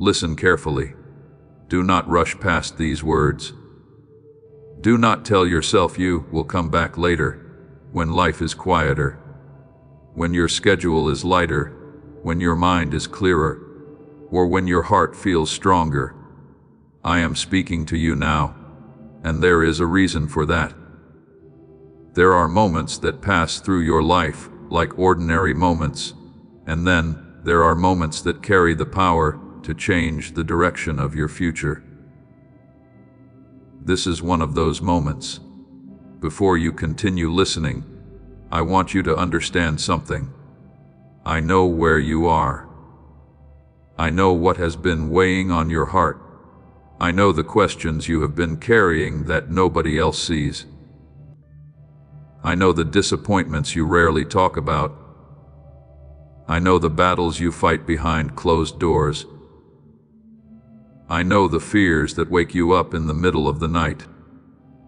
Listen carefully. Do not rush past these words. Do not tell yourself you will come back later, when life is quieter, when your schedule is lighter, when your mind is clearer, or when your heart feels stronger. I am speaking to you now, and there is a reason for that. There are moments that pass through your life like ordinary moments, and then there are moments that carry the power to change the direction of your future. This is one of those moments. Before you continue listening, I want you to understand something. I know where you are. I know what has been weighing on your heart. I know the questions you have been carrying that nobody else sees. I know the disappointments you rarely talk about. I know the battles you fight behind closed doors. I know the fears that wake you up in the middle of the night.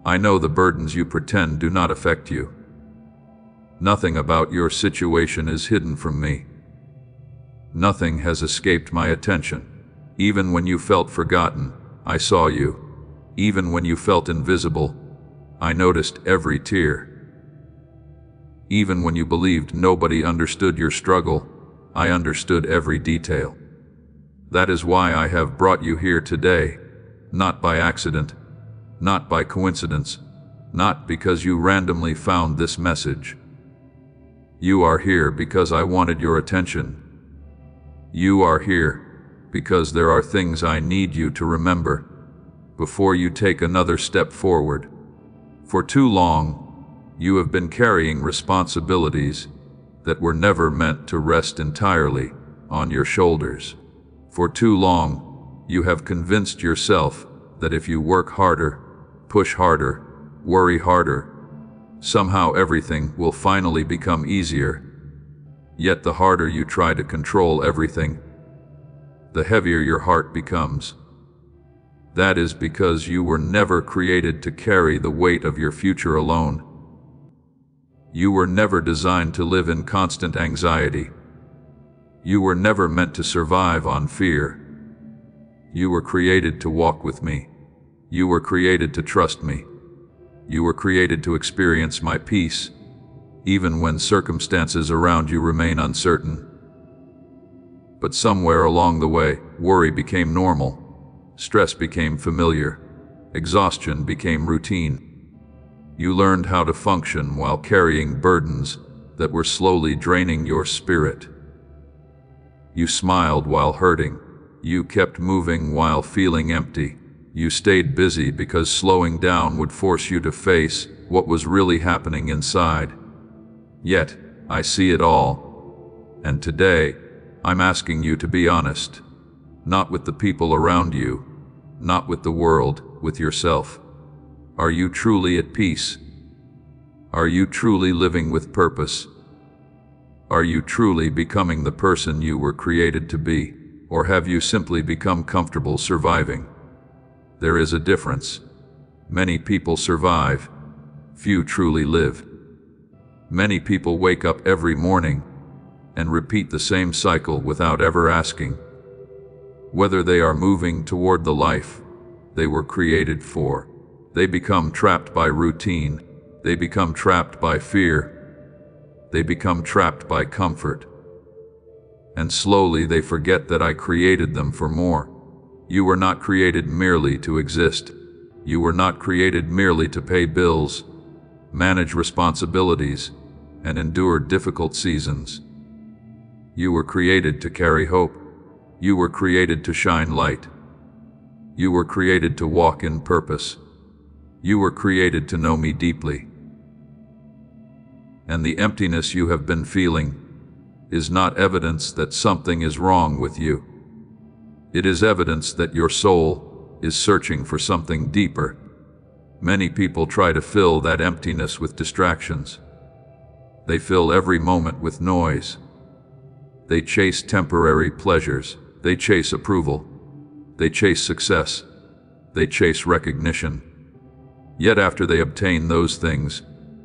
I know the burdens you pretend do not affect you. Nothing about your situation is hidden from me. Nothing has escaped my attention. Even when you felt forgotten, I saw you. Even when you felt invisible, I noticed every tear. Even when you believed nobody understood your struggle, I understood every detail. That is why I have brought you here today, not by accident, not by coincidence, not because you randomly found this message. You are here because I wanted your attention. You are here because there are things I need you to remember before you take another step forward. For too long, you have been carrying responsibilities that were never meant to rest entirely on your shoulders. For too long, you have convinced yourself that if you work harder, push harder, worry harder, somehow everything will finally become easier. Yet the harder you try to control everything, the heavier your heart becomes. That is because you were never created to carry the weight of your future alone. You were never designed to live in constant anxiety. You were never meant to survive on fear. You were created to walk with me. You were created to trust me. You were created to experience my peace, even when circumstances around you remain uncertain. But somewhere along the way, worry became normal. Stress became familiar. Exhaustion became routine. You learned how to function while carrying burdens that were slowly draining your spirit. You smiled while hurting. You kept moving while feeling empty. You stayed busy because slowing down would force you to face what was really happening inside. Yet, I see it all. And today, I'm asking you to be honest. Not with the people around you, not with the world, with yourself. Are you truly at peace? Are you truly living with purpose? Are you truly becoming the person you were created to be? Or have you simply become comfortable surviving? There is a difference. Many people survive. Few truly live. Many people wake up every morning and repeat the same cycle without ever asking whether they are moving toward the life they were created for. They become trapped by routine. They become trapped by fear. They become trapped by comfort. And slowly they forget that I created them for more. You were not created merely to exist. You were not created merely to pay bills, manage responsibilities, and endure difficult seasons. You were created to carry hope. You were created to shine light. You were created to walk in purpose. You were created to know me deeply. And the emptiness you have been feeling is not evidence that something is wrong with you. It is evidence that your soul is searching for something deeper. Many people try to fill that emptiness with distractions. They fill every moment with noise. They chase temporary pleasures. They chase approval. They chase success. They chase recognition. Yet after they obtain those things,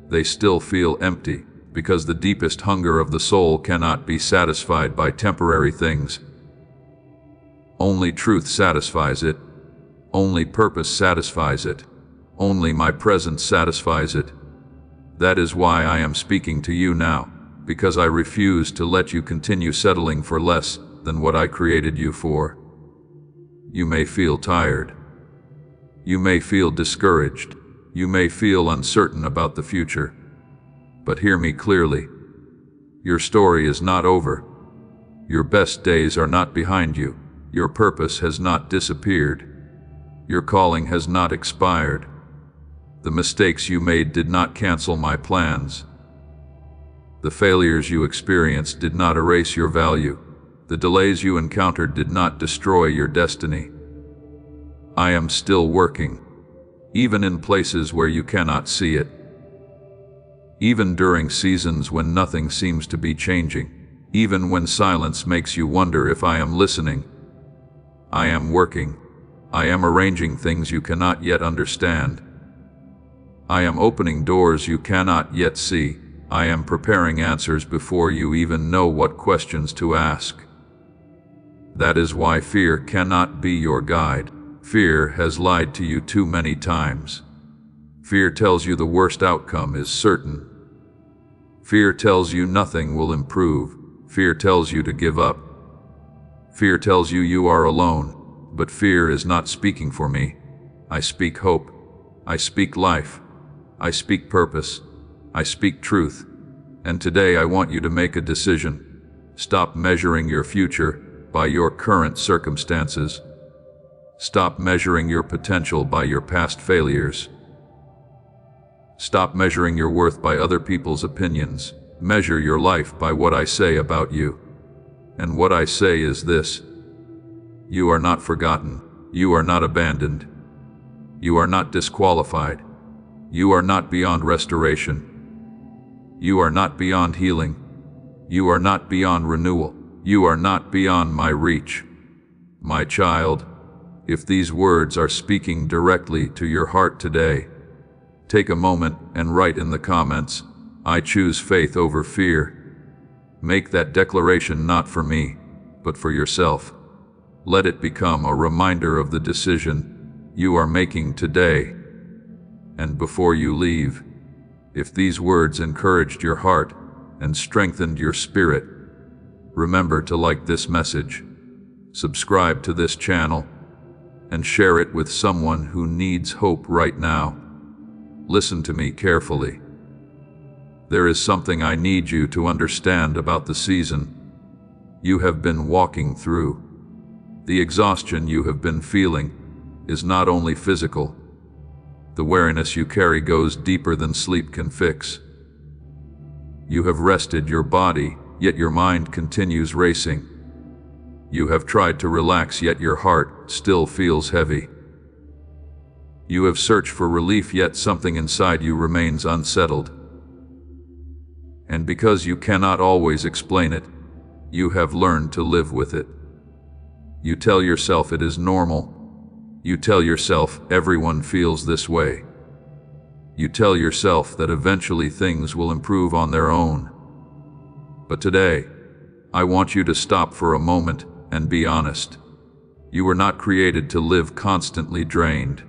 they still feel empty, because the deepest hunger of the soul cannot be satisfied by temporary things. Only truth satisfies it. Only purpose satisfies it. Only my presence satisfies it. That is why I am speaking to you now, because I refuse to let you continue settling for less than what I created you for. You may feel tired. You may feel discouraged. You may feel uncertain about the future. But hear me clearly. Your story is not over. Your best days are not behind you. Your purpose has not disappeared. Your calling has not expired. The mistakes you made did not cancel my plans. The failures you experienced did not erase your value. The delays you encountered did not destroy your destiny. I am still working, even in places where you cannot see it. Even during seasons when nothing seems to be changing, even when silence makes you wonder if I am listening. I am working. I am arranging things you cannot yet understand. I am opening doors you cannot yet see. I am preparing answers before you even know what questions to ask. That is why fear cannot be your guide. Fear has lied to you too many times. Fear tells you the worst outcome is certain. Fear tells you nothing will improve. Fear tells you to give up. Fear tells you you are alone. But fear is not speaking for me. I speak hope. I speak life. I speak purpose. I speak truth. And today I want you to make a decision. Stop measuring your future by your current circumstances. Stop measuring your potential by your past failures. Stop measuring your worth by other people's opinions. Measure your life by what I say about you. And what I say is this: you are not forgotten. You are not abandoned. You are not disqualified. You are not beyond restoration. You are not beyond healing. You are not beyond renewal. You are not beyond my reach. My child, if these words are speaking directly to your heart today, take a moment and write in the comments, "I choose faith over fear." Make that declaration not for me, but for yourself. Let it become a reminder of the decision you are making today. And before you leave, if these words encouraged your heart and strengthened your spirit, remember to like this message, subscribe to this channel, and share it with someone who needs hope right now. Listen to me carefully. There is something I need you to understand about the season you have been walking through. The exhaustion you have been feeling is not only physical. The weariness you carry goes deeper than sleep can fix. You have rested your body, yet your mind continues racing. You have tried to relax, yet your heart still feels heavy. You have searched for relief, yet something inside you remains unsettled. And because you cannot always explain it, you have learned to live with it. You tell yourself it is normal. You tell yourself everyone feels this way. You tell yourself that eventually things will improve on their own. But today, I want you to stop for a moment and be honest. You were not created to live constantly drained.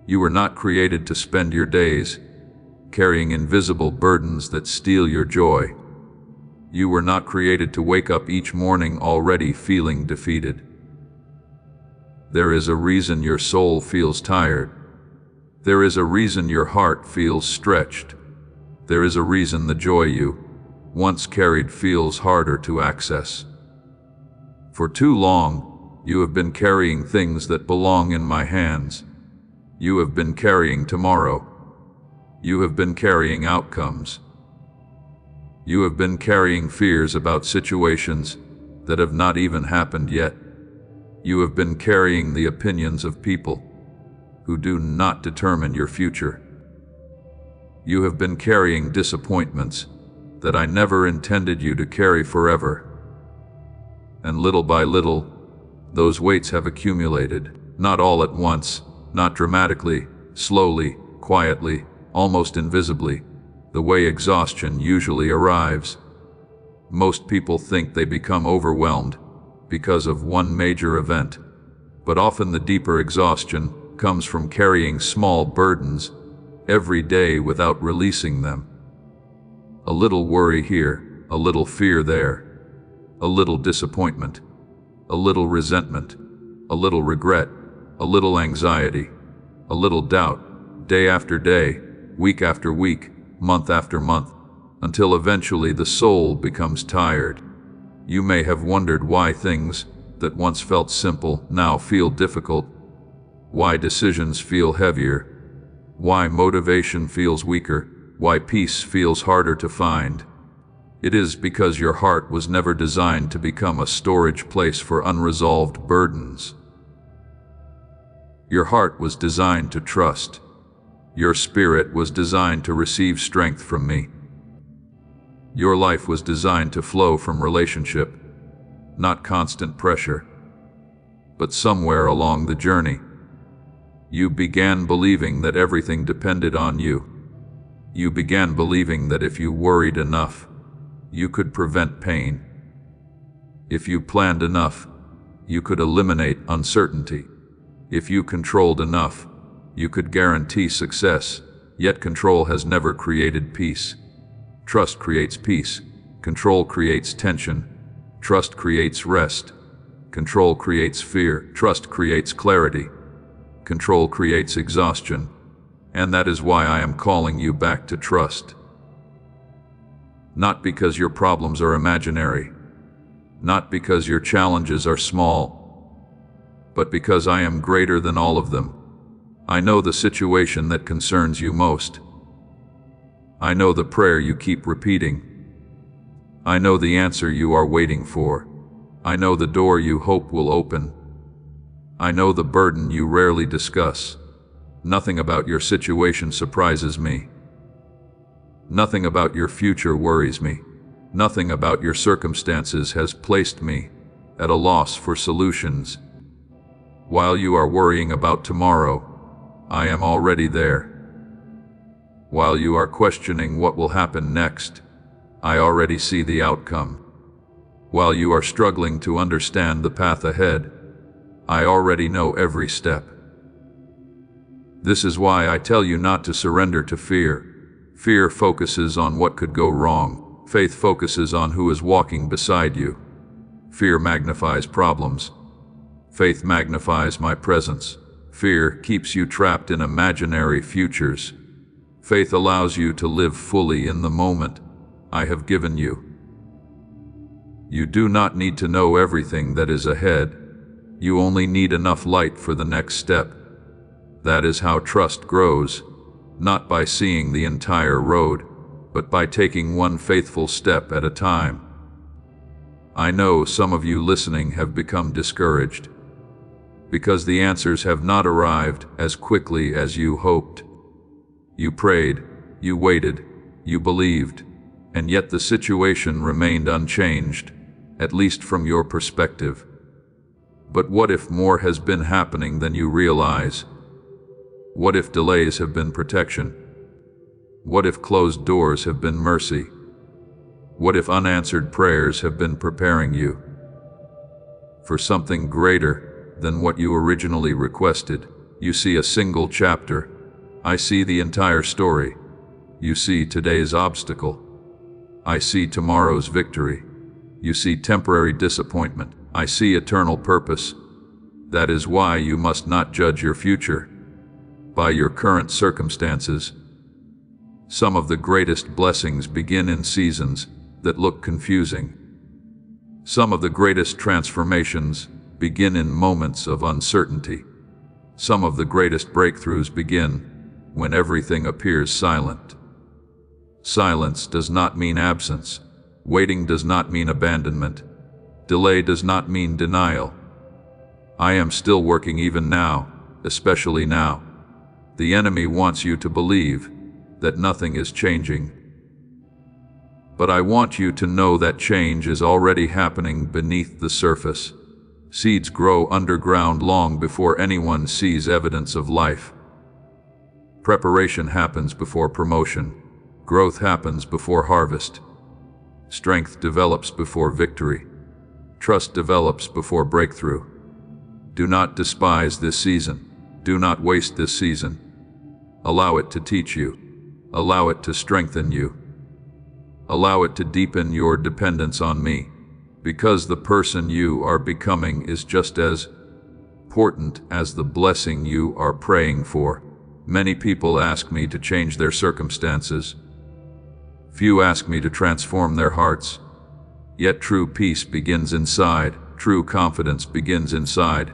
You were not created to spend your days carrying invisible burdens that steal your joy. You were not created to wake up each morning already feeling defeated. There is a reason your soul feels tired. There is a reason your heart feels stretched. There is a reason the joy you once carried feels harder to access. For too long, you have been carrying things that belong in my hands. You have been carrying tomorrow. You have been carrying outcomes. You have been carrying fears about situations that have not even happened yet. You have been carrying the opinions of people who do not determine your future. You have been carrying disappointments that I never intended you to carry forever. And little by little, those weights have accumulated, not all at once, not dramatically, slowly, quietly, almost invisibly, the way exhaustion usually arrives. Most people think they become overwhelmed because of one major event, but often the deeper exhaustion comes from carrying small burdens every day without releasing them. A little worry here, a little fear there, a little disappointment, a little resentment, a little regret, a little anxiety, a little doubt, day after day, week after week, month after month, until eventually the soul becomes tired. You may have wondered why things that once felt simple now feel difficult, why decisions feel heavier, why motivation feels weaker, why peace feels harder to find. It is because your heart was never designed to become a storage place for unresolved burdens. Your heart was designed to trust. Your spirit was designed to receive strength from me. Your life was designed to flow from relationship, not constant pressure. But somewhere along the journey, you began believing that everything depended on you. You began believing that if you worried enough, you could prevent pain. If you planned enough, you could eliminate uncertainty. If you controlled enough, you could guarantee success. Yet control has never created peace. Trust creates peace. Control creates tension. Trust creates rest. Control creates fear. Trust creates clarity. Control creates exhaustion. And that is why I am calling you back to trust. Not because your problems are imaginary, not because your challenges are small, but because I am greater than all of them. I know the situation that concerns you most. I know the prayer you keep repeating. I know the answer you are waiting for. I know the door you hope will open. I know the burden you rarely discuss. Nothing about your situation surprises me. Nothing about your future worries me. Nothing about your circumstances has placed me at a loss for solutions. While you are worrying about tomorrow, I am already there. While you are questioning what will happen next, I already see the outcome. While you are struggling to understand the path ahead, I already know every step. This is why I tell you not to surrender to fear. Fear focuses on what could go wrong. Faith focuses on who is walking beside you. Fear magnifies problems. Faith magnifies my presence. Fear keeps you trapped in imaginary futures. Faith allows you to live fully in the moment I have given you. You do not need to know everything that is ahead. You only need enough light for the next step. That is how trust grows, not by seeing the entire road, but by taking one faithful step at a time. I know some of you listening have become discouraged, because the answers have not arrived as quickly as you hoped. You prayed, you waited, you believed, and yet the situation remained unchanged, at least from your perspective. But what if more has been happening than you realize? What if delays have been protection? What if closed doors have been mercy? What if unanswered prayers have been preparing you for something greater than what you originally requested? You see a single chapter. I see the entire story. You see today's obstacle. I see tomorrow's victory. You see temporary disappointment. I see eternal purpose. That is why you must not judge your future by your current circumstances. Some of the greatest blessings begin in seasons that look confusing. Some of the greatest transformations begin in moments of uncertainty. Some of the greatest breakthroughs begin when everything appears silent. Silence does not mean absence. Waiting does not mean abandonment. Delay does not mean denial. I am still working even now, especially now. The enemy wants you to believe that nothing is changing. But I want you to know that change is already happening beneath the surface. Seeds grow underground long before anyone sees evidence of life. Preparation happens before promotion. Growth happens before harvest. Strength develops before victory. Trust develops before breakthrough. Do not despise this season. Do not waste this season. Allow it to teach you. Allow it to strengthen you. Allow it to deepen your dependence on me, because the person you are becoming is just as important as the blessing you are praying for. Many people ask me to change their circumstances. Few ask me to transform their hearts. Yet true peace begins inside. True confidence begins inside.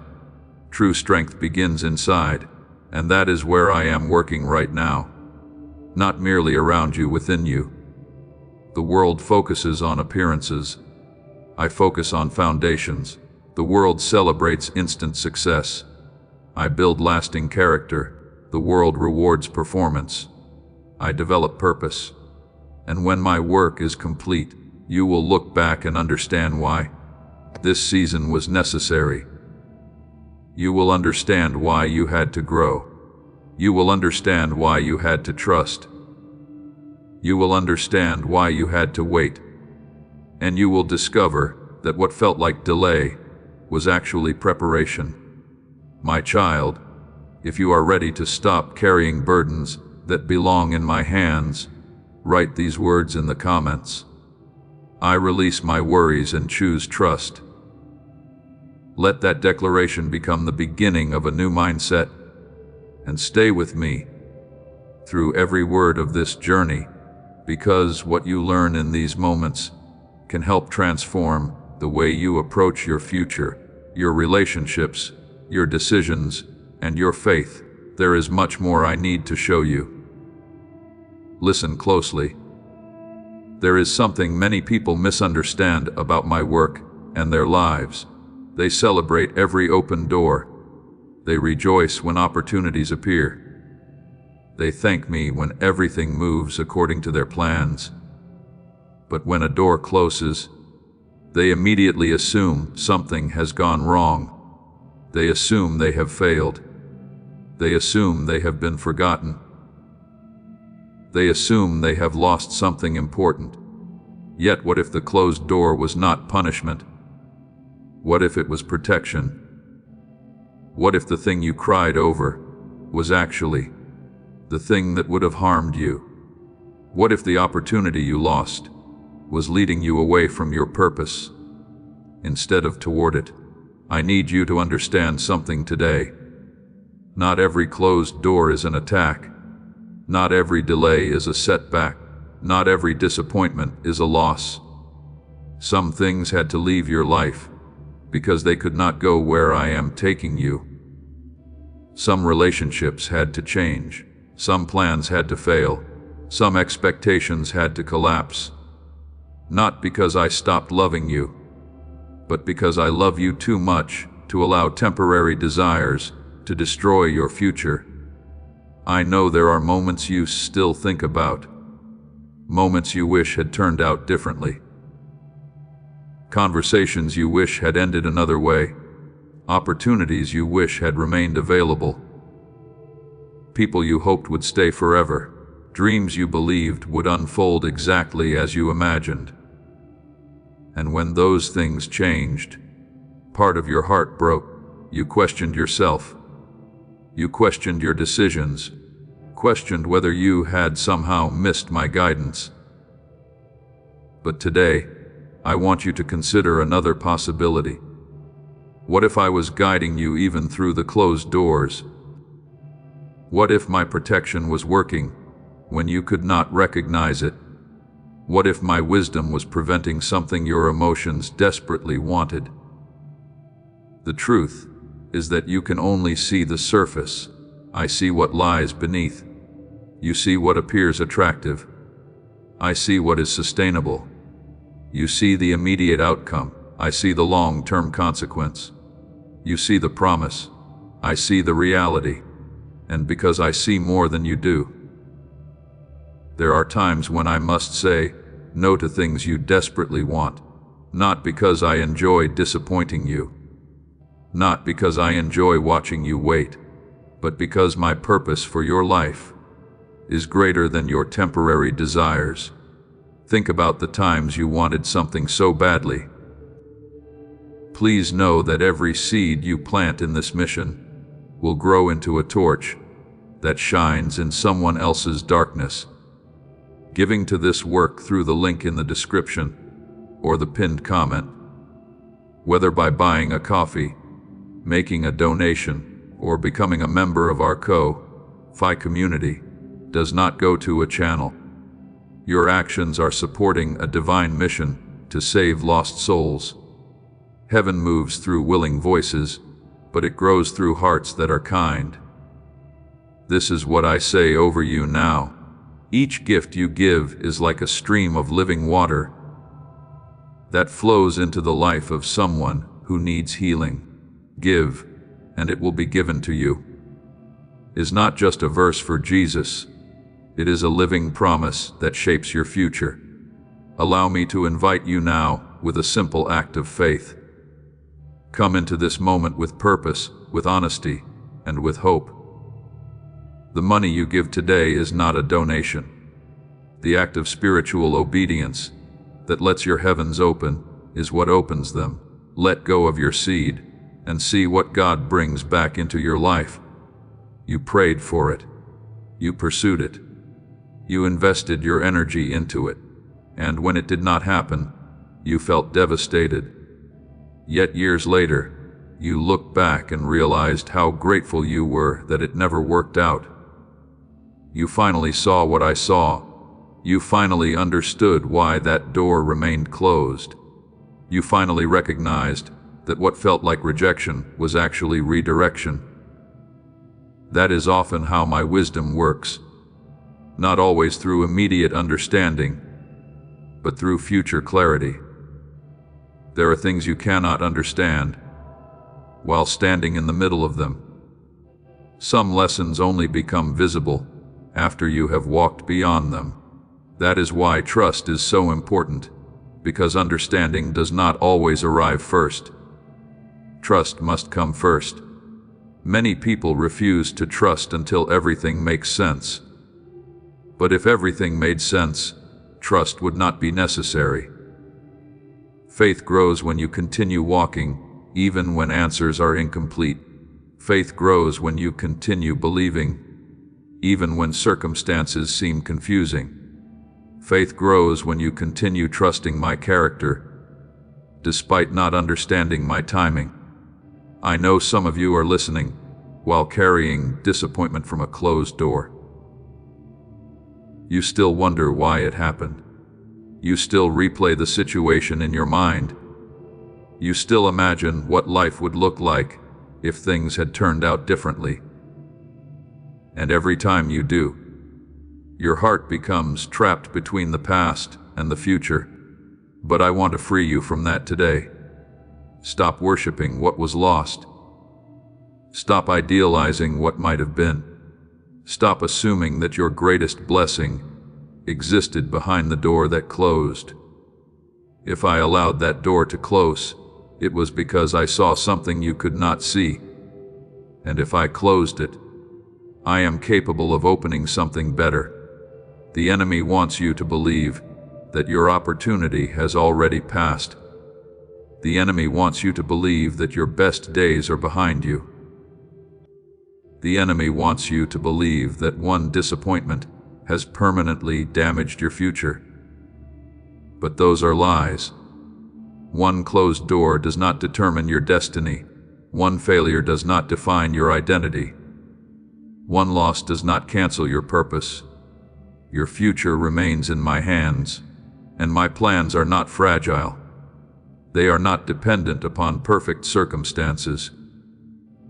True strength begins inside. And that is where I am working right now. Not merely around you, within you. The world focuses on appearances. I focus on foundations. The world celebrates instant success. I build lasting character. The world rewards performance. I develop purpose. And when my work is complete, you will look back and understand why this season was necessary. You will understand why you had to grow. You will understand why you had to trust. You will understand why you had to wait. And you will discover that what felt like delay was actually preparation. My child, if you are ready to stop carrying burdens that belong in my hands, write these words in the comments. I release my worries and choose trust. Let that declaration become the beginning of a new mindset, and stay with me through every word of this journey, because what you learn in these moments can help transform the way you approach your future, your relationships, your decisions, and your faith. There is much more I need to show you. Listen closely. There is something many people misunderstand about my work and their lives. They celebrate every open door. They rejoice when opportunities appear. They thank me when everything moves according to their plans. But when a door closes, they immediately assume something has gone wrong. They assume they have failed. They assume they have been forgotten. They assume they have lost something important. Yet what if the closed door was not punishment? What if it was protection? What if the thing you cried over was actually the thing that would have harmed you? What if the opportunity you lost was leading you away from your purpose instead of toward it? I need you to understand something today. Not every closed door is an attack. Not every delay is a setback. Not every disappointment is a loss. Some things had to leave your life because they could not go where I am taking you. Some relationships had to change. Some plans had to fail. Some expectations had to collapse. Not because I stopped loving you, but because I love you too much to allow temporary desires to destroy your future. I know there are moments you still think about, moments you wish had turned out differently, conversations you wish had ended another way, opportunities you wish had remained available, people you hoped would stay forever, dreams you believed would unfold exactly as you imagined. And when those things changed, part of your heart broke. You questioned yourself. You questioned your decisions, questioned whether you had somehow missed my guidance. But today, I want you to consider another possibility. What if I was guiding you even through the closed doors? What if my protection was working when you could not recognize it? What if my wisdom was preventing something your emotions desperately wanted? The truth is that you can only see the surface. I see what lies beneath. You see what appears attractive. I see what is sustainable. You see the immediate outcome. I see the long-term consequence. You see the promise. I see the reality. And because I see more than you do, there are times when I must say no to things you desperately want, not because I enjoy disappointing you, not because I enjoy watching you wait, but because my purpose for your life is greater than your temporary desires. Think about the times you wanted something so badly, Please know that every seed you plant in this mission will grow into a torch that shines in someone else's darkness. Giving to this work through the link in the description or the pinned comment, whether by buying a coffee, making a donation, or becoming a member of our Ko-Fi community, does not go to a channel. Your actions are supporting a divine mission to save lost souls. Heaven moves through willing voices, but it grows through hearts that are kind. This is what I say over you now. Each gift you give is like a stream of living water that flows into the life of someone who needs healing. Give, and it will be given to you is not just a verse for Jesus. It is a living promise that shapes your future. Allow me to invite you now with a simple act of faith. Come into this moment with purpose, with honesty, and with hope. The money you give today is not a donation. The act of spiritual obedience that lets your heavens open is what opens them. Let go of your seed and see what God brings back into your life. You prayed for it. You pursued it. You invested your energy into it. And when it did not happen, you felt devastated. Yet years later, you looked back and realized how grateful you were that it never worked out. You finally saw what I saw. You finally understood why that door remained closed. You finally recognized that what felt like rejection was actually redirection. That is often how my wisdom works. Not always through immediate understanding, but through future clarity. There are things you cannot understand while standing in the middle of them. Some lessons only become visible after you have walked beyond them. That is why trust is so important, because understanding does not always arrive first. Trust must come first. Many people refuse to trust until everything makes sense. But if everything made sense, trust would not be necessary. Faith grows when you continue walking, even when answers are incomplete. Faith grows when you continue believing, even when circumstances seem confusing. Faith grows when you continue trusting my character, despite not understanding my timing. I know some of you are listening while carrying disappointment from a closed door. You still wonder why it happened. You still replay the situation in your mind. You still imagine what life would look like if things had turned out differently. And every time you do, your heart becomes trapped between the past and the future. But I want to free you from that today. Stop worshiping what was lost. Stop idealizing what might have been. Stop assuming that your greatest blessing existed behind the door that closed. If I allowed that door to close, it was because I saw something you could not see. And if I closed it, I am capable of opening something better. The enemy wants you to believe that your opportunity has already passed. The enemy wants you to believe that your best days are behind you. The enemy wants you to believe that one disappointment has permanently damaged your future. But those are lies. One closed door does not determine your destiny. One failure does not define your identity. One loss does not cancel your purpose. Your future remains in my hands, and my plans are not fragile. They are not dependent upon perfect circumstances.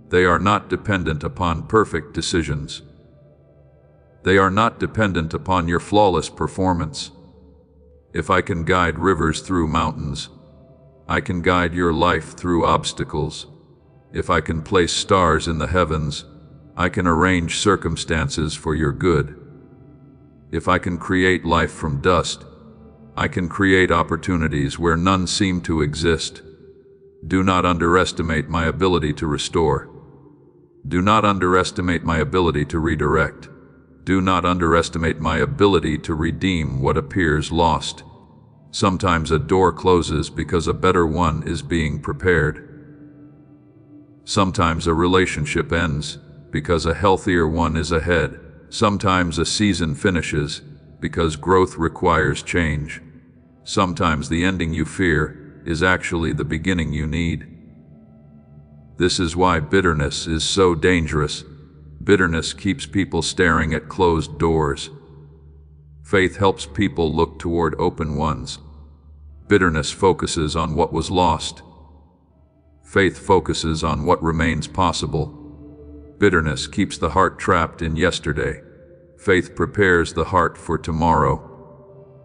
They are not dependent upon perfect decisions. They are not dependent upon your flawless performance. If I can guide rivers through mountains, I can guide your life through obstacles. If I can place stars in the heavens, I can arrange circumstances for your good. If I can create life from dust, I can create opportunities where none seem to exist. Do not underestimate my ability to restore. Do not underestimate my ability to redirect. Do not underestimate my ability to redeem what appears lost. Sometimes a door closes because a better one is being prepared. Sometimes a relationship ends because a healthier one is ahead. Sometimes a season finishes because growth requires change. Sometimes the ending you fear is actually the beginning you need. This is why bitterness is so dangerous. Bitterness keeps people staring at closed doors. Faith helps people look toward open ones. Bitterness focuses on what was lost. Faith focuses on what remains possible. Bitterness keeps the heart trapped in yesterday. Faith prepares the heart for tomorrow.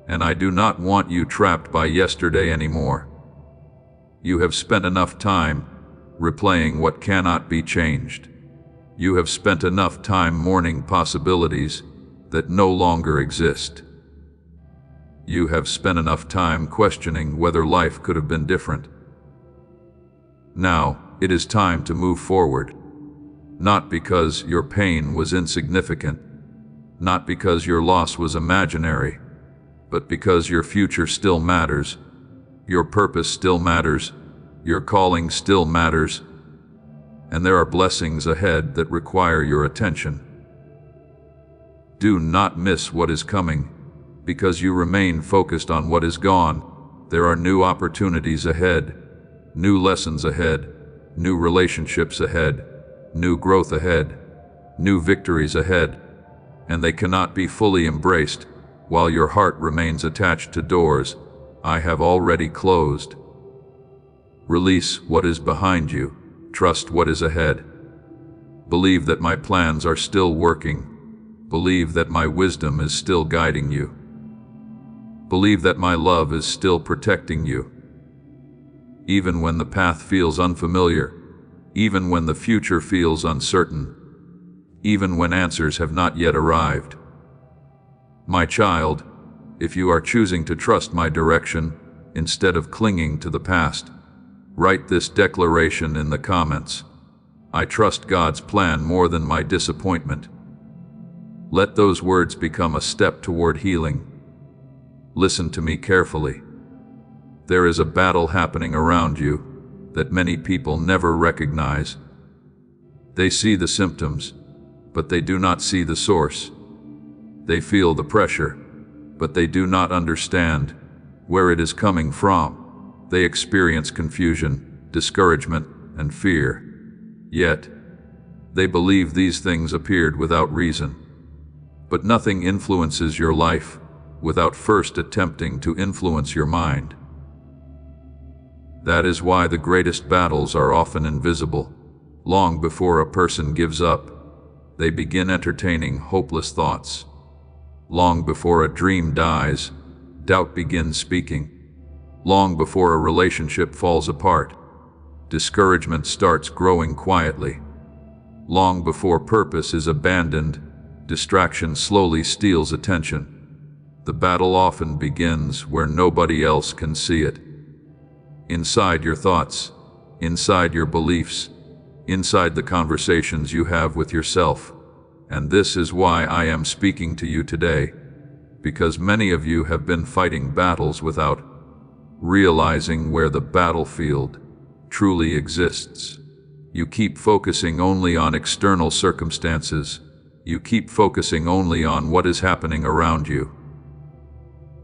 And I do not want you trapped by yesterday anymore. You have spent enough time replaying what cannot be changed. You have spent enough time mourning possibilities that no longer exist. You have spent enough time questioning whether life could have been different. Now, it is time to move forward. Not because your pain was insignificant, not because your loss was imaginary, but because your future still matters, your purpose still matters, your calling still matters, and there are blessings ahead that require your attention. Do not miss what is coming. Because you remain focused on what is gone, there are new opportunities ahead, new lessons ahead, new relationships ahead, new growth ahead, new victories ahead, and they cannot be fully embraced while your heart remains attached to doors I have already closed. Release what is behind you. Trust what is ahead. Believe that my plans are still working. Believe that my wisdom is still guiding you. Believe that my love is still protecting you. Even when the path feels unfamiliar, even when the future feels uncertain, even when answers have not yet arrived. My child, if you are choosing to trust my direction instead of clinging to the past, write this declaration in the comments. I trust God's plan more than my disappointment. Let those words become a step toward healing. Listen to me carefully. There is a battle happening around you that many people never recognize. They see the symptoms, but they do not see the source. They feel the pressure, but they do not understand where it is coming from. They experience confusion, discouragement, and fear. Yet, they believe these things appeared without reason. But nothing influences your life without first attempting to influence your mind. That is why the greatest battles are often invisible. Long before a person gives up, they begin entertaining hopeless thoughts. Long before a dream dies, doubt begins speaking. Long before a relationship falls apart, discouragement starts growing quietly. Long before purpose is abandoned, distraction slowly steals attention. The battle often begins where nobody else can see it. Inside your thoughts, inside your beliefs, inside the conversations you have with yourself. And this is why I am speaking to you today, because many of you have been fighting battles without realizing where the battlefield truly exists. You keep focusing only on external circumstances. You keep focusing only on what is happening around you.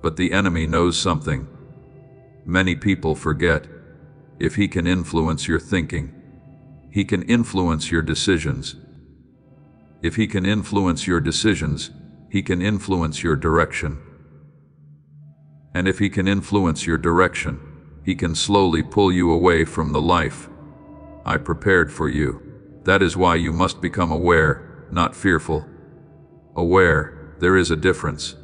But the enemy knows something. Many people forget. If he can influence your thinking, he can influence your decisions. If he can influence your decisions, he can influence your direction. And if he can influence your direction, he can slowly pull you away from the life I prepared for you. That is why you must become aware, not fearful. Aware, there is a difference.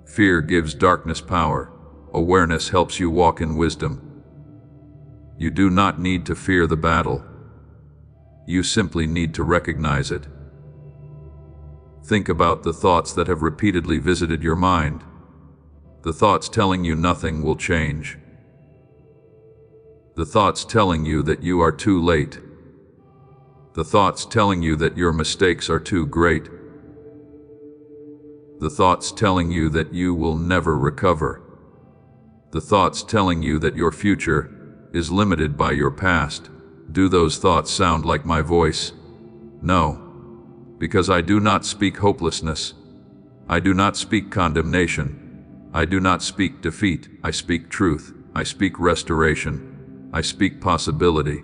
Fear gives darkness power. Awareness helps you walk in wisdom. You do not need to fear the battle. You simply need to recognize it. Think about the thoughts that have repeatedly visited your mind. The thoughts telling you nothing will change. The thoughts telling you that you are too late. The thoughts telling you that your mistakes are too great. The thoughts telling you that you will never recover. The thoughts telling you that your future is limited by your past. Do those thoughts sound like my voice? No, because I do not speak hopelessness. I do not speak condemnation. I do not speak defeat. I speak truth. I speak restoration. I speak possibility.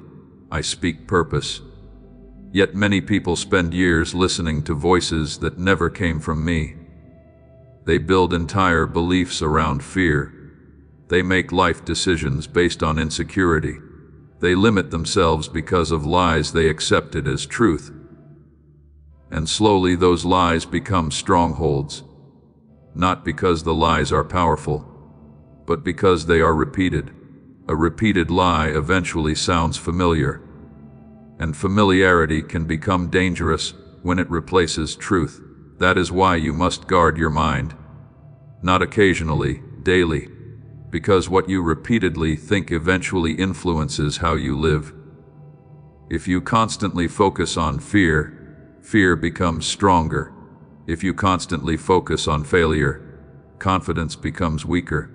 I speak purpose. Yet many people spend years listening to voices that never came from me. They build entire beliefs around fear. They make life decisions based on insecurity. They limit themselves because of lies they accepted as truth. And slowly those lies become strongholds. Not because the lies are powerful, but because they are repeated. A repeated lie eventually sounds familiar, and familiarity can become dangerous when it replaces truth. That is why you must guard your mind. Not occasionally, daily, because what you repeatedly think eventually influences how you live. If you constantly focus on fear, fear becomes stronger. If you constantly focus on failure, confidence becomes weaker.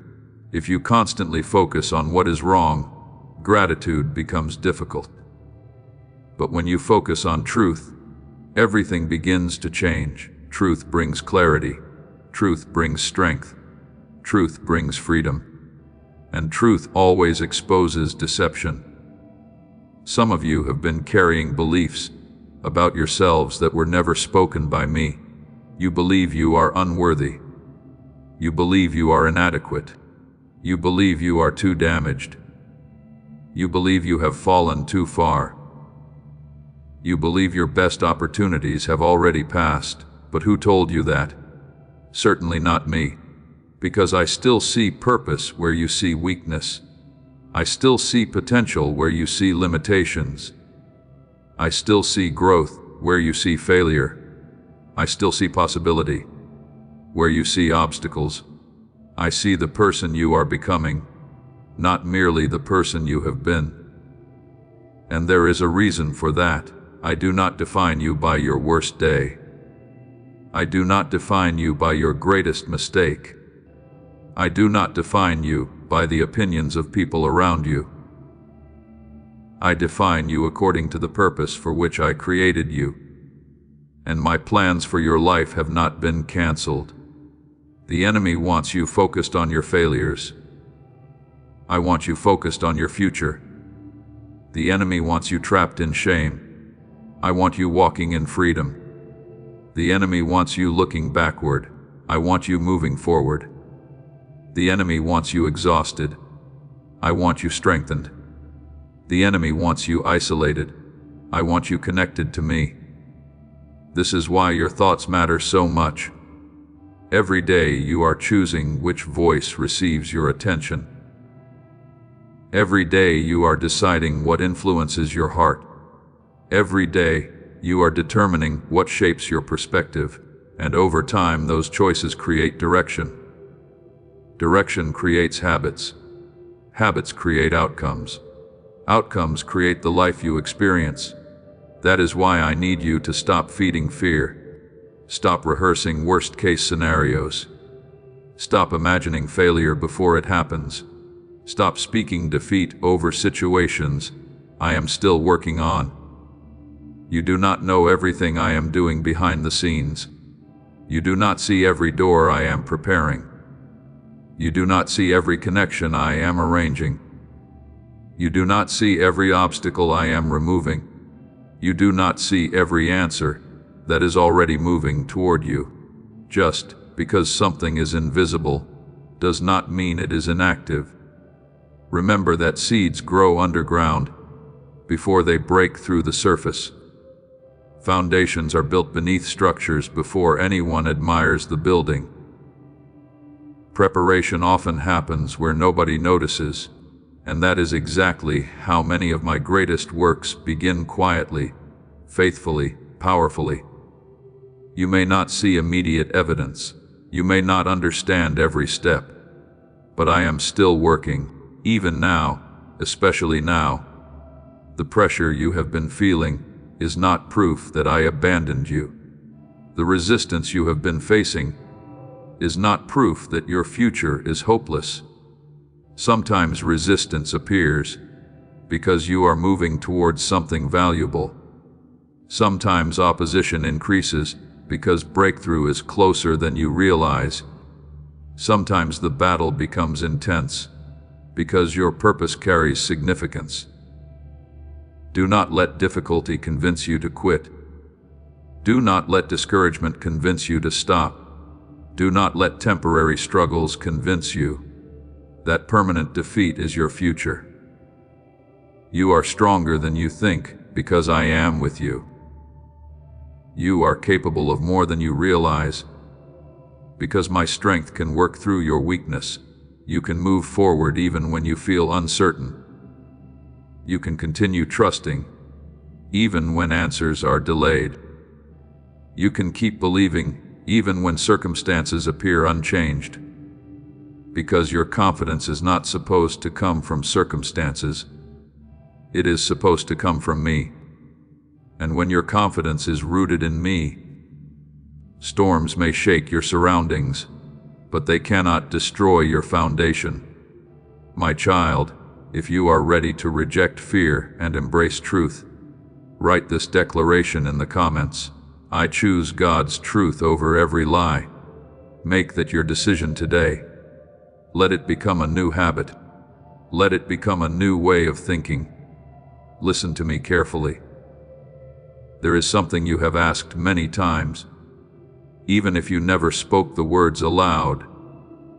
If you constantly focus on what is wrong, gratitude becomes difficult. But when you focus on truth, everything begins to change. Truth brings clarity. Truth brings strength. Truth brings freedom. And truth always exposes deception. Some of you have been carrying beliefs about yourselves that were never spoken by me. You believe you are unworthy. You believe you are inadequate. You believe you are too damaged. You believe you have fallen too far. You believe your best opportunities have already passed. But who told you that? Certainly not me. Because I still see purpose where you see weakness. I still see potential where you see limitations. I still see growth where you see failure. I still see possibility where you see obstacles. I see the person you are becoming, not merely the person you have been. And there is a reason for that. I do not define you by your worst day. I do not define you by your greatest mistake. I do not define you by the opinions of people around you. I define you according to the purpose for which I created you. And my plans for your life have not been canceled. The enemy wants you focused on your failures. I want you focused on your future. The enemy wants you trapped in shame. I want you walking in freedom. The enemy wants you looking backward. I want you moving forward. The enemy wants you exhausted. I want you strengthened. The enemy wants you isolated. I want you connected to me. This is why your thoughts matter so much. Every day you are choosing which voice receives your attention. Every day you are deciding what influences your heart. Every day you are determining what shapes your perspective, and over time those choices create direction. Direction creates habits. Habits create outcomes. Outcomes create the life you experience. That is why I need you to stop feeding fear. Stop rehearsing worst-case scenarios. Stop imagining failure before it happens. Stop speaking defeat over situations I am still working on. You do not know everything I am doing behind the scenes. You do not see every door I am preparing. You do not see every connection I am arranging. You do not see every obstacle I am removing. You do not see every answer that is already moving toward you. Just because something is invisible does not mean it is inactive. Remember that seeds grow underground before they break through the surface. Foundations are built beneath structures before anyone admires the building. Preparation often happens where nobody notices, and that is exactly how many of my greatest works begin quietly, faithfully, powerfully. You may not see immediate evidence. You may not understand every step. But I am still working, even now, especially now. The pressure you have been feeling is not proof that I abandoned you. The resistance you have been facing is not proof that your future is hopeless. Sometimes resistance appears because you are moving towards something valuable. Sometimes opposition increases because breakthrough is closer than you realize. Sometimes the battle becomes intense because your purpose carries significance. Do not let difficulty convince you to quit. Do not let discouragement convince you to stop. Do not let temporary struggles convince you that permanent defeat is your future. You are stronger than you think because I am with you. You are capable of more than you realize. Because my strength can work through your weakness, you can move forward even when you feel uncertain. You can continue trusting even when answers are delayed. You can keep believing even when circumstances appear unchanged. Because your confidence is not supposed to come from circumstances. It is supposed to come from me. And when your confidence is rooted in me, storms may shake your surroundings, but they cannot destroy your foundation. My child, if you are ready to reject fear and embrace truth, write this declaration in the comments. I choose God's truth over every lie. Make that your decision today. Let it become a new habit. Let it become a new way of thinking. Listen to me carefully. There is something you have asked many times. Even if you never spoke the words aloud,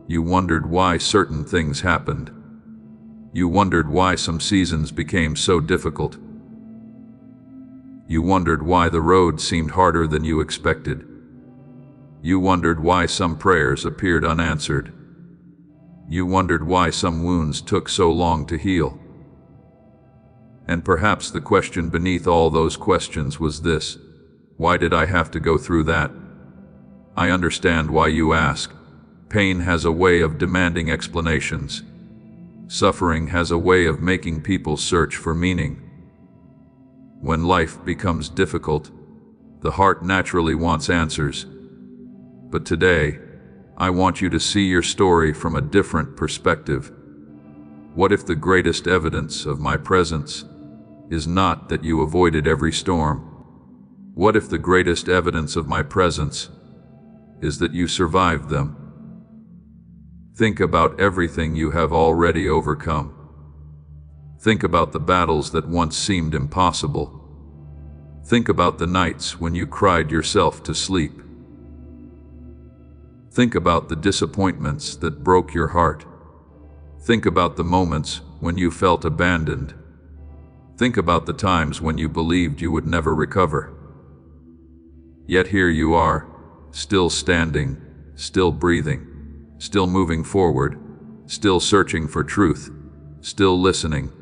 you wondered why certain things happened. You wondered why some seasons became so difficult. You wondered why the road seemed harder than you expected. You wondered why some prayers appeared unanswered. You wondered why some wounds took so long to heal. And perhaps the question beneath all those questions was this: why did I have to go through that? I understand why you ask. Pain has a way of demanding explanations. Suffering has a way of making people search for meaning. When life becomes difficult, the heart naturally wants answers. But today, I want you to see your story from a different perspective. What if the greatest evidence of my presence is not that you avoided every storm? What if the greatest evidence of my presence is that you survived them? Think about everything you have already overcome. Think about the battles that once seemed impossible. Think about the nights when you cried yourself to sleep. Think about the disappointments that broke your heart. Think about the moments when you felt abandoned. Think about the times when you believed you would never recover. Yet here you are, still standing, still breathing, still moving forward, still searching for truth, still listening.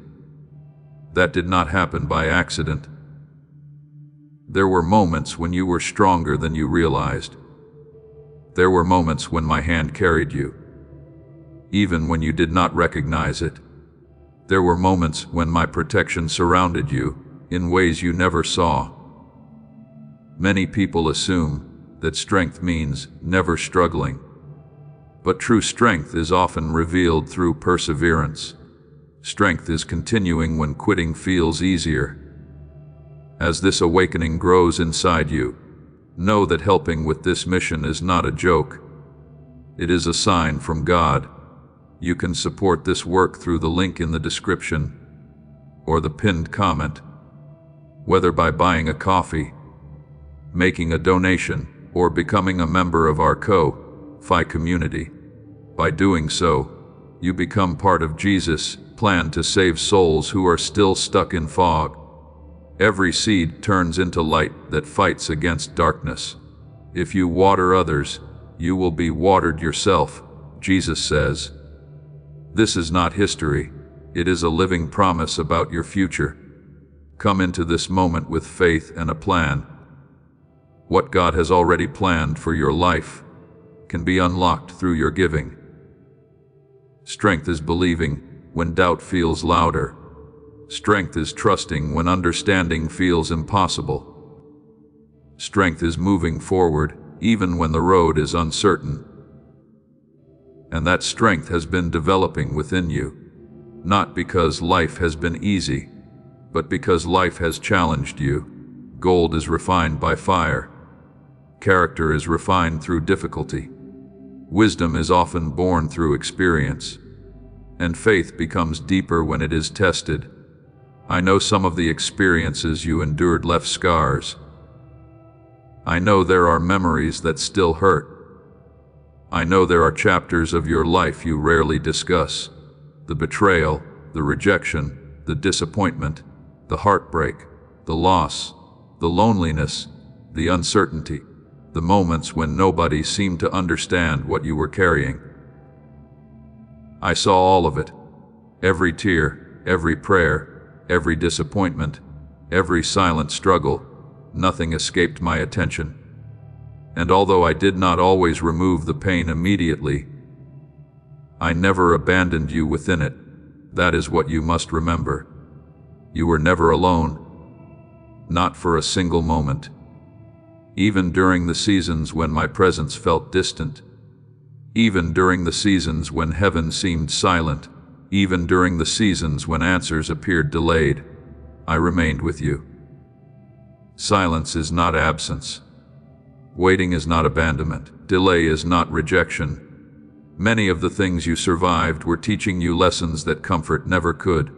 That did not happen by accident. There were moments when you were stronger than you realized. There were moments when my hand carried you, even when you did not recognize it. There were moments when my protection surrounded you in ways you never saw. Many people assume that strength means never struggling, but true strength is often revealed through perseverance. Strength is continuing when quitting feels easier. As this awakening grows inside you, know that helping with this mission is not a joke. It is a sign from God. You can support this work through the link in the description or the pinned comment, whether by buying a coffee, making a donation, or becoming a member of our Ko-Fi community. By doing so, you become part of Jesus' plan to save souls who are still stuck in fog. Every seed turns into light that fights against darkness. If you water others, you will be watered yourself, Jesus says. This is not history. It is a living promise about your future. Come into this moment with faith and a plan. What God has already planned for your life can be unlocked through your giving. Strength is believing when doubt feels louder. Strength is trusting when understanding feels impossible. Strength is moving forward even when the road is uncertain. and that strength has been developing within you, not because life has been easy, but because life has challenged you. Gold is refined by fire. Character is refined through difficulty. Wisdom is often born through experience, and faith becomes deeper when it is tested. I know some of the experiences you endured left scars. I know there are memories that still hurt. I know there are chapters of your life you rarely discuss. The betrayal, the rejection, the disappointment, the heartbreak, the loss, the loneliness, the uncertainty, the moments when nobody seemed to understand what you were carrying. I saw all of it. Every tear, every prayer, every disappointment, every silent struggle. Nothing escaped my attention. And although I did not always remove the pain immediately, I never abandoned you within it. That is what you must remember. You were never alone. Not for a single moment. Even during the seasons when my presence felt distant. Even during the seasons when heaven seemed silent. Even during the seasons when answers appeared delayed, I remained with you. Silence is not absence. Waiting is not abandonment. Delay is not rejection. Many of the things you survived were teaching you lessons that comfort never could.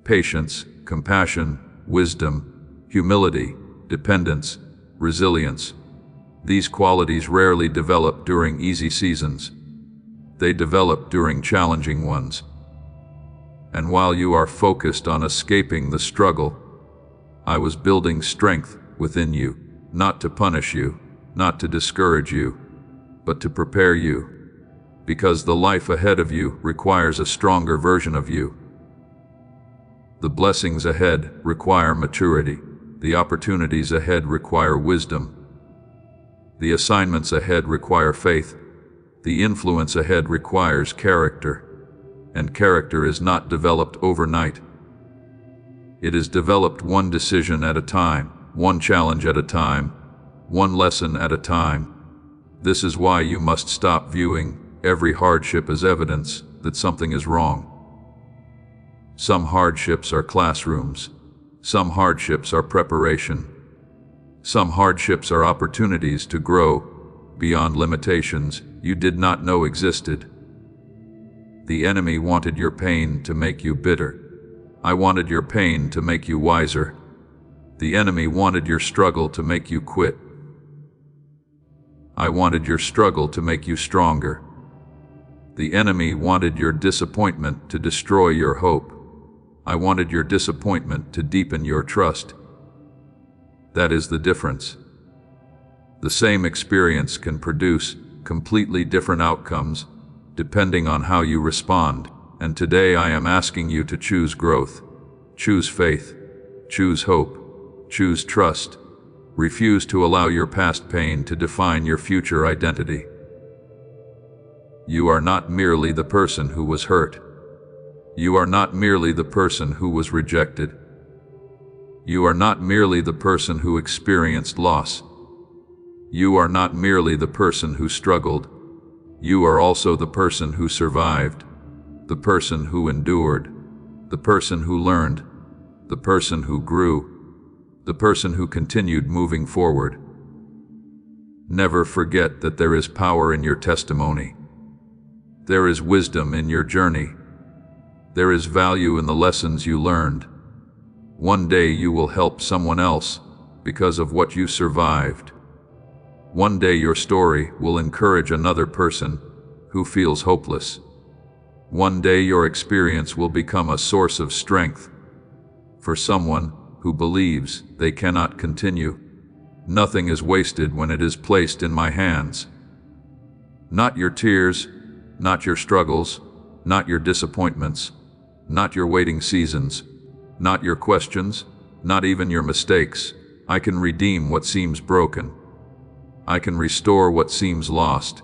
Patience, compassion, wisdom, humility, dependence, resilience. These qualities rarely develop during easy seasons. They develop during challenging ones. And while you are focused on escaping the struggle, I was building strength within you, not to punish you, not to discourage you, but to prepare you, because the life ahead of you requires a stronger version of you. The blessings ahead require maturity. The opportunities ahead require wisdom. The assignments ahead require faith. The influence ahead requires character. And character is not developed overnight. It is developed one decision at a time, one challenge at a time, one lesson at a time. This is why you must stop viewing every hardship as evidence that something is wrong. Some hardships are classrooms. Some hardships are preparation. Some hardships are opportunities to grow beyond limitations you did not know existed. The enemy wanted your pain to make you bitter. I wanted your pain to make you wiser. The enemy wanted your struggle to make you quit. I wanted your struggle to make you stronger. The enemy wanted your disappointment to destroy your hope. I wanted your disappointment to deepen your trust. That is the difference. The same experience can produce completely different outcomes depending on how you respond. And today I am asking you to choose growth, choose faith, choose hope, choose trust. Refuse to allow your past pain to define your future identity. You are not merely the person who was hurt. You are not merely the person who was rejected. You are not merely the person who experienced loss. You are not merely the person who struggled. You are also the person who survived, the person who endured, the person who learned, the person who grew, the person who continued moving forward. Never forget that there is power in your testimony. There is wisdom in your journey. There is value in the lessons you learned. One day you will help someone else because of what you survived. One day your story will encourage another person who feels hopeless. One day your experience will become a source of strength for someone who believes they cannot continue. Nothing is wasted when it is placed in my hands. Not your tears, not your struggles, not your disappointments, not your waiting seasons, not your questions, not even your mistakes. I can redeem what seems broken. I can restore what seems lost.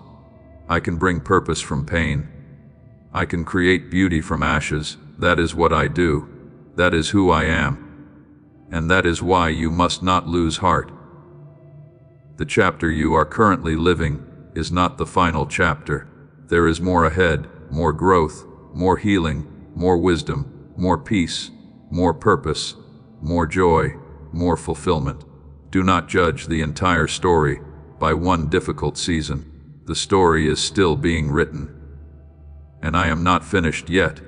I can bring purpose from pain. I can create beauty from ashes. That is what I do. That is who I am. And that is why you must not lose heart. The chapter you are currently living is not the final chapter. There is more ahead, more growth, more healing, more wisdom, more peace, more purpose, more joy, more fulfillment. Do not judge the entire story by one difficult season. The story is still being written. And I am not finished yet.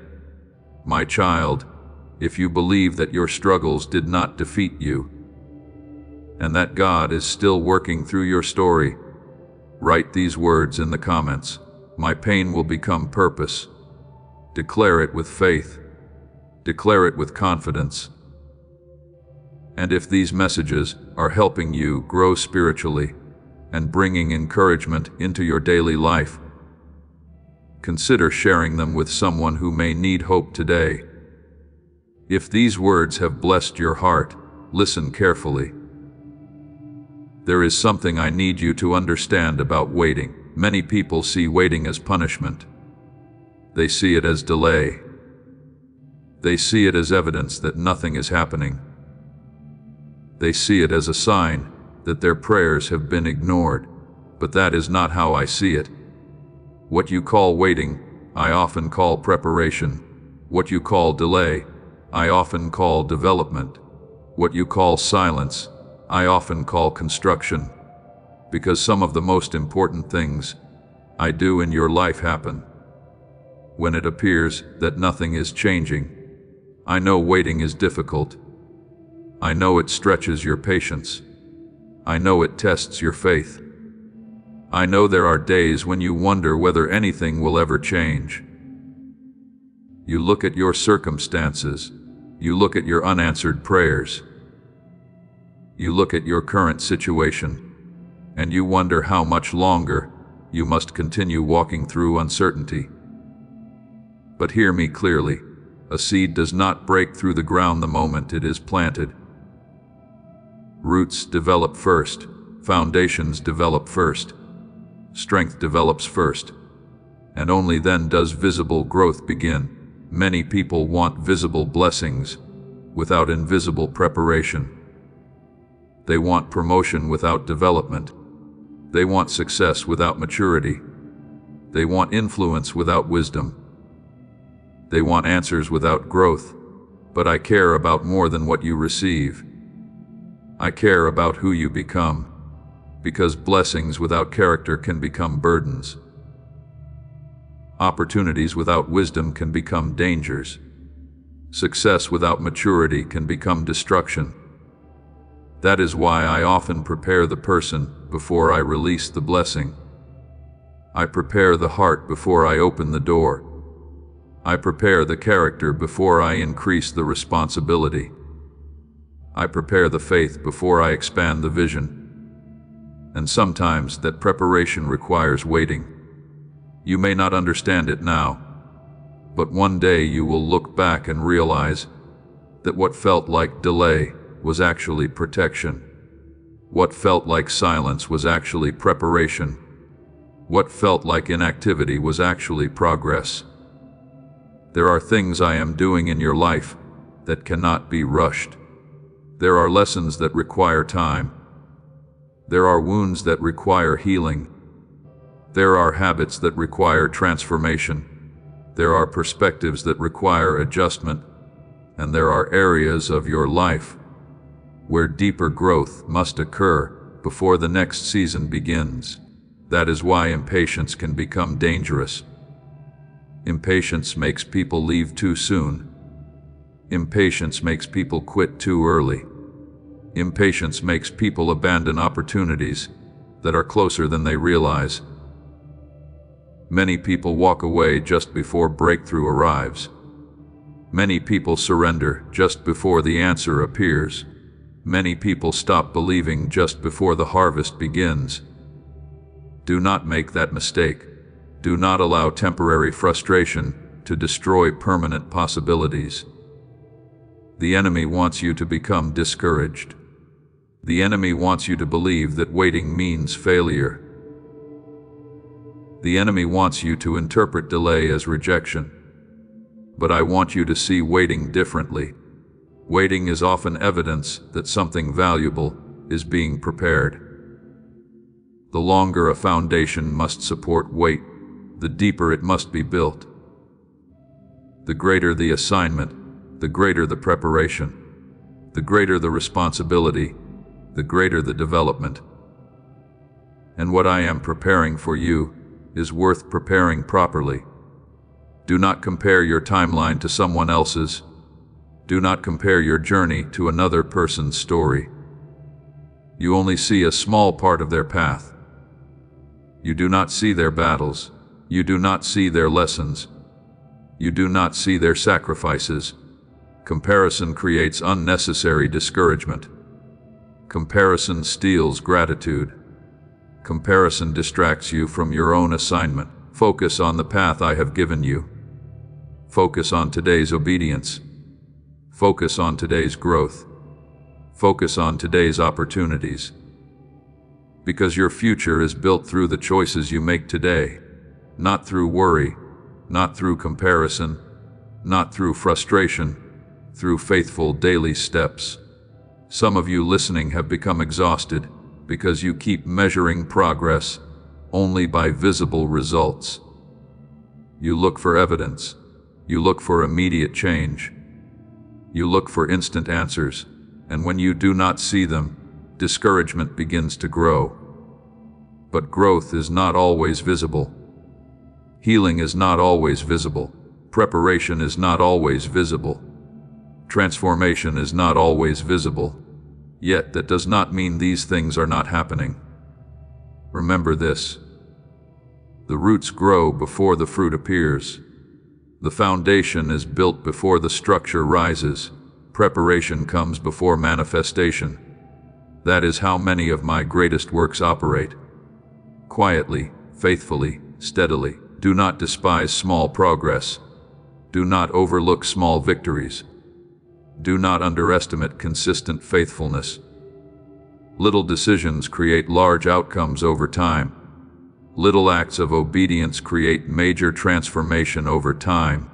My child, if you believe that your struggles did not defeat you, and that God is still working through your story, write these words in the comments. My pain will become purpose. Declare it with faith. Declare it with confidence. And if these messages are helping you grow spiritually and bringing encouragement into your daily life, consider sharing them with someone who may need hope today. If these words have blessed your heart, listen carefully. There is something I need you to understand about waiting. Many people see waiting as punishment. They see it as delay. They see it as evidence that nothing is happening. They see it as a sign that their prayers have been ignored. But that is not how I see it. What you call waiting, I often call preparation. What you call delay, I often call development. What you call silence, I often call construction. Because some of the most important things I do in your life happen when it appears that nothing is changing. I know waiting is difficult. I know it stretches your patience. I know it tests your faith. I know there are days when you wonder whether anything will ever change. You look at your circumstances. You look at your unanswered prayers. You look at your current situation, and you wonder how much longer you must continue walking through uncertainty. But hear me clearly. A seed does not break through the ground the moment it is planted. Roots develop first. Foundations develop first. Strength develops first. And only then does visible growth begin. Many people want visible blessings without invisible preparation. They want promotion without development. They want success without maturity. They want influence without wisdom. They want answers without growth. But I care about more than what you receive. I care about who you become, because blessings without character can become burdens. Opportunities without wisdom can become dangers. Success without maturity can become destruction. That is why I often prepare the person before I release the blessing. I prepare the heart before I open the door. I prepare the character before I increase the responsibility. I prepare the faith before I expand the vision. And sometimes that preparation requires waiting. You may not understand it now, but one day you will look back and realize that what felt like delay was actually protection. What felt like silence was actually preparation. What felt like inactivity was actually progress. There are things I am doing in your life that cannot be rushed. There are lessons that require time. There are wounds that require healing. There are habits that require transformation. There are perspectives that require adjustment. And there are areas of your life where deeper growth must occur before the next season begins. That is why impatience can become dangerous. Impatience makes people leave too soon. Impatience makes people quit too early. Impatience makes people abandon opportunities that are closer than they realize. Many people walk away just before breakthrough arrives. Many people surrender just before the answer appears. Many people stop believing just before the harvest begins. Do not make that mistake. Do not allow temporary frustration to destroy permanent possibilities. The enemy wants you to become discouraged. The enemy wants you to believe that waiting means failure. The enemy wants you to interpret delay as rejection. But I want you to see waiting differently. Waiting is often evidence that something valuable is being prepared. The longer a foundation must support weight, the deeper it must be built. The greater the assignment, the greater the preparation. The greater the responsibility, the greater the development. And what I am preparing for you is worth preparing properly. Do not compare your timeline to someone else's. Do not compare your journey to another person's story. You only see a small part of their path. You do not see their battles. You do not see their lessons. You do not see their sacrifices. Comparison creates unnecessary discouragement. Comparison steals gratitude. Comparison distracts you from your own assignment. Focus on the path I have given you. Focus on today's obedience. Focus on today's growth. Focus on today's opportunities. Because your future is built through the choices you make today, not through worry, not through comparison, not through frustration, through faithful daily steps. Some of you listening have become exhausted because you keep measuring progress only by visible results. You look for evidence. You look for immediate change. You look for instant answers, and when you do not see them, discouragement begins to grow. But growth is not always visible. Healing is not always visible. Preparation is not always visible. Transformation is not always visible. Yet that does not mean these things are not happening. Remember this. The roots grow before the fruit appears. The foundation is built before the structure rises. Preparation comes before manifestation. That is how many of my greatest works operate. Quietly, faithfully, steadily. Do not despise small progress. Do not overlook small victories. Do not underestimate consistent faithfulness. Little decisions create large outcomes over time. Little acts of obedience create major transformation over time.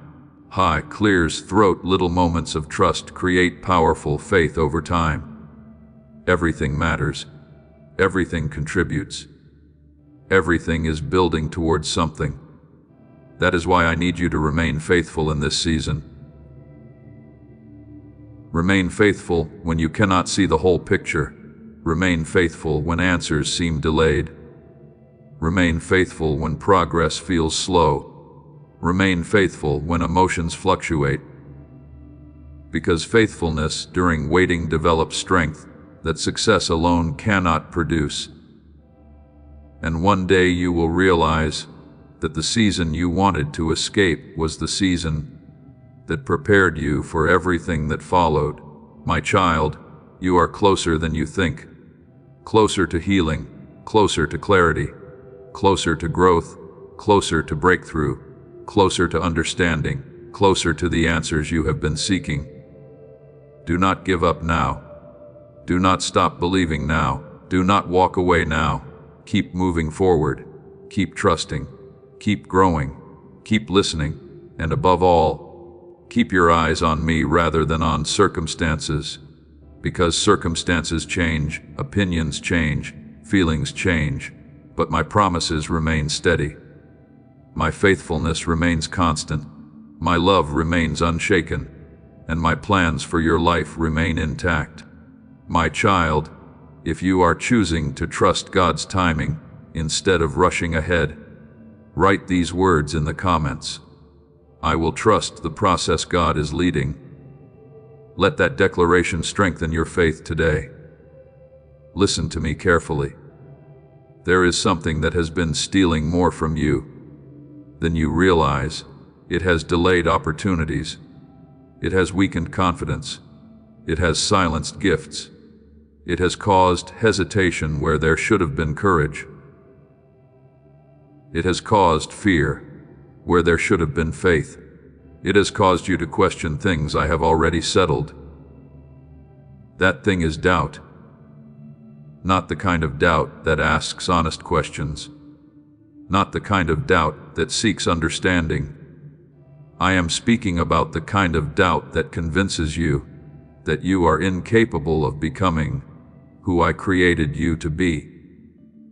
High clears throat. Little moments of trust create powerful faith over time. Everything matters. Everything contributes. Everything is building towards something. That is why I need you to remain faithful in this season. Remain faithful when you cannot see the whole picture. Remain faithful when answers seem delayed. Remain faithful when progress feels slow. Remain faithful when emotions fluctuate. Because faithfulness during waiting develops strength that success alone cannot produce. And one day you will realize that the season you wanted to escape was the season that prepared you for everything that followed. My child, you are closer than you think. Closer to healing, closer to clarity, closer to growth, closer to breakthrough, closer to understanding, closer to the answers you have been seeking. Do not give up now. Do not stop believing now. Do not walk away now. Keep moving forward. Keep trusting. Keep growing. Keep listening. And above all, keep your eyes on me rather than on circumstances. Because circumstances change, opinions change, feelings change, but my promises remain steady. My faithfulness remains constant. My love remains unshaken. And my plans for your life remain intact. My child, if you are choosing to trust God's timing instead of rushing ahead, write these words in the comments. I will trust the process God is leading. Let that declaration strengthen your faith today. Listen to me carefully. There is something that has been stealing more from you than you realize. It has delayed opportunities. It has weakened confidence. It has silenced gifts. It has caused hesitation where there should have been courage. It has caused fear where there should have been faith. It has caused you to question things I have already settled. That thing is doubt. Not the kind of doubt that asks honest questions. Not the kind of doubt that seeks understanding. I am speaking about the kind of doubt that convinces you that you are incapable of becoming who I created you to be.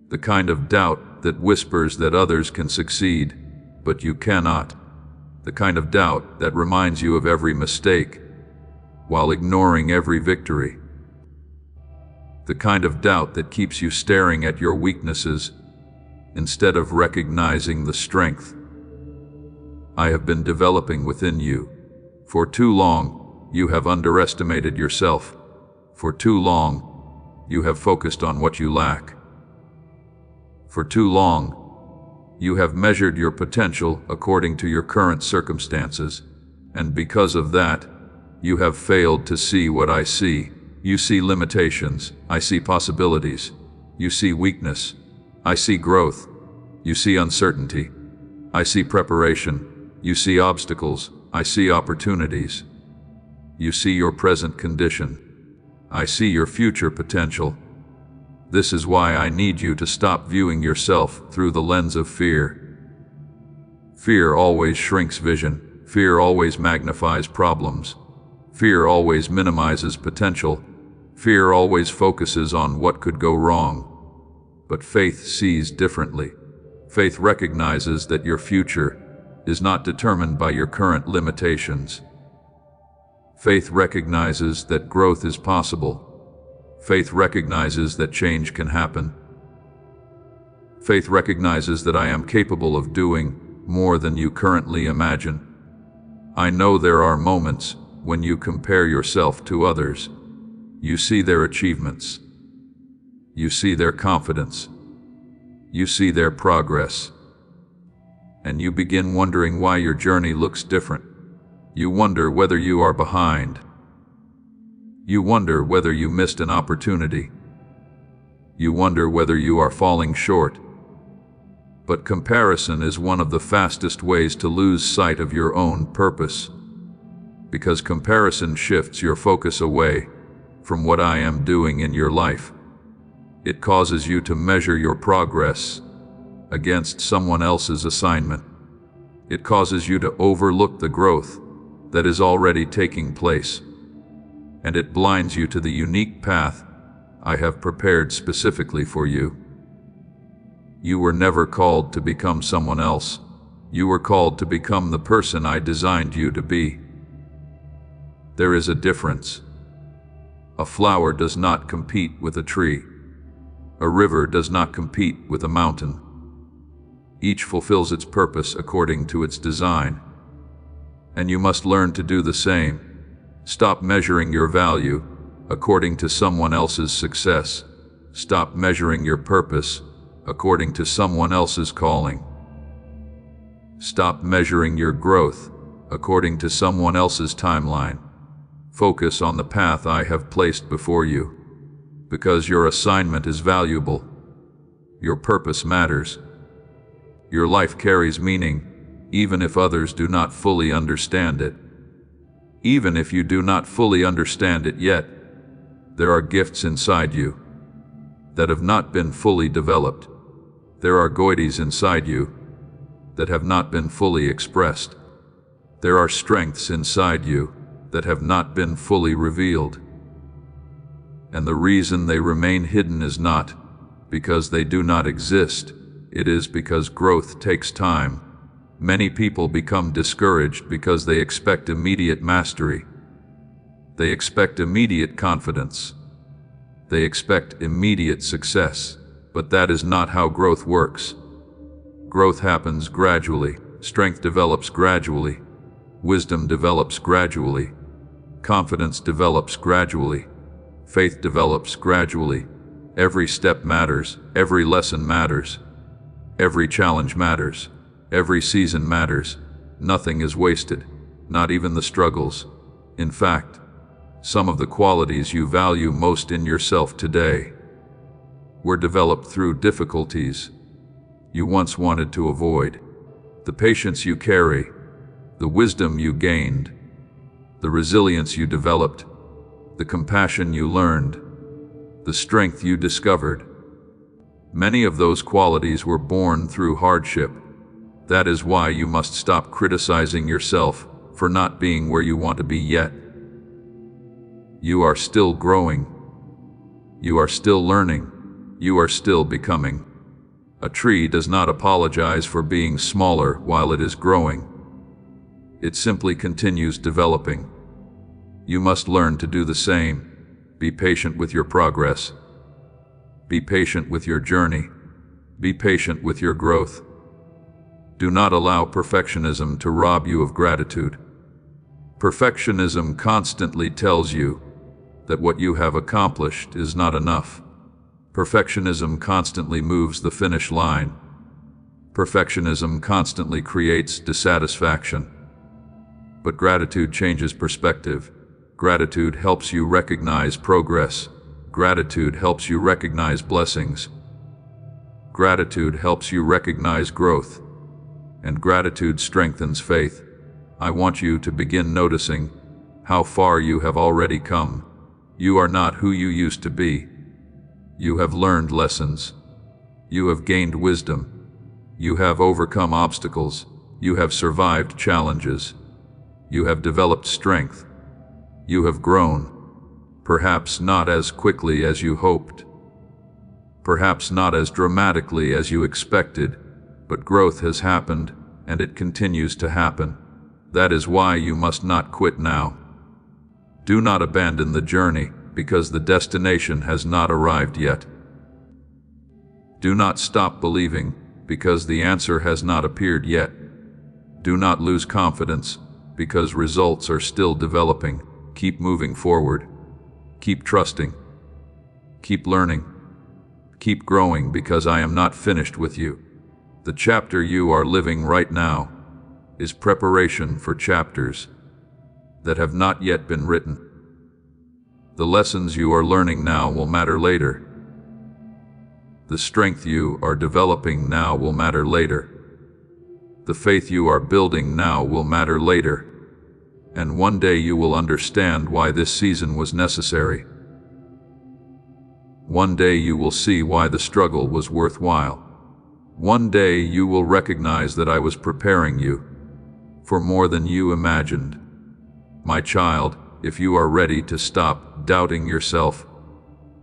The kind of doubt that whispers that others can succeed but you cannot. The kind of doubt that reminds you of every mistake while ignoring every victory. The kind of doubt that keeps you staring at your weaknesses instead of recognizing the strength I have been developing within you. For too long, you have underestimated yourself. For too long, you have focused on what you lack. For too long, you have measured your potential according to your current circumstances, and because of that, you have failed to see what I see. You see limitations, I see possibilities. You see weakness, I see growth. You see uncertainty, I see preparation. You see obstacles, I see opportunities. You see your present condition, I see your future potential. This is why I need you to stop viewing yourself through the lens of fear. Fear always shrinks vision. Fear always magnifies problems. Fear always minimizes potential. Fear always focuses on what could go wrong. But faith sees differently. Faith recognizes that your future is not determined by your current limitations. Faith recognizes that growth is possible. Faith recognizes that change can happen. Faith recognizes that I am capable of doing more than you currently imagine. I know there are moments when you compare yourself to others. You see their achievements. You see their confidence. You see their progress. And you begin wondering why your journey looks different. You wonder whether you are behind. You wonder whether you missed an opportunity. You wonder whether you are falling short. But comparison is one of the fastest ways to lose sight of your own purpose. Because comparison shifts your focus away from what I am doing in your life. It causes you to measure your progress against someone else's assignment. It causes you to overlook the growth that is already taking place. And it blinds you to the unique path I have prepared specifically for you. You were never called to become someone else. You were called to become the person I designed you to be. There is a difference. A flower does not compete with a tree. A river does not compete with a mountain. Each fulfills its purpose according to its design. And you must learn to do the same. Stop measuring your value according to someone else's success. Stop measuring your purpose according to someone else's calling. Stop measuring your growth according to someone else's timeline. Focus on the path I have placed before you, because your assignment is valuable. Your purpose matters. Your life carries meaning, even if others do not fully understand it. Even if you do not fully understand it yet, there are gifts inside you that have not been fully developed. There are goities inside you that have not been fully expressed. There are strengths inside you that have not been fully revealed. And the reason they remain hidden is not because they do not exist. It is because growth takes time. Many people become discouraged because they expect immediate mastery. They expect immediate confidence. They expect immediate success. But that is not how growth works. Growth happens gradually. Strength develops gradually. Wisdom develops gradually. Confidence develops gradually. Faith develops gradually. Every step matters. Every lesson matters. Every challenge matters. Every season matters. Nothing is wasted, not even the struggles. In fact, some of the qualities you value most in yourself today were developed through difficulties you once wanted to avoid. The patience you carry, the wisdom you gained, the resilience you developed, the compassion you learned, the strength you discovered. Many of those qualities were born through hardship. That is why you must stop criticizing yourself for not being where you want to be yet. You are still growing. You are still learning. You are still becoming. A tree does not apologize for being smaller while it is growing. It simply continues developing. You must learn to do the same. Be patient with your progress. Be patient with your journey. Be patient with your growth. Do not allow perfectionism to rob you of gratitude. Perfectionism constantly tells you that what you have accomplished is not enough. Perfectionism constantly moves the finish line. Perfectionism constantly creates dissatisfaction. But gratitude changes perspective. Gratitude helps you recognize progress. Gratitude helps you recognize blessings. Gratitude helps you recognize growth. And gratitude strengthens faith. I want you to begin noticing how far you have already come. You are not who you used to be. You have learned lessons. You have gained wisdom. You have overcome obstacles. You have survived challenges. You have developed strength. You have grown, perhaps not as quickly as you hoped, perhaps not as dramatically as you expected, but growth has happened, and it continues to happen. That is why you must not quit now. Do not abandon the journey because the destination has not arrived yet. Do not stop believing because the answer has not appeared yet. Do not lose confidence because results are still developing. Keep moving forward. Keep trusting. Keep learning. Keep growing because I am not finished with you. The chapter you are living right now is preparation for chapters that have not yet been written. The lessons you are learning now will matter later. The strength you are developing now will matter later. The faith you are building now will matter later. And one day you will understand why this season was necessary. One day you will see why the struggle was worthwhile. One day you will recognize that I was preparing you for more than you imagined. My child, if you are ready to stop doubting yourself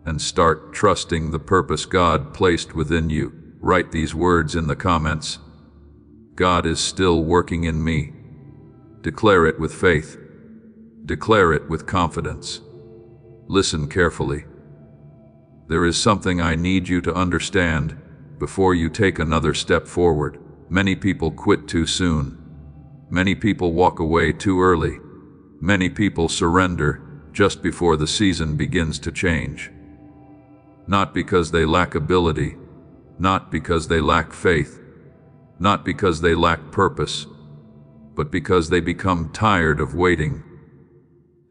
and start trusting the purpose God placed within you, write these words in the comments. God is still working in me. Declare it with faith. Declare it with confidence. Listen carefully. There is something I need you to understand before you take another step forward. Many people quit too soon. Many people walk away too early. Many people surrender just before the season begins to change. Not because they lack ability, not because they lack faith, not because they lack purpose, but because they become tired of waiting.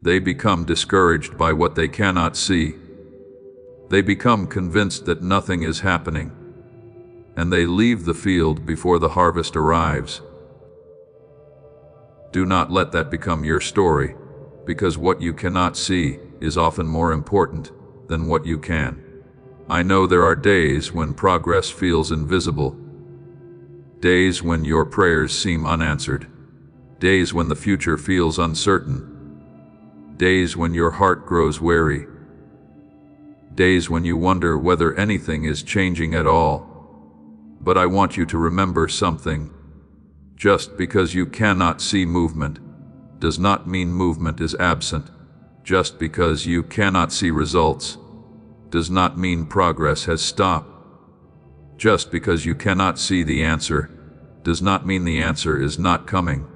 They become discouraged by what they cannot see. They become convinced that nothing is happening, and they leave the field before the harvest arrives. Do not let that become your story, because what you cannot see is often more important than what you can. I know there are days when progress feels invisible, days when your prayers seem unanswered, days when the future feels uncertain, days when your heart grows weary, days when you wonder whether anything is changing at all. But I want you to remember something. Just because you cannot see movement does not mean movement is absent. Just because you cannot see results does not mean progress has stopped. Just because you cannot see the answer does not mean the answer is not coming.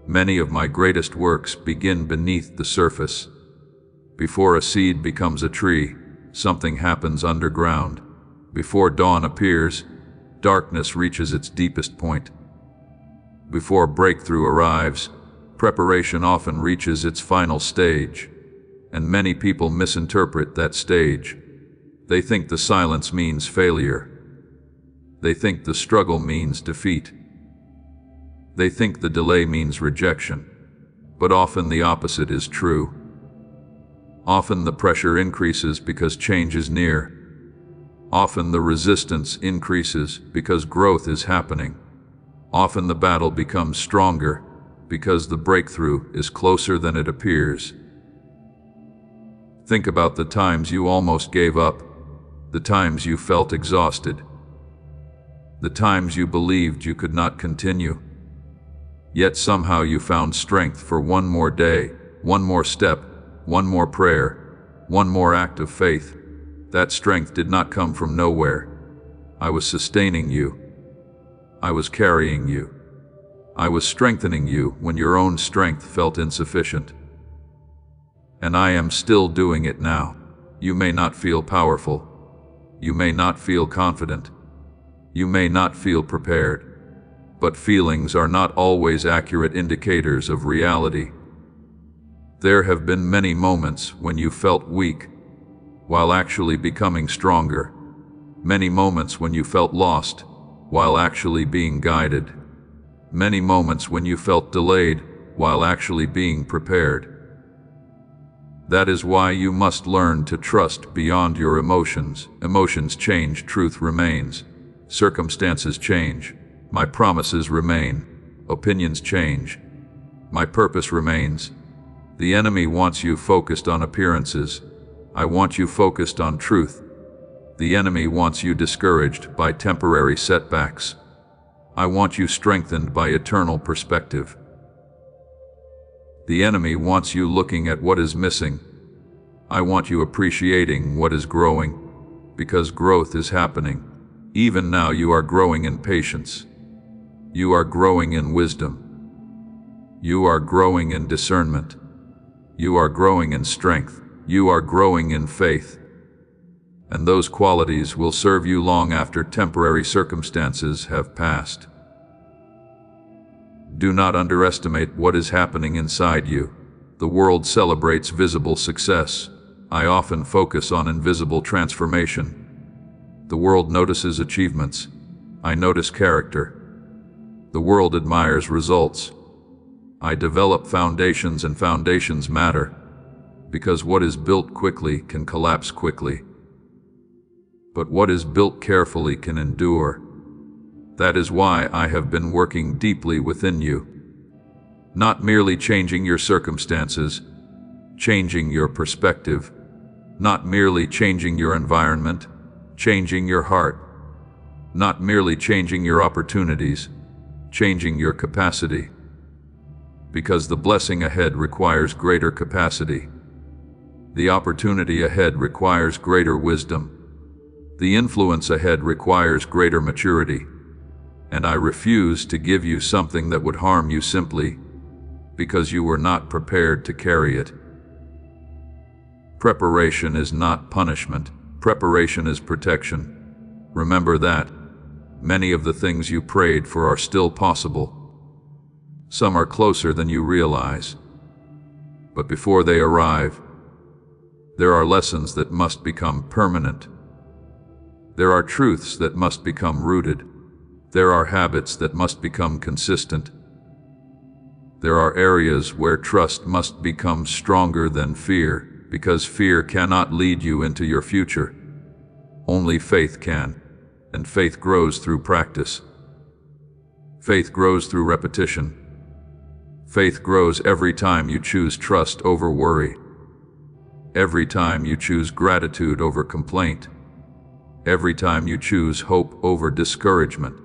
Many of my greatest works begin beneath the surface. Before a seed becomes a tree, something happens underground. Before dawn appears, darkness reaches its deepest point. Before breakthrough arrives, preparation often reaches its final stage, and many people misinterpret that stage. They think the silence means failure. They think the struggle means defeat. They think the delay means rejection, but often the opposite is true. Often the pressure increases because change is near. Often the resistance increases because growth is happening. Often the battle becomes stronger because the breakthrough is closer than it appears. Think about the times you almost gave up, the times you felt exhausted, the times you believed you could not continue. Yet somehow you found strength for one more day, one more step, one more prayer, one more act of faith. That strength did not come from nowhere. I was sustaining you. I was carrying you. I was strengthening you when your own strength felt insufficient. And I am still doing it now. You may not feel powerful. You may not feel confident. You may not feel prepared. But feelings are not always accurate indicators of reality. There have been many moments when you felt weak, while actually becoming stronger. Many moments when you felt lost, while actually being guided. Many moments when you felt delayed, while actually being prepared. That is why you must learn to trust beyond your emotions. Emotions change, truth remains. Circumstances change. My promises remain. Opinions change. My purpose remains. The enemy wants you focused on appearances. I want you focused on truth. The enemy wants you discouraged by temporary setbacks. I want you strengthened by eternal perspective. The enemy wants you looking at what is missing. I want you appreciating what is growing, because growth is happening. Even now you are growing in patience. You are growing in wisdom. You are growing in discernment. You are growing in strength. You are growing in faith. And those qualities will serve you long after temporary circumstances have passed. Do not underestimate what is happening inside you. The world celebrates visible success. I often focus on invisible transformation. The world notices achievements. I notice character. The world admires results. I develop foundations, and foundations matter, because what is built quickly can collapse quickly. But what is built carefully can endure. That is why I have been working deeply within you. Not merely changing your circumstances, changing your perspective. Not merely changing your environment, changing your heart. Not merely changing your opportunities, changing your capacity. Because the blessing ahead requires greater capacity. The opportunity ahead requires greater wisdom. The influence ahead requires greater maturity. And I refuse to give you something that would harm you simply because you were not prepared to carry it. Preparation is not punishment. Preparation is protection. Remember that. Many of the things you prayed for are still possible. Some are closer than you realize. But before they arrive, there are lessons that must become permanent. There are truths that must become rooted. There are habits that must become consistent. There are areas where trust must become stronger than fear, because fear cannot lead you into your future. Only faith can, and faith grows through practice. Faith grows through repetition. Faith grows every time you choose trust over worry. Every time you choose gratitude over complaint. Every time you choose hope over discouragement.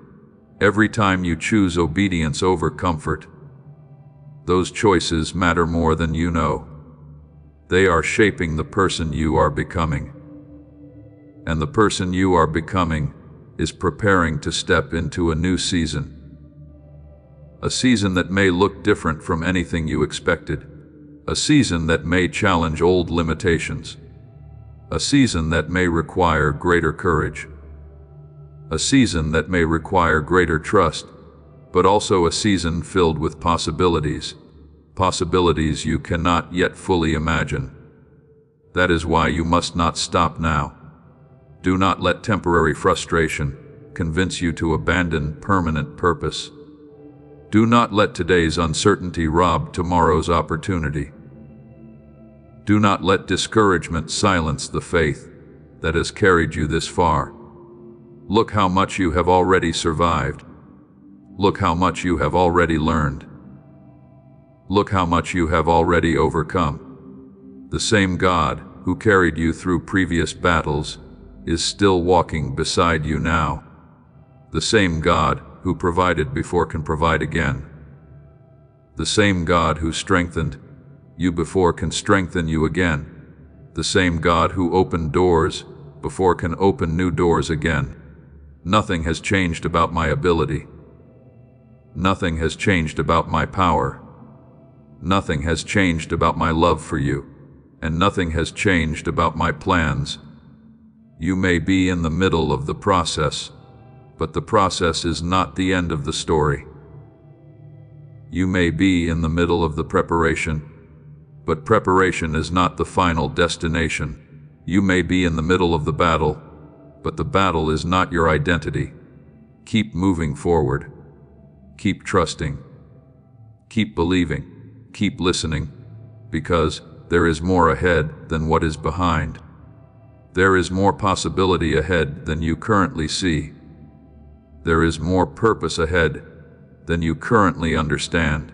Every time you choose obedience over comfort. Those choices matter more than you know. They are shaping the person you are becoming. And the person you are becoming is preparing to step into a new season. A season that may look different from anything you expected. A season that may challenge old limitations. A season that may require greater courage. A season that may require greater trust, but also a season filled with possibilities. Possibilities you cannot yet fully imagine. That is why you must not stop now. Do not let temporary frustration convince you to abandon permanent purpose. Do not let today's uncertainty rob tomorrow's opportunity. Do not let discouragement silence the faith that has carried you this far. Look how much you have already survived. Look how much you have already learned. Look how much you have already overcome. The same God who carried you through previous battles is still walking beside you now. The same God who provided before can provide again. The same God who strengthened you before can strengthen you again. The same God who opened doors before can open new doors again. Nothing has changed about my ability. Nothing has changed about my power. Nothing has changed about my love for you, and nothing has changed about my plans. You may be in the middle of the process, but the process is not the end of the story. You may be in the middle of the preparation, but preparation is not the final destination. You may be in the middle of the battle, but the battle is not your identity. Keep moving forward. Keep trusting. Keep believing. Keep listening, because there is more ahead than what is behind. There is more possibility ahead than you currently see. There is more purpose ahead than you currently understand.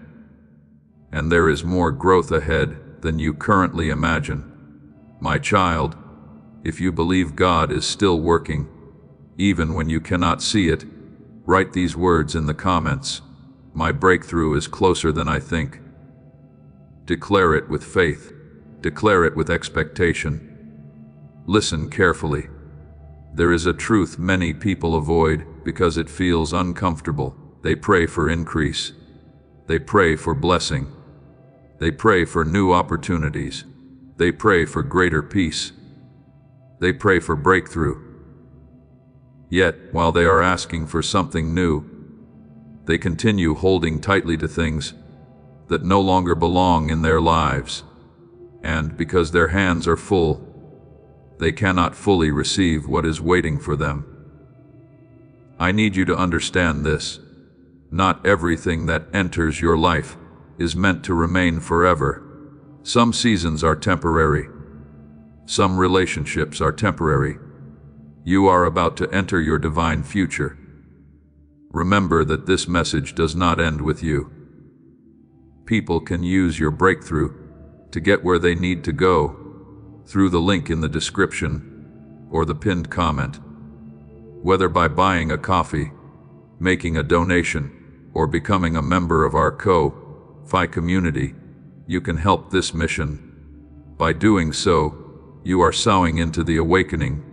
And there is more growth ahead than you currently imagine. My child, if you believe God is still working, even when you cannot see it, write these words in the comments. My breakthrough is closer than I think. Declare it with faith. Declare it with expectation. Listen carefully. There is a truth many people avoid because it feels uncomfortable. They pray for increase. They pray for blessing. They pray for new opportunities. They pray for greater peace. They pray for breakthrough. Yet, while they are asking for something new, they continue holding tightly to things that no longer belong in their lives. And because their hands are full, they cannot fully receive what is waiting for them. I need you to understand this. Not everything that enters your life is meant to remain forever. Some seasons are temporary. Some relationships are temporary. You are about to enter your divine future. Remember that this message does not end with you. People can use your breakthrough to get where they need to go through the link in the description or the pinned comment. Whether by buying a coffee, making a donation, or becoming a member of our Ko-Fi community, you can help this mission. By doing so, you are sowing into the awakening,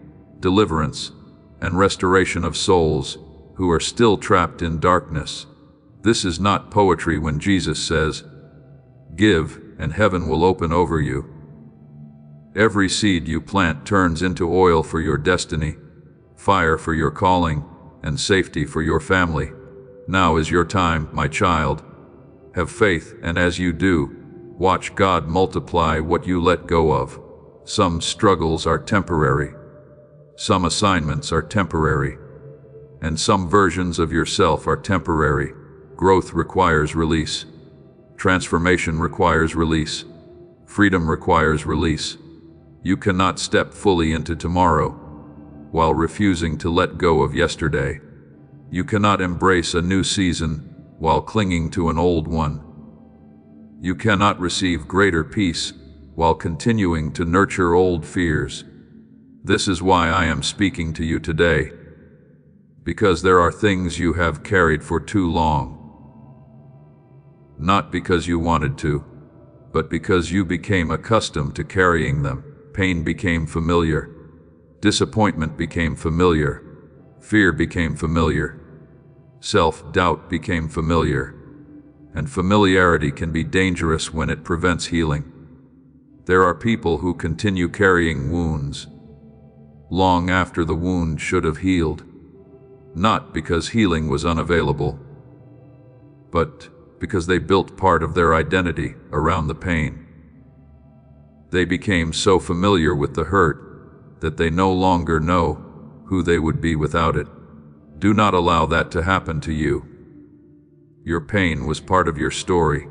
deliverance, and restoration of souls who are still trapped in darkness. This is not poetry when Jesus says, "Give, and heaven will open over you." Every seed you plant turns into oil for your destiny, fire for your calling, and safety for your family. Now is your time, my child. Have faith, and as you do, watch God multiply what you let go of. Some struggles are temporary. Some assignments are temporary. And some versions of yourself are temporary. Growth requires release. Transformation requires release. Freedom requires release. You cannot step fully into tomorrow while refusing to let go of yesterday. You cannot embrace a new season while clinging to an old one. You cannot receive greater peace while continuing to nurture old fears. This is why I am speaking to you today, because there are things you have carried for too long. Not because you wanted to, but because you became accustomed to carrying them. Pain became familiar. Disappointment became familiar. Fear became familiar. Self-doubt became familiar. And familiarity can be dangerous when it prevents healing. There are people who continue carrying wounds long after the wound should have healed, not because healing was unavailable, but because they built part of their identity around the pain. They became so familiar with the hurt that they no longer know who they would be without it. Do not allow that to happen to you. Your pain was part of your story.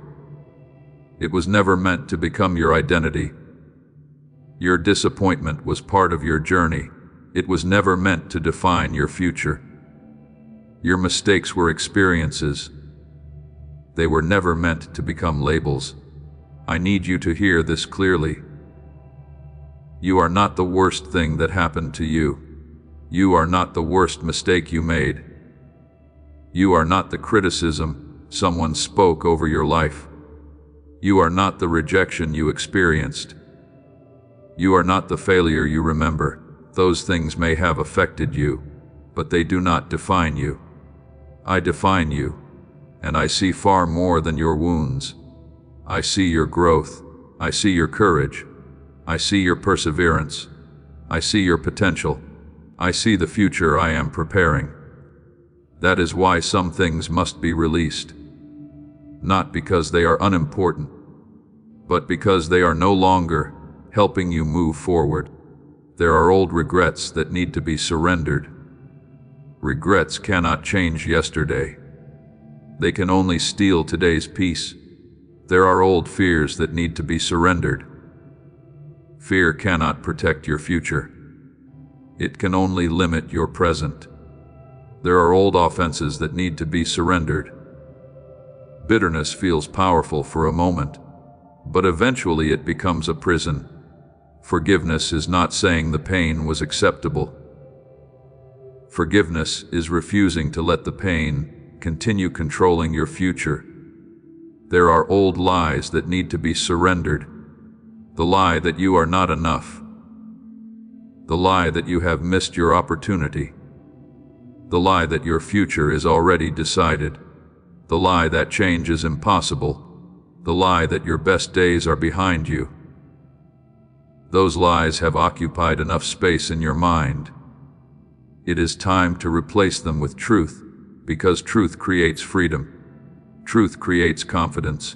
It was never meant to become your identity. Your disappointment was part of your journey. It was never meant to define your future. Your mistakes were experiences. They were never meant to become labels. I need you to hear this clearly. You are not the worst thing that happened to you. You are not the worst mistake you made. You are not the criticism someone spoke over your life. You are not the rejection you experienced. You are not the failure you remember. Those things may have affected you, but they do not define you. I define you, and I see far more than your wounds. I see your growth. I see your courage. I see your perseverance. I see your potential. I see the future I am preparing. That is why some things must be released. Not because they are unimportant, but because they are no longer helping you move forward. There are old regrets that need to be surrendered. Regrets cannot change yesterday. They can only steal today's peace. There are old fears that need to be surrendered. Fear cannot protect your future. It can only limit your present. There are old offenses that need to be surrendered. Bitterness feels powerful for a moment, but eventually it becomes a prison. Forgiveness is not saying the pain was acceptable. Forgiveness is refusing to let the pain continue controlling your future. There are old lies that need to be surrendered. The lie that you are not enough. The lie that you have missed your opportunity. The lie that your future is already decided. The lie that change is impossible. The lie that your best days are behind you. Those lies have occupied enough space in your mind. It is time to replace them with truth, because truth creates freedom. Truth creates confidence.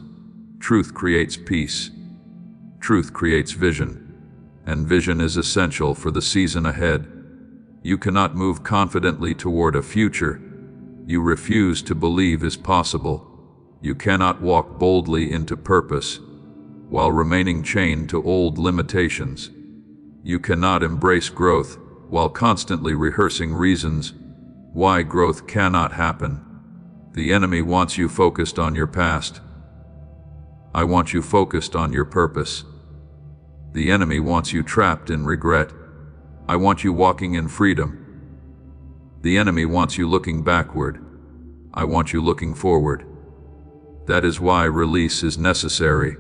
Truth creates peace. Truth creates vision, and vision is essential for the season ahead. You cannot move confidently toward a future you refuse to believe is possible. You cannot walk boldly into purpose while remaining chained to old limitations. You cannot embrace growth while constantly rehearsing reasons why growth cannot happen. The enemy wants you focused on your past. I want you focused on your purpose. The enemy wants you trapped in regret. I want you walking in freedom. The enemy wants you looking backward. I want you looking forward. That is why release is necessary.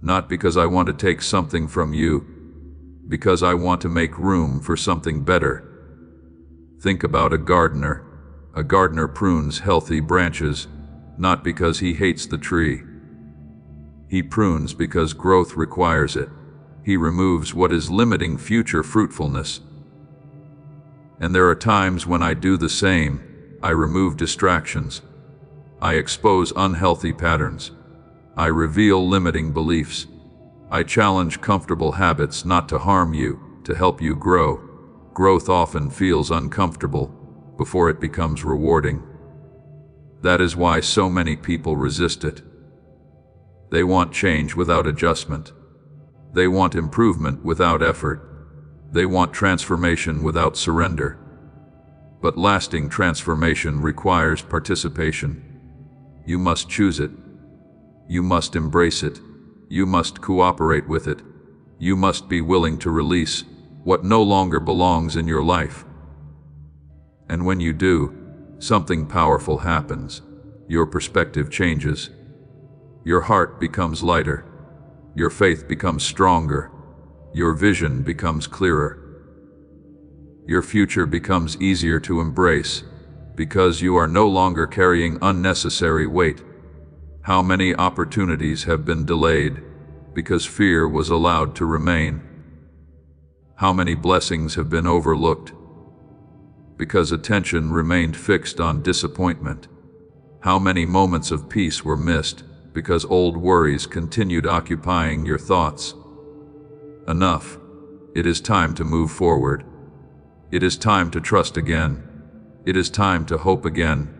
Not because I want to take something from you, because I want to make room for something better. Think about a gardener. A gardener prunes healthy branches, not because he hates the tree. He prunes because growth requires it. He removes what is limiting future fruitfulness. And there are times when I do the same. I remove distractions. I expose unhealthy patterns. I reveal limiting beliefs. I challenge comfortable habits not to harm you, to help you grow. Growth often feels uncomfortable before it becomes rewarding. That is why so many people resist it. They want change without adjustment. They want improvement without effort. They want transformation without surrender. But lasting transformation requires participation. You must choose it. You must embrace it. You must cooperate with it. You must be willing to release what no longer belongs in your life. And when you do, something powerful happens. Your perspective changes. Your heart becomes lighter. Your faith becomes stronger. Your vision becomes clearer. Your future becomes easier to embrace because you are no longer carrying unnecessary weight. How many opportunities have been delayed because fear was allowed to remain? How many blessings have been overlooked because attention remained fixed on disappointment? How many moments of peace were missed because old worries continued occupying your thoughts? Enough. It is time to move forward. It is time to trust again. It is time to hope again.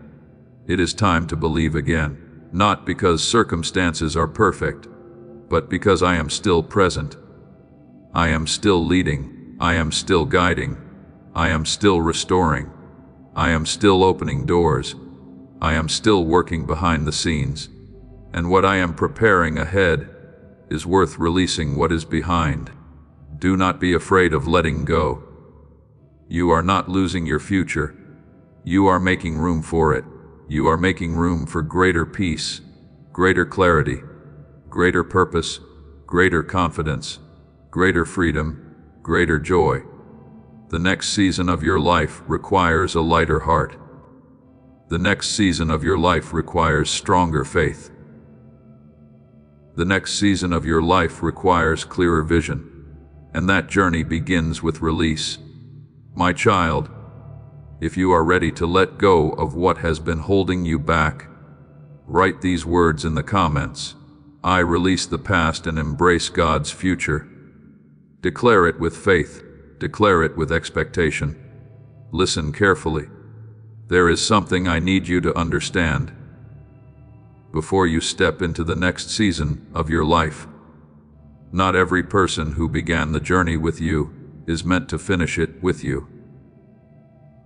It is time to believe again. Not because circumstances are perfect, but because I am still present. I am still leading. I am still guiding. I am still restoring. I am still opening doors. I am still working behind the scenes. And what I am preparing ahead is worth releasing what is behind. Do not be afraid of letting go. You are not losing your future. You are making room for it. You are making room for greater peace, greater clarity, greater purpose, greater confidence, greater freedom, greater joy. The next season of your life requires a lighter heart. The next season of your life requires stronger faith. The next season of your life requires clearer vision, and that journey begins with release. My child, if you are ready to let go of what has been holding you back, write these words in the comments. I release the past and embrace God's future. Declare it with faith. Declare it with expectation. Listen carefully. There is something I need you to understand before you step into the next season of your life. Not every person who began the journey with you is meant to finish it with you.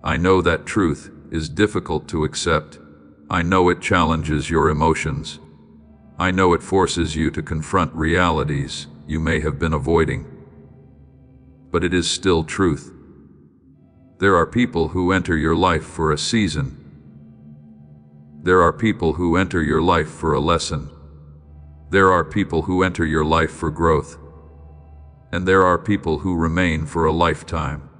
I know that truth is difficult to accept. I know it challenges your emotions. I know it forces you to confront realities you may have been avoiding. But it is still truth. There are people who enter your life for a season. There are people who enter your life for a lesson. There are people who enter your life for growth. And there are people who remain for a lifetime.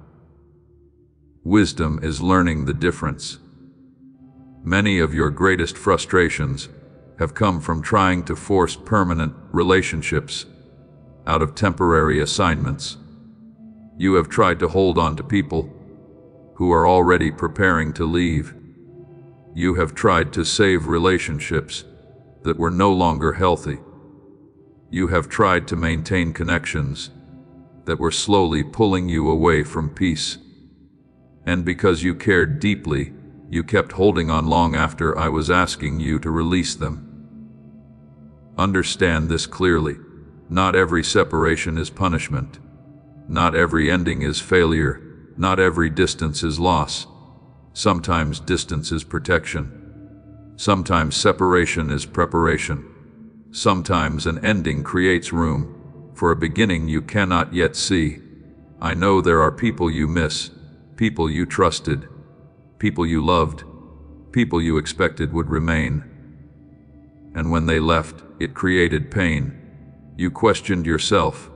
Wisdom is learning the difference. Many of your greatest frustrations have come from trying to force permanent relationships out of temporary assignments. You have tried to hold on to people who are already preparing to leave. You have tried to save relationships that were no longer healthy. You have tried to maintain connections that were slowly pulling you away from peace. And because you cared deeply, you kept holding on long after I was asking you to release them. Understand this clearly. Not every separation is punishment. Not every ending is failure. Not every distance is loss. Sometimes distance is protection. Sometimes separation is preparation. Sometimes an ending creates room for a beginning you cannot yet see. I know there are people you miss, people you trusted, people you loved, people you expected would remain. And when they left, it created pain. You questioned yourself.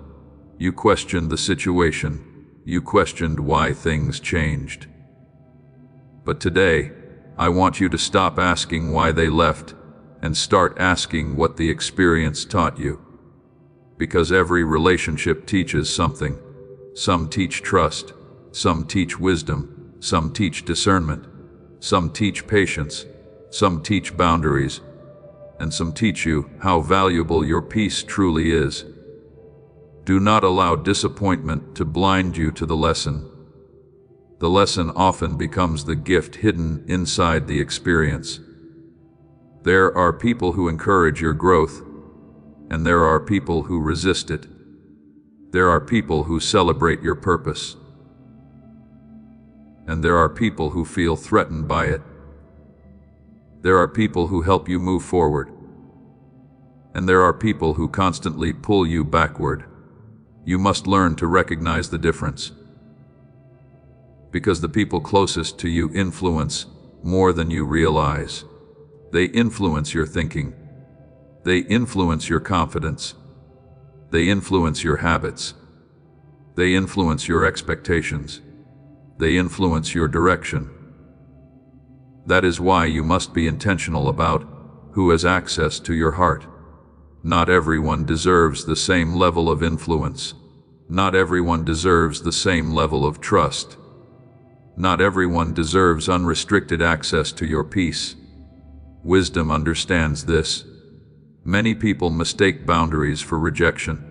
You questioned the situation. You questioned why things changed. But today, I want you to stop asking why they left and start asking what the experience taught you. Because every relationship teaches something. Some teach trust, some teach wisdom, some teach discernment, some teach patience, some teach boundaries, and some teach you how valuable your peace truly is. Do not allow disappointment to blind you to the lesson. The lesson often becomes the gift hidden inside the experience. There are people who encourage your growth, and there are people who resist it. There are people who celebrate your purpose, and there are people who feel threatened by it. There are people who help you move forward, and there are people who constantly pull you backward. You must learn to recognize the difference. Because the people closest to you influence more than you realize. They influence your thinking. They influence your confidence. They influence your habits. They influence your expectations. They influence your direction. That is why you must be intentional about who has access to your heart. Not everyone deserves the same level of influence. Not everyone deserves the same level of trust. Not everyone deserves unrestricted access to your peace. Wisdom understands this. Many people mistake boundaries for rejection,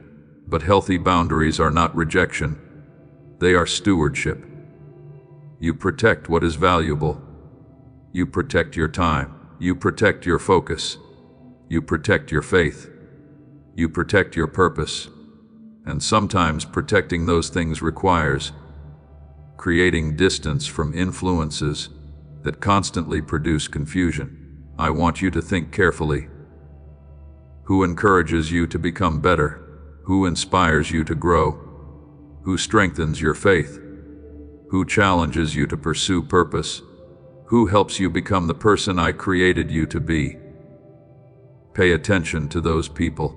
but healthy boundaries are not rejection. They are stewardship. You protect what is valuable. You protect your time. You protect your focus. You protect your faith. You protect your purpose. And sometimes protecting those things requires creating distance from influences that constantly produce confusion. I want you to think carefully. Who encourages you to become better? Who inspires you to grow? Who strengthens your faith? Who challenges you to pursue purpose? Who helps you become the person I created you to be? Pay attention to those people.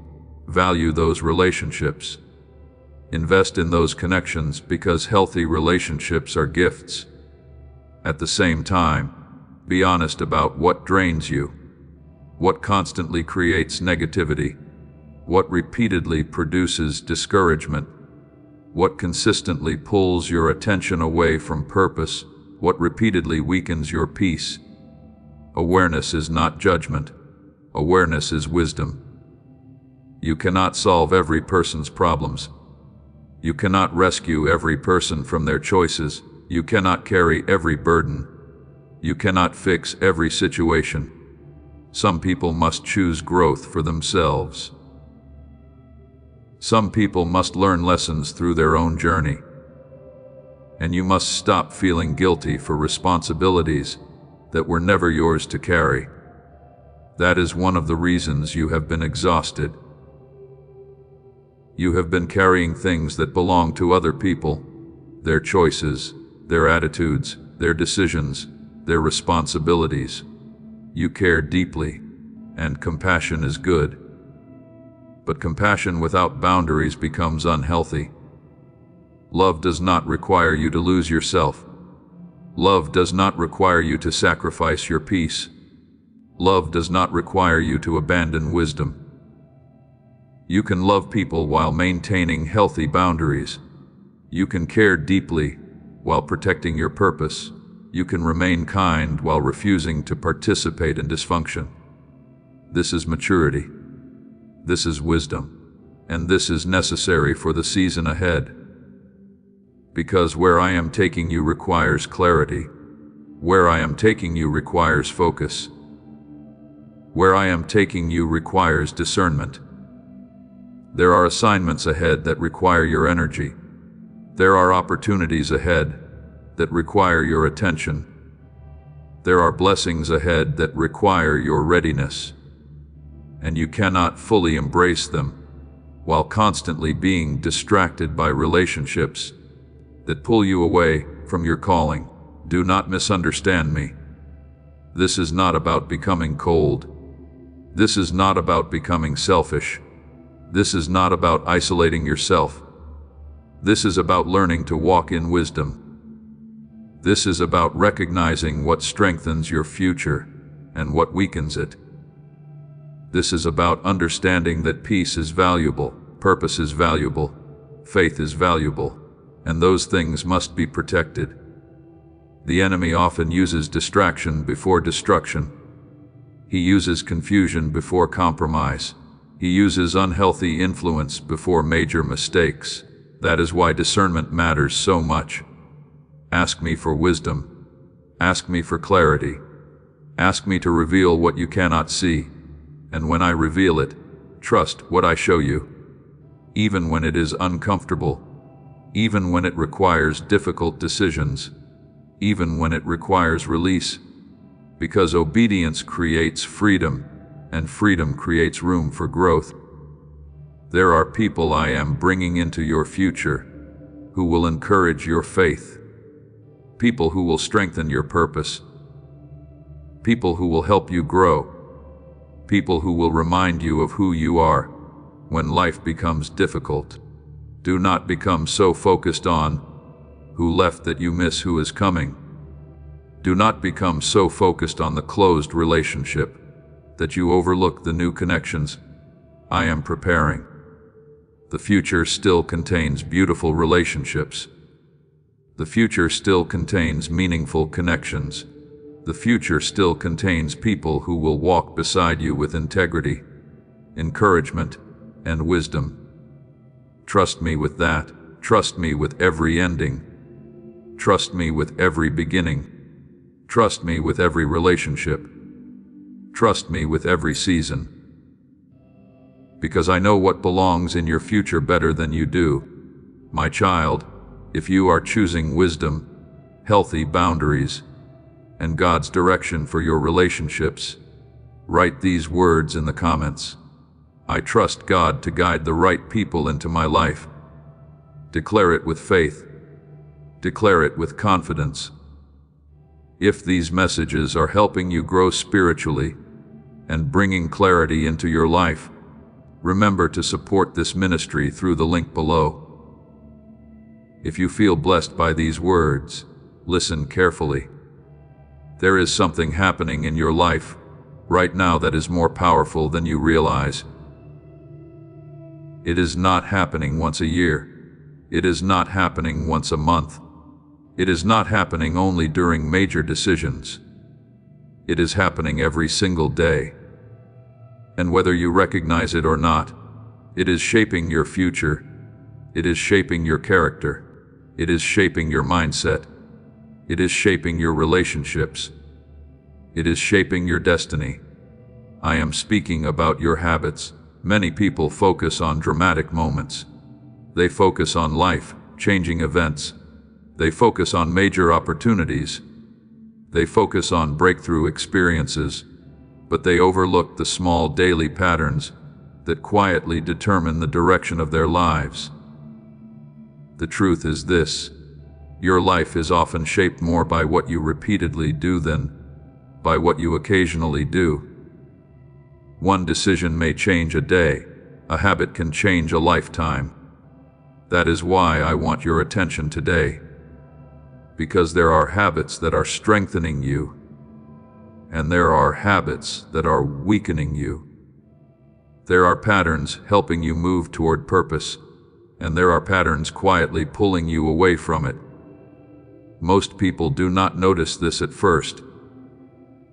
Value those relationships. Invest in those connections because healthy relationships are gifts. At the same time, be honest about what drains you, what constantly creates negativity, what repeatedly produces discouragement, what consistently pulls your attention away from purpose, what repeatedly weakens your peace. Awareness is not judgment. Awareness is wisdom. You cannot solve every person's problems. You cannot rescue every person from their choices. You cannot carry every burden. You cannot fix every situation. Some people must choose growth for themselves. Some people must learn lessons through their own journey. And you must stop feeling guilty for responsibilities that were never yours to carry. That is one of the reasons you have been exhausted. You have been carrying things that belong to other people, their choices, their attitudes, their decisions, their responsibilities. You care deeply, and compassion is good. But compassion without boundaries becomes unhealthy. Love does not require you to lose yourself. Love does not require you to sacrifice your peace. Love does not require you to abandon wisdom. You can love people while maintaining healthy boundaries. You can care deeply while protecting your purpose. You can remain kind while refusing to participate in dysfunction. This is maturity. This is wisdom. And this is necessary for the season ahead. Because where I am taking you requires clarity. Where I am taking you requires focus. Where I am taking you requires discernment. There are assignments ahead that require your energy. There are opportunities ahead that require your attention. There are blessings ahead that require your readiness. And you cannot fully embrace them while constantly being distracted by relationships that pull you away from your calling. Do not misunderstand me. This is not about becoming cold. This is not about becoming selfish. This is not about isolating yourself. This is about learning to walk in wisdom. This is about recognizing what strengthens your future and what weakens it. This is about understanding that peace is valuable, purpose is valuable, faith is valuable, and those things must be protected. The enemy often uses distraction before destruction. He uses confusion before compromise. He uses unhealthy influence before major mistakes. That is why discernment matters so much. Ask me for wisdom. Ask me for clarity. Ask me to reveal what you cannot see. And when I reveal it, trust what I show you. Even when it is uncomfortable. Even when it requires difficult decisions. Even when it requires release. Because obedience creates freedom, and freedom creates room for growth. There are people I am bringing into your future who will encourage your faith. People who will strengthen your purpose. People who will help you grow. People who will remind you of who you are when life becomes difficult. Do not become so focused on who left that you miss who is coming. Do not become so focused on the closed relationship that you overlook the new connections I am preparing. The future still contains beautiful relationships. The future still contains meaningful connections. The future still contains people who will walk beside you with integrity, encouragement, and wisdom. Trust me with that. Trust me with every ending. Trust me with every beginning. Trust me with every relationship. Trust me with every season. Because I know what belongs in your future better than you do. My child, if you are choosing wisdom, healthy boundaries, and God's direction for your relationships, write these words in the comments. I trust God to guide the right people into my life. Declare it with faith. Declare it with confidence. If these messages are helping you grow spiritually and bringing clarity into your life, remember to support this ministry through the link below. If you feel blessed by these words, listen carefully. There is something happening in your life right now that is more powerful than you realize. It is not happening once a year. It is not happening once a month. It is not happening only during major decisions. It is happening every single day. And whether you recognize it or not, it is shaping your future. It is shaping your character. It is shaping your mindset. It is shaping your relationships. It is shaping your destiny. I am speaking about your habits. Many people focus on dramatic moments. They focus on life-changing events. They focus on major opportunities. They focus on breakthrough experiences, but they overlook the small daily patterns that quietly determine the direction of their lives. The truth is this: your life is often shaped more by what you repeatedly do than by what you occasionally do. One decision may change a day. A habit can change a lifetime. That is why I want your attention today. Because there are habits that are strengthening you, and there are habits that are weakening you. There are patterns helping you move toward purpose, and there are patterns quietly pulling you away from it. Most people do not notice this at first.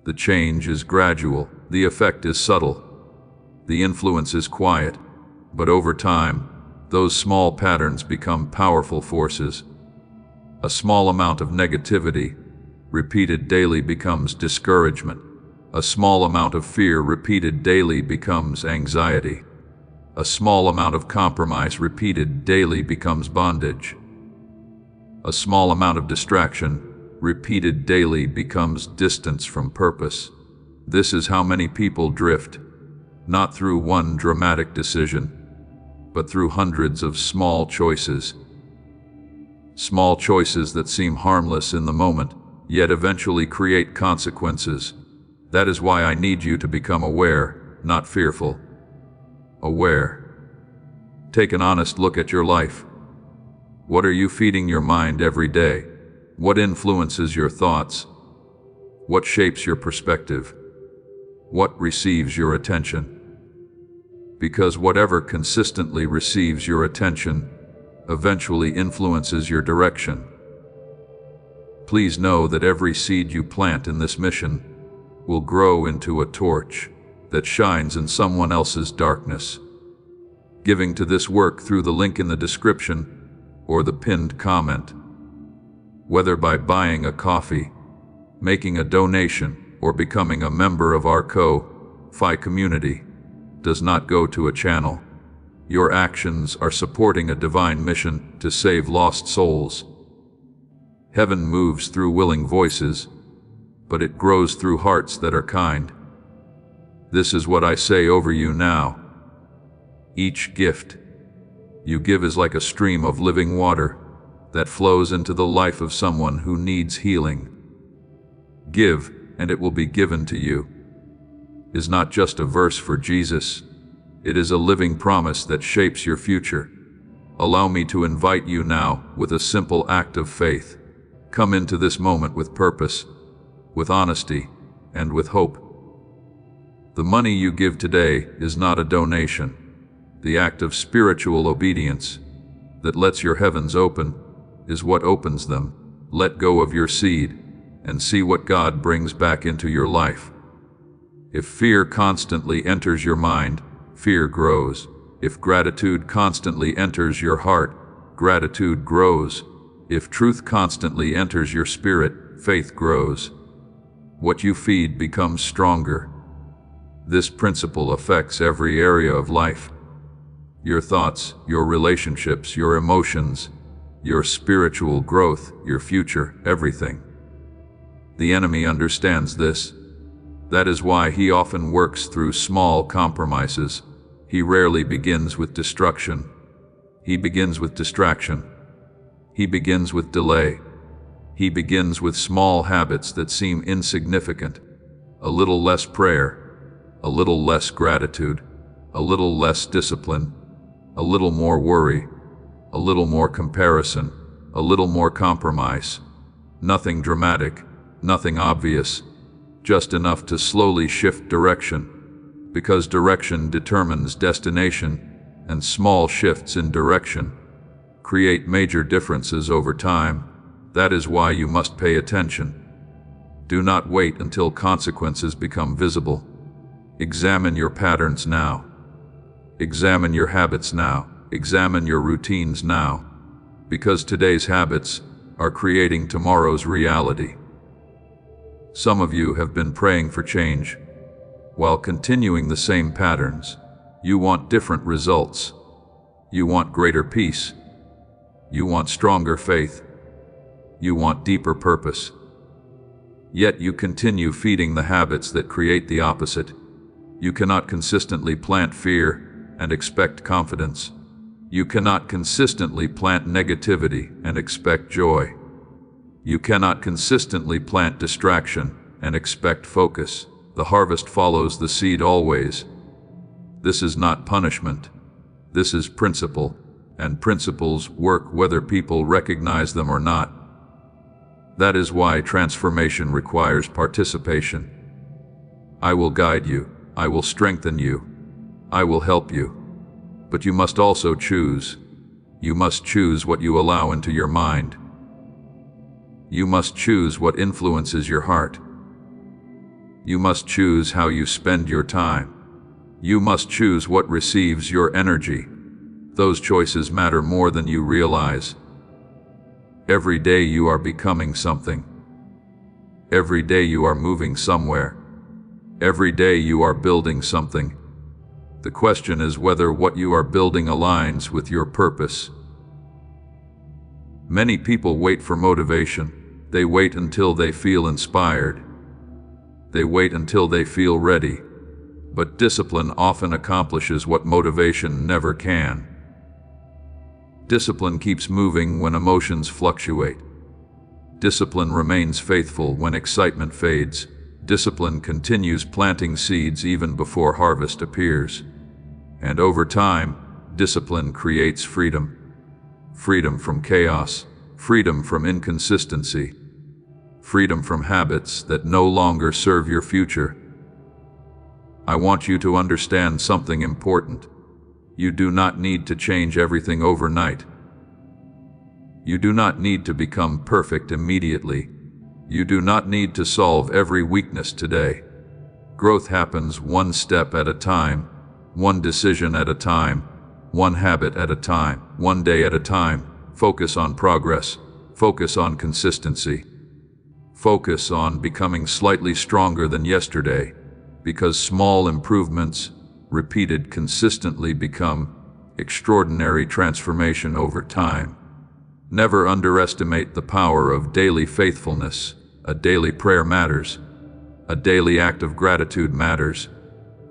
The change is gradual, the effect is subtle, the influence is quiet, but over time, those small patterns become powerful forces. A small amount of negativity, repeated daily, becomes discouragement. A small amount of fear, repeated daily, becomes anxiety. A small amount of compromise, repeated daily, becomes bondage. A small amount of distraction, repeated daily, becomes distance from purpose. This is how many people drift, not through one dramatic decision, but through hundreds of small choices. Small choices that seem harmless in the moment, yet eventually create consequences. That is why I need you to become aware, not fearful. Aware. Take an honest look at your life. What are you feeding your mind every day? What influences your thoughts? What shapes your perspective? What receives your attention? Because whatever consistently receives your attention eventually influences your direction. Please know that every seed you plant in this mission will grow into a torch that shines in someone else's darkness. Giving to this work through the link in the description or the pinned comment, whether by buying a coffee, making a donation, or becoming a member of our Ko-Fi community, does not go to a channel. Your actions are supporting a divine mission to save lost souls. Heaven moves through willing voices, but it grows through hearts that are kind. This is what I say over you now. Each gift you give is like a stream of living water that flows into the life of someone who needs healing. Give, and it will be given to you is not just a verse for Jesus. It is a living promise that shapes your future. Allow me to invite you now with a simple act of faith. Come into this moment with purpose, with honesty, and with hope. The money you give today is not a donation. The act of spiritual obedience that lets your heavens open is what opens them. Let go of your seed and see what God brings back into your life. If fear constantly enters your mind, fear grows. If gratitude constantly enters your heart, gratitude grows. If truth constantly enters your spirit, faith grows. What you feed becomes stronger. This principle affects every area of life. Your thoughts, your relationships, your emotions, your spiritual growth, your future, everything. The enemy understands this. That is why he often works through small compromises. He rarely begins with destruction. He begins with distraction. He begins with delay. He begins with small habits that seem insignificant. A little less prayer, a little less gratitude, a little less discipline, a little more worry, a little more comparison, a little more compromise. Nothing dramatic, nothing obvious, just enough to slowly shift direction, because direction determines destination, and small shifts in direction create major differences over time. That is why you must pay attention. Do not wait until consequences become visible. Examine your patterns now. Examine your habits now. Examine your routines now, because today's habits are creating tomorrow's reality. Some of you have been praying for change. While continuing the same patterns, you want different results. You want greater peace. You want stronger faith. You want deeper purpose. Yet you continue feeding the habits that create the opposite. You cannot consistently plant fear and expect confidence. You cannot consistently plant negativity and expect joy. You cannot consistently plant distraction and expect focus. The harvest follows the seed always. This is not punishment. This is principle, and principles work whether people recognize them or not. That is why transformation requires participation. I will guide you. I will strengthen you. I will help you. But you must also choose. You must choose what you allow into your mind. You must choose what influences your heart. You must choose how you spend your time. You must choose what receives your energy. Those choices matter more than you realize. Every day you are becoming something. Every day you are moving somewhere. Every day you are building something. The question is whether what you are building aligns with your purpose. Many people wait for motivation. They wait until they feel inspired. They wait until they feel ready. But discipline often accomplishes what motivation never can. Discipline keeps moving when emotions fluctuate. Discipline remains faithful when excitement fades. Discipline continues planting seeds even before harvest appears. And over time, discipline creates freedom. Freedom from chaos, freedom from inconsistency, freedom from habits that no longer serve your future. I want you to understand something important. You do not need to change everything overnight. You do not need to become perfect immediately. You do not need to solve every weakness today. Growth happens one step at a time, one decision at a time, one habit at a time, one day at a time. Focus on progress. Focus on consistency. Focus on becoming slightly stronger than yesterday, because small improvements, repeated consistently, become extraordinary transformation over time. Never underestimate the power of daily faithfulness. A daily prayer matters. A daily act of gratitude matters.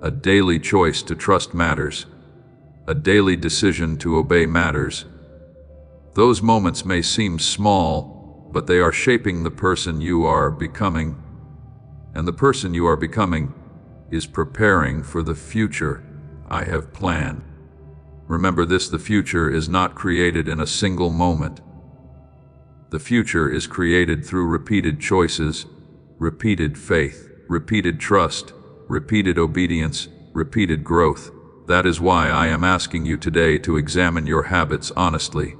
A daily choice to trust matters. A daily decision to obey matters. Those moments may seem small, but they are shaping the person you are becoming. And the person you are becoming is preparing for the future I have planned. Remember this: the future is not created in a single moment. The future is created through repeated choices, repeated faith, repeated trust, repeated obedience, repeated growth. That is why I am asking you today to examine your habits honestly.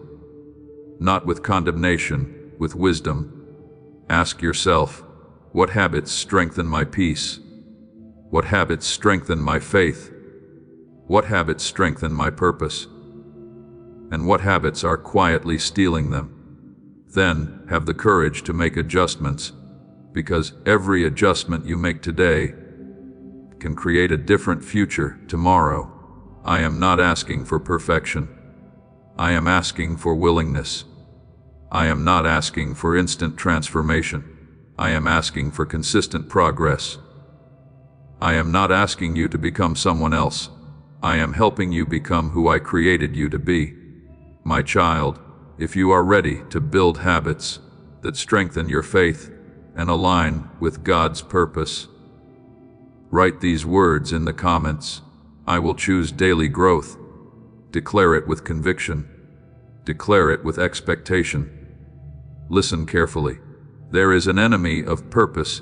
Not with condemnation, with wisdom. Ask yourself, what habits strengthen my peace? What habits strengthen my faith? What habits strengthen my purpose? And what habits are quietly stealing them? Then have the courage to make adjustments, because every adjustment you make today can create a different future tomorrow. I am not asking for perfection. I am asking for willingness. I am not asking for instant transformation. I am asking for consistent progress. I am not asking you to become someone else. I am helping you become who I created you to be. My child, if you are ready to build habits, that strengthen your faith and align with God's purpose. Write these words in the comments. I will choose daily growth. Declare it with conviction. Declare it with expectation. Listen carefully. There is an enemy of purpose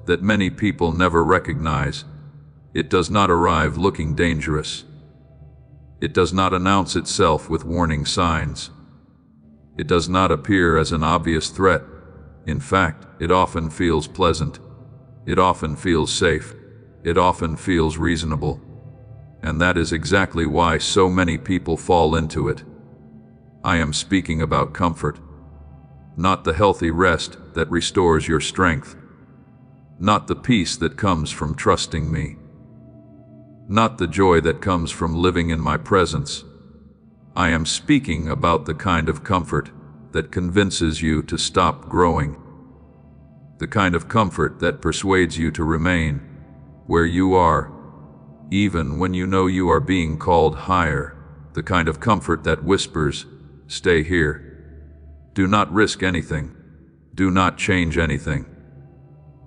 that many people never recognize. It does not arrive looking dangerous. It does not announce itself with warning signs. It does not appear as an obvious threat. In fact, it often feels pleasant. It often feels safe. It often feels reasonable. And that is exactly why so many people fall into it. I am speaking about comfort. Not the healthy rest that restores your strength. Not the peace that comes from trusting me. Not the joy that comes from living in my presence. I am speaking about the kind of comfort that convinces you to stop growing. The kind of comfort that persuades you to remain where you are, even when you know you are being called higher. The kind of comfort that whispers, stay here. Do not risk anything. Do not change anything.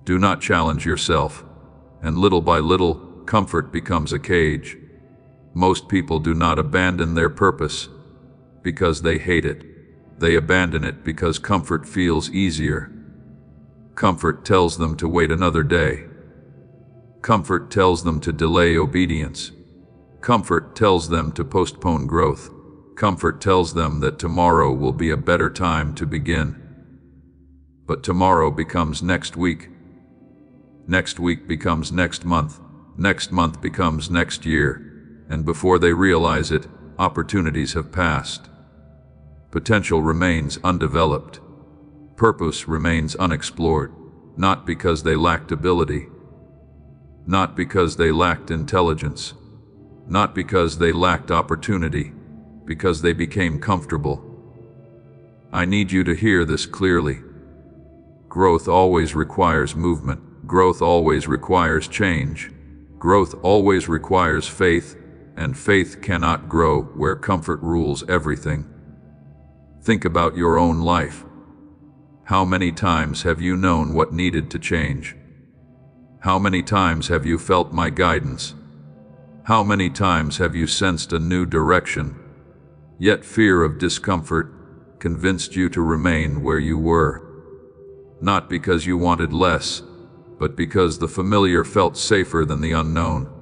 Do not challenge yourself. And little by little, comfort becomes a cage. Most people do not abandon their purpose because they hate it. They abandon it because comfort feels easier. Comfort tells them to wait another day. Comfort tells them to delay obedience. Comfort tells them to postpone growth. Comfort tells them that tomorrow will be a better time to begin. But tomorrow becomes next week. Next week becomes next month. Next month becomes next year. And before they realize it, opportunities have passed. Potential remains undeveloped. Purpose remains unexplored, not because they lacked ability, not because they lacked intelligence, not because they lacked opportunity, because they became comfortable. I need you to hear this clearly. Growth always requires movement. Growth always requires change. Growth always requires faith, and faith cannot grow where comfort rules everything. Think about your own life. How many times have you known what needed to change? How many times have you felt my guidance? How many times have you sensed a new direction? Yet fear of discomfort convinced you to remain where you were. Not because you wanted less, but because the familiar felt safer than the unknown.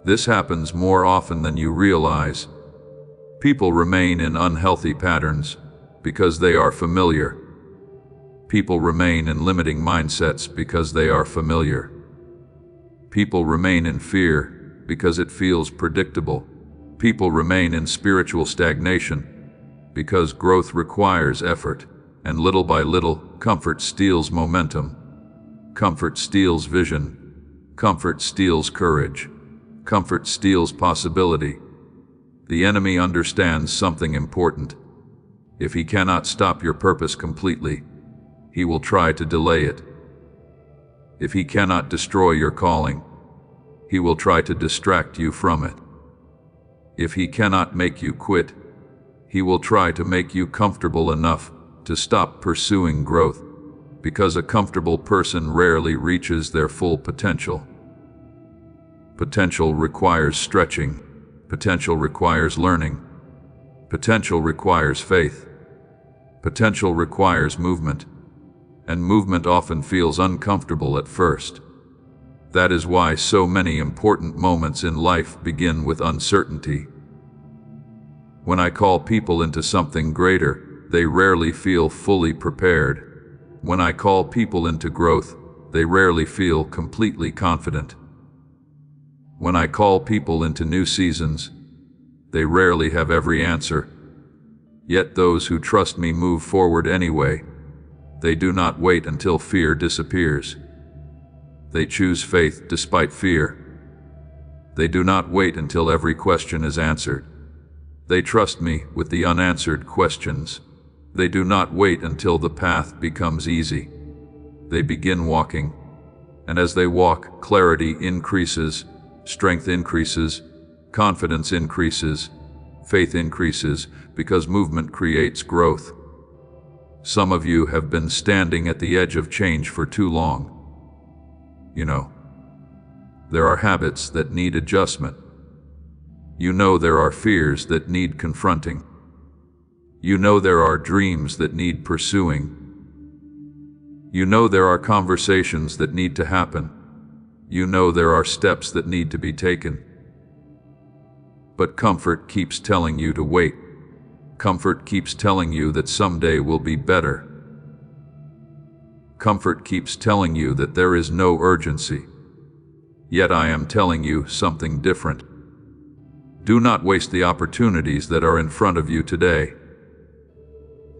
This happens more often than you realize. People remain in unhealthy patterns because they are familiar. People remain in limiting mindsets because they are familiar. People remain in fear because it feels predictable. People remain in spiritual stagnation because growth requires effort, and little by little, comfort steals momentum. Comfort steals vision. Comfort steals courage. Comfort steals possibility. The enemy understands something important. If he cannot stop your purpose completely, he will try to delay it. If he cannot destroy your calling, he will try to distract you from it. If he cannot make you quit, he will try to make you comfortable enough to stop pursuing growth, because a comfortable person rarely reaches their full potential. Potential requires stretching. Potential requires learning. Potential requires faith. Potential requires movement. And movement often feels uncomfortable at first. That is why so many important moments in life begin with uncertainty. When I call people into something greater, they rarely feel fully prepared. When I call people into growth, they rarely feel completely confident. When I call people into new seasons, they rarely have every answer. Yet those who trust me move forward anyway. They do not wait until fear disappears. They choose faith despite fear. They do not wait until every question is answered. They trust me with the unanswered questions. They do not wait until the path becomes easy. They begin walking, and as they walk, clarity increases, strength increases, confidence increases, faith increases, because movement creates growth. Some of you have been standing at the edge of change for too long. You know, there are habits that need adjustment. You know there are fears that need confronting. You know there are dreams that need pursuing. You know there are conversations that need to happen. You know there are steps that need to be taken. But comfort keeps telling you to wait. Comfort keeps telling you that someday will be better. Comfort keeps telling you that there is no urgency. Yet I am telling you something different. Do not waste the opportunities that are in front of you today.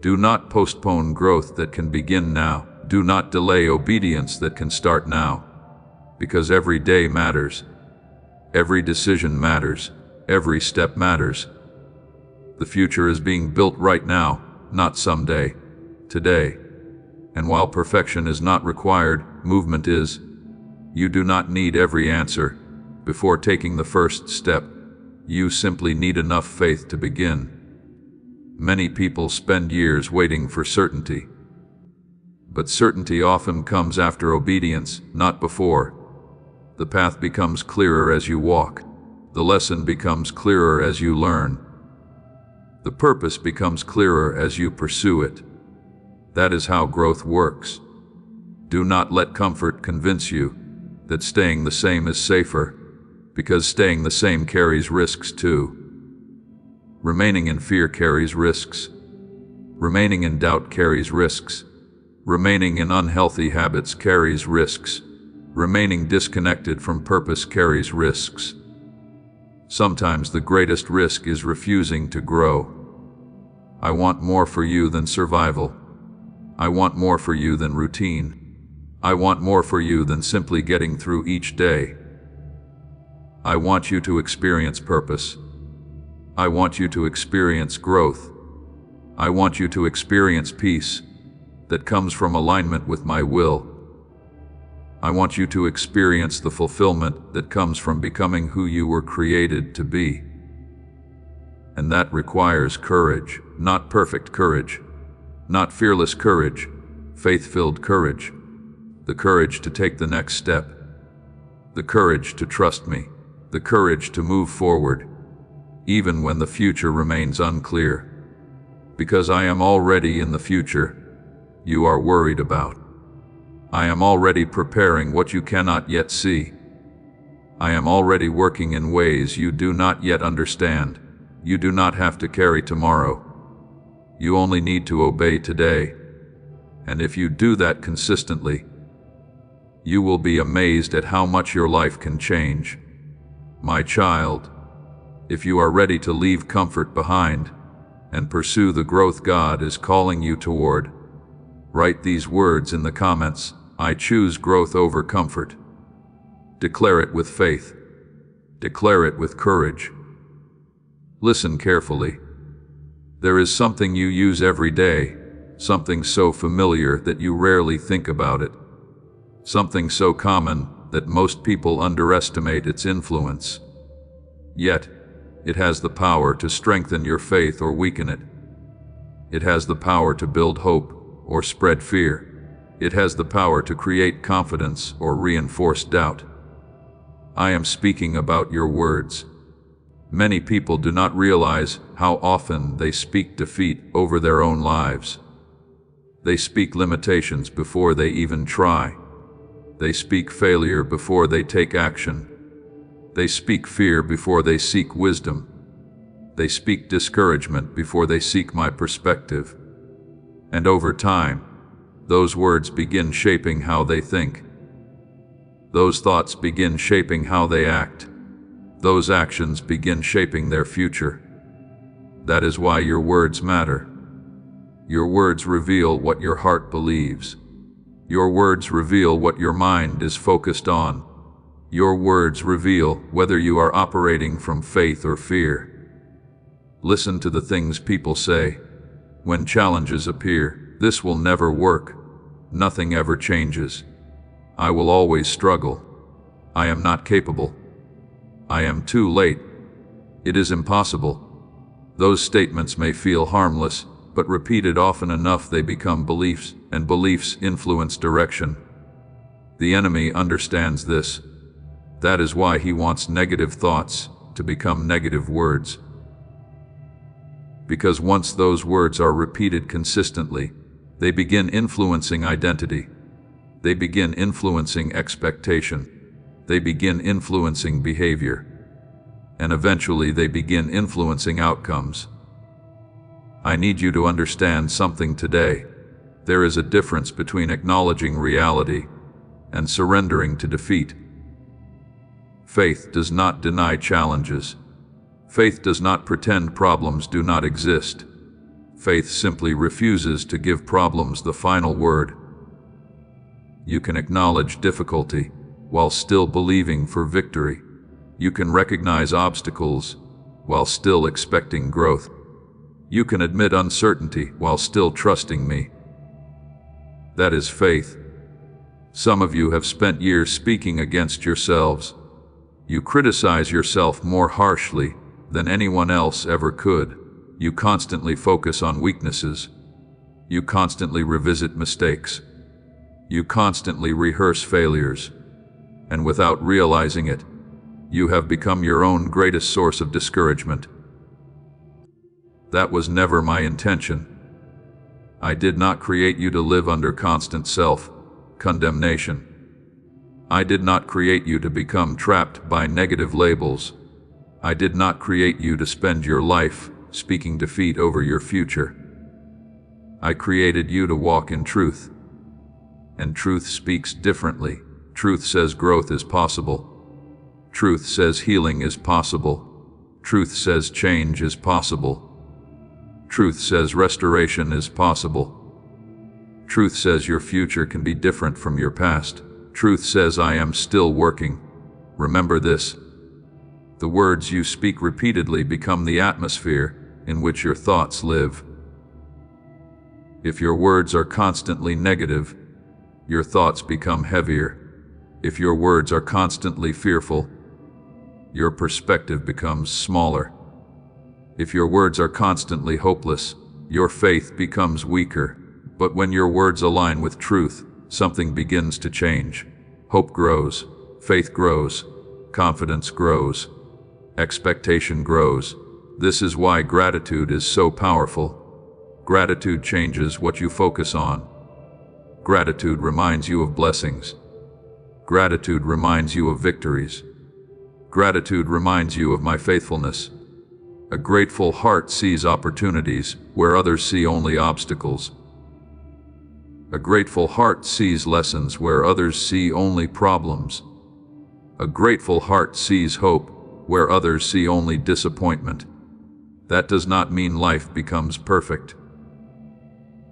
Do not postpone growth that can begin now. Do not delay obedience that can start now. Because every day matters. Every decision matters. Every step matters. The future is being built right now, not someday, today. And while perfection is not required, movement is. You do not need every answer before taking the first step. You simply need enough faith to begin. Many people spend years waiting for certainty. But certainty often comes after obedience, not before. The path becomes clearer as you walk. The lesson becomes clearer as you learn. The purpose becomes clearer as you pursue it. That is how growth works. Do not let comfort convince you that staying the same is safer, because staying the same carries risks too. Remaining in fear carries risks. Remaining in doubt carries risks. Remaining in unhealthy habits carries risks. Remaining disconnected from purpose carries risks. Sometimes the greatest risk is refusing to grow. I want more for you than survival. I want more for you than routine. I want more for you than simply getting through each day. I want you to experience purpose. I want you to experience growth. I want you to experience peace that comes from alignment with my will. I want you to experience the fulfillment that comes from becoming who you were created to be. And that requires courage, not perfect courage, not fearless courage, faith-filled courage, the courage to take the next step, the courage to trust me, the courage to move forward, even when the future remains unclear. Because I am already in the future you are worried about. I am already preparing what you cannot yet see. I am already working in ways you do not yet understand. You do not have to carry tomorrow. You only need to obey today. And if you do that consistently, you will be amazed at how much your life can change. My child, if you are ready to leave comfort behind and pursue the growth God is calling you toward, write these words in the comments. I choose growth over comfort. Declare it with faith. Declare it with courage. Listen carefully. There is something you use every day, something so familiar that you rarely think about it, something so common that most people underestimate its influence. Yet, it has the power to strengthen your faith or weaken it. It has the power to build hope or spread fear. It has the power to create confidence or reinforce doubt. I am speaking about your words. Many people do not realize how often they speak defeat over their own lives. They speak limitations before they even try. They speak failure before they take action. They speak fear before they seek wisdom. They speak discouragement before they seek my perspective. And over time, those words begin shaping how they think. Those thoughts begin shaping how they act. Those actions begin shaping their future. That is why your words matter. Your words reveal what your heart believes. Your words reveal what your mind is focused on. Your words reveal whether you are operating from faith or fear. Listen to the things people say. When challenges appear, this will never work. Nothing ever changes. I will always struggle. I am not capable. I am too late. It is impossible. Those statements may feel harmless, but repeated often enough they become beliefs, and beliefs influence direction. The enemy understands this. That is why he wants negative thoughts to become negative words. Because once those words are repeated consistently, they begin influencing identity. They begin influencing expectation. They begin influencing behavior. And eventually they begin influencing outcomes. I need you to understand something today. There is a difference between acknowledging reality and surrendering to defeat. Faith does not deny challenges. Faith does not pretend problems do not exist. Faith simply refuses to give problems the final word. You can acknowledge difficulty while still believing for victory. You can recognize obstacles while still expecting growth. You can admit uncertainty while still trusting me. That is faith. Some of you have spent years speaking against yourselves. You criticize yourself more harshly than anyone else ever could. You constantly focus on weaknesses. You constantly revisit mistakes. You constantly rehearse failures. And without realizing it, you have become your own greatest source of discouragement. That was never my intention. I did not create you to live under constant self-condemnation. I did not create you to become trapped by negative labels. I did not create you to spend your life speaking defeat over your future. I created you to walk in truth. And truth speaks differently. Truth says growth is possible. Truth says healing is possible. Truth says change is possible. Truth says restoration is possible. Truth says your future can be different from your past. Truth says I am still working. Remember this. The words you speak repeatedly become the atmosphere in which your thoughts live. If your words are constantly negative, your thoughts become heavier. If your words are constantly fearful, your perspective becomes smaller. If your words are constantly hopeless, your faith becomes weaker. But when your words align with truth, something begins to change. Hope grows, faith grows, confidence grows, expectation grows. This is why gratitude is so powerful. Gratitude changes what you focus on. Gratitude reminds you of blessings. Gratitude reminds you of victories. Gratitude reminds you of my faithfulness. A grateful heart sees opportunities where others see only obstacles. A grateful heart sees lessons where others see only problems. A grateful heart sees hope where others see only disappointment. That does not mean life becomes perfect.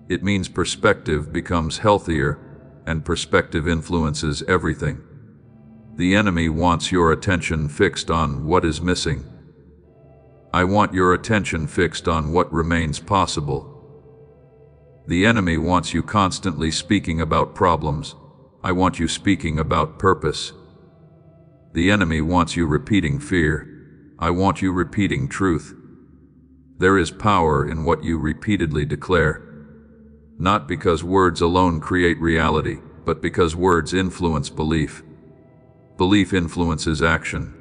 It means perspective becomes healthier, and perspective influences everything. The enemy wants your attention fixed on what is missing. I want your attention fixed on what remains possible. The enemy wants you constantly speaking about problems. I want you speaking about purpose. The enemy wants you repeating fear. I want you repeating truth. There is power in what you repeatedly declare. Not because words alone create reality, but because words influence belief. Belief influences action.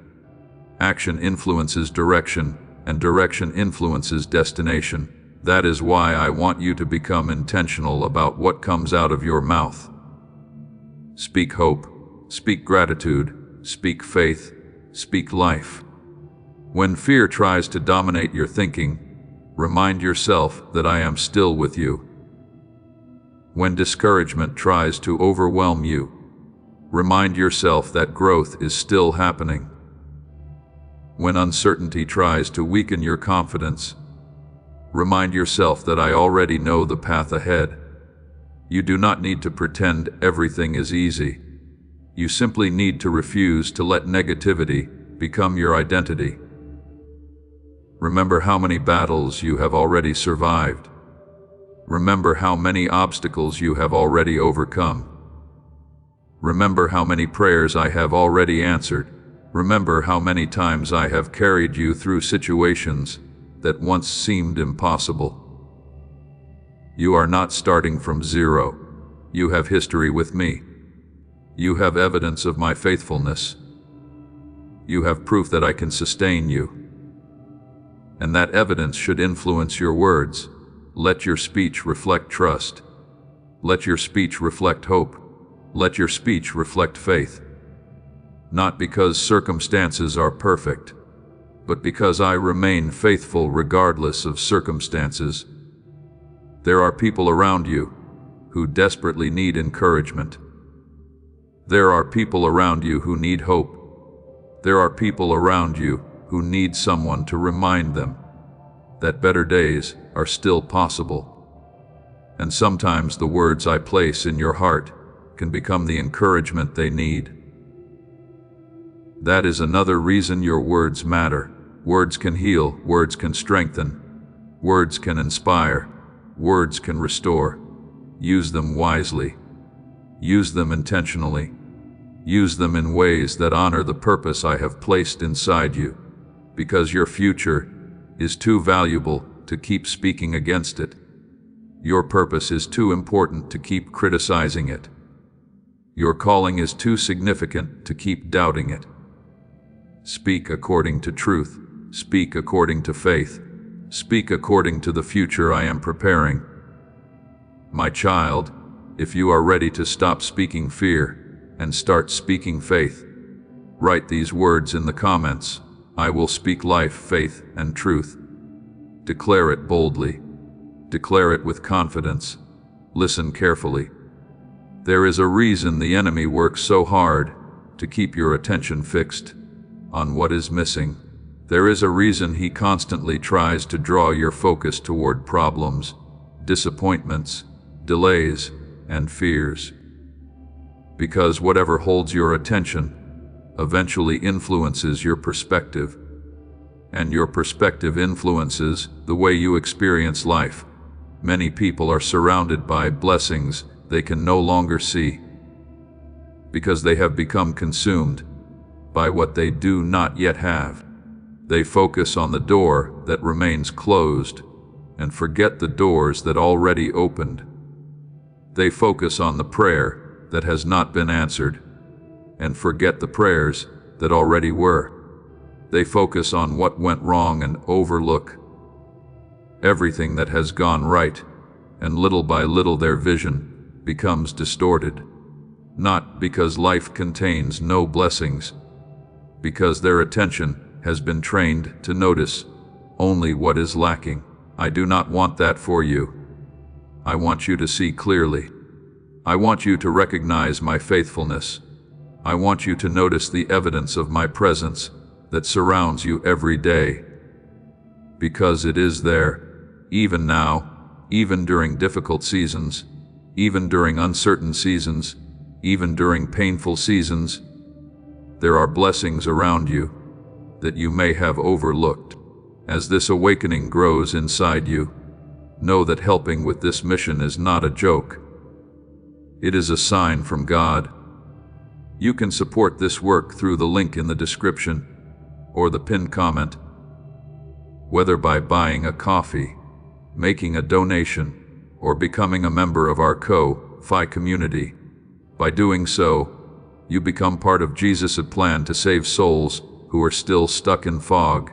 Action influences direction, and direction influences destination. That is why I want you to become intentional about what comes out of your mouth. Speak hope, speak gratitude, speak faith, speak life. When fear tries to dominate your thinking, remind yourself that I am still with you. When discouragement tries to overwhelm you, remind yourself that growth is still happening. When uncertainty tries to weaken your confidence, remind yourself that I already know the path ahead. You do not need to pretend everything is easy. You simply need to refuse to let negativity become your identity. Remember how many battles you have already survived. Remember how many obstacles you have already overcome. Remember how many prayers I have already answered. Remember how many times I have carried you through situations that once seemed impossible. You are not starting from zero. You have history with me. You have evidence of my faithfulness. You have proof that I can sustain you. And that evidence should influence your words. Let your speech reflect trust. Let your speech reflect hope. Let your speech reflect faith. Not because circumstances are perfect, but because I remain faithful regardless of circumstances. There are people around you who desperately need encouragement. There are people around you who need hope. There are people around you who need someone to remind them that better days are still possible. And sometimes the words I place in your heart can become the encouragement they need. That is another reason your words matter. Words can heal, words can strengthen, words can inspire, words can restore. Use them wisely. Use them intentionally. Use them in ways that honor the purpose I have placed inside you, because your future is too valuable to keep speaking against it. Your purpose is too important to keep criticizing it. Your calling is too significant to keep doubting it. Speak according to truth. Speak according to faith. Speak according to the future I am preparing. My child, if you are ready to stop speaking fear and start speaking faith, write these words in the comments. I will speak life, faith, and truth. Declare it boldly. Declare it with confidence. Listen carefully. There is a reason the enemy works so hard to keep your attention fixed on what is missing. There is a reason he constantly tries to draw your focus toward problems, disappointments, delays, and fears. Because whatever holds your attention eventually influences your perspective, and your perspective influences the way you experience life. Many people are surrounded by blessings they can no longer see because they have become consumed by what they do not yet have. They focus on the door that remains closed and forget the doors that already opened. They focus on the prayer that has not been answered and forget the prayers that already were. They focus on what went wrong and overlook everything that has gone right, and little by little their vision becomes distorted. Not because life contains no blessings, because their attention has been trained to notice only what is lacking. I do not want that for you. I want you to see clearly. I want you to recognize my faithfulness. I want you to notice the evidence of my presence that surrounds you every day. Because it is there, even now, even during difficult seasons, even during uncertain seasons, even during painful seasons. There are blessings around you that you may have overlooked. As this awakening grows inside you, know that helping with this mission is not a joke. It is a sign from God. You can support this work through the link in the description or the pinned comment, whether by buying a coffee, making a donation, or becoming a member of our Ko-Fi community. By doing so, you become part of Jesus' plan to save souls who are still stuck in fog.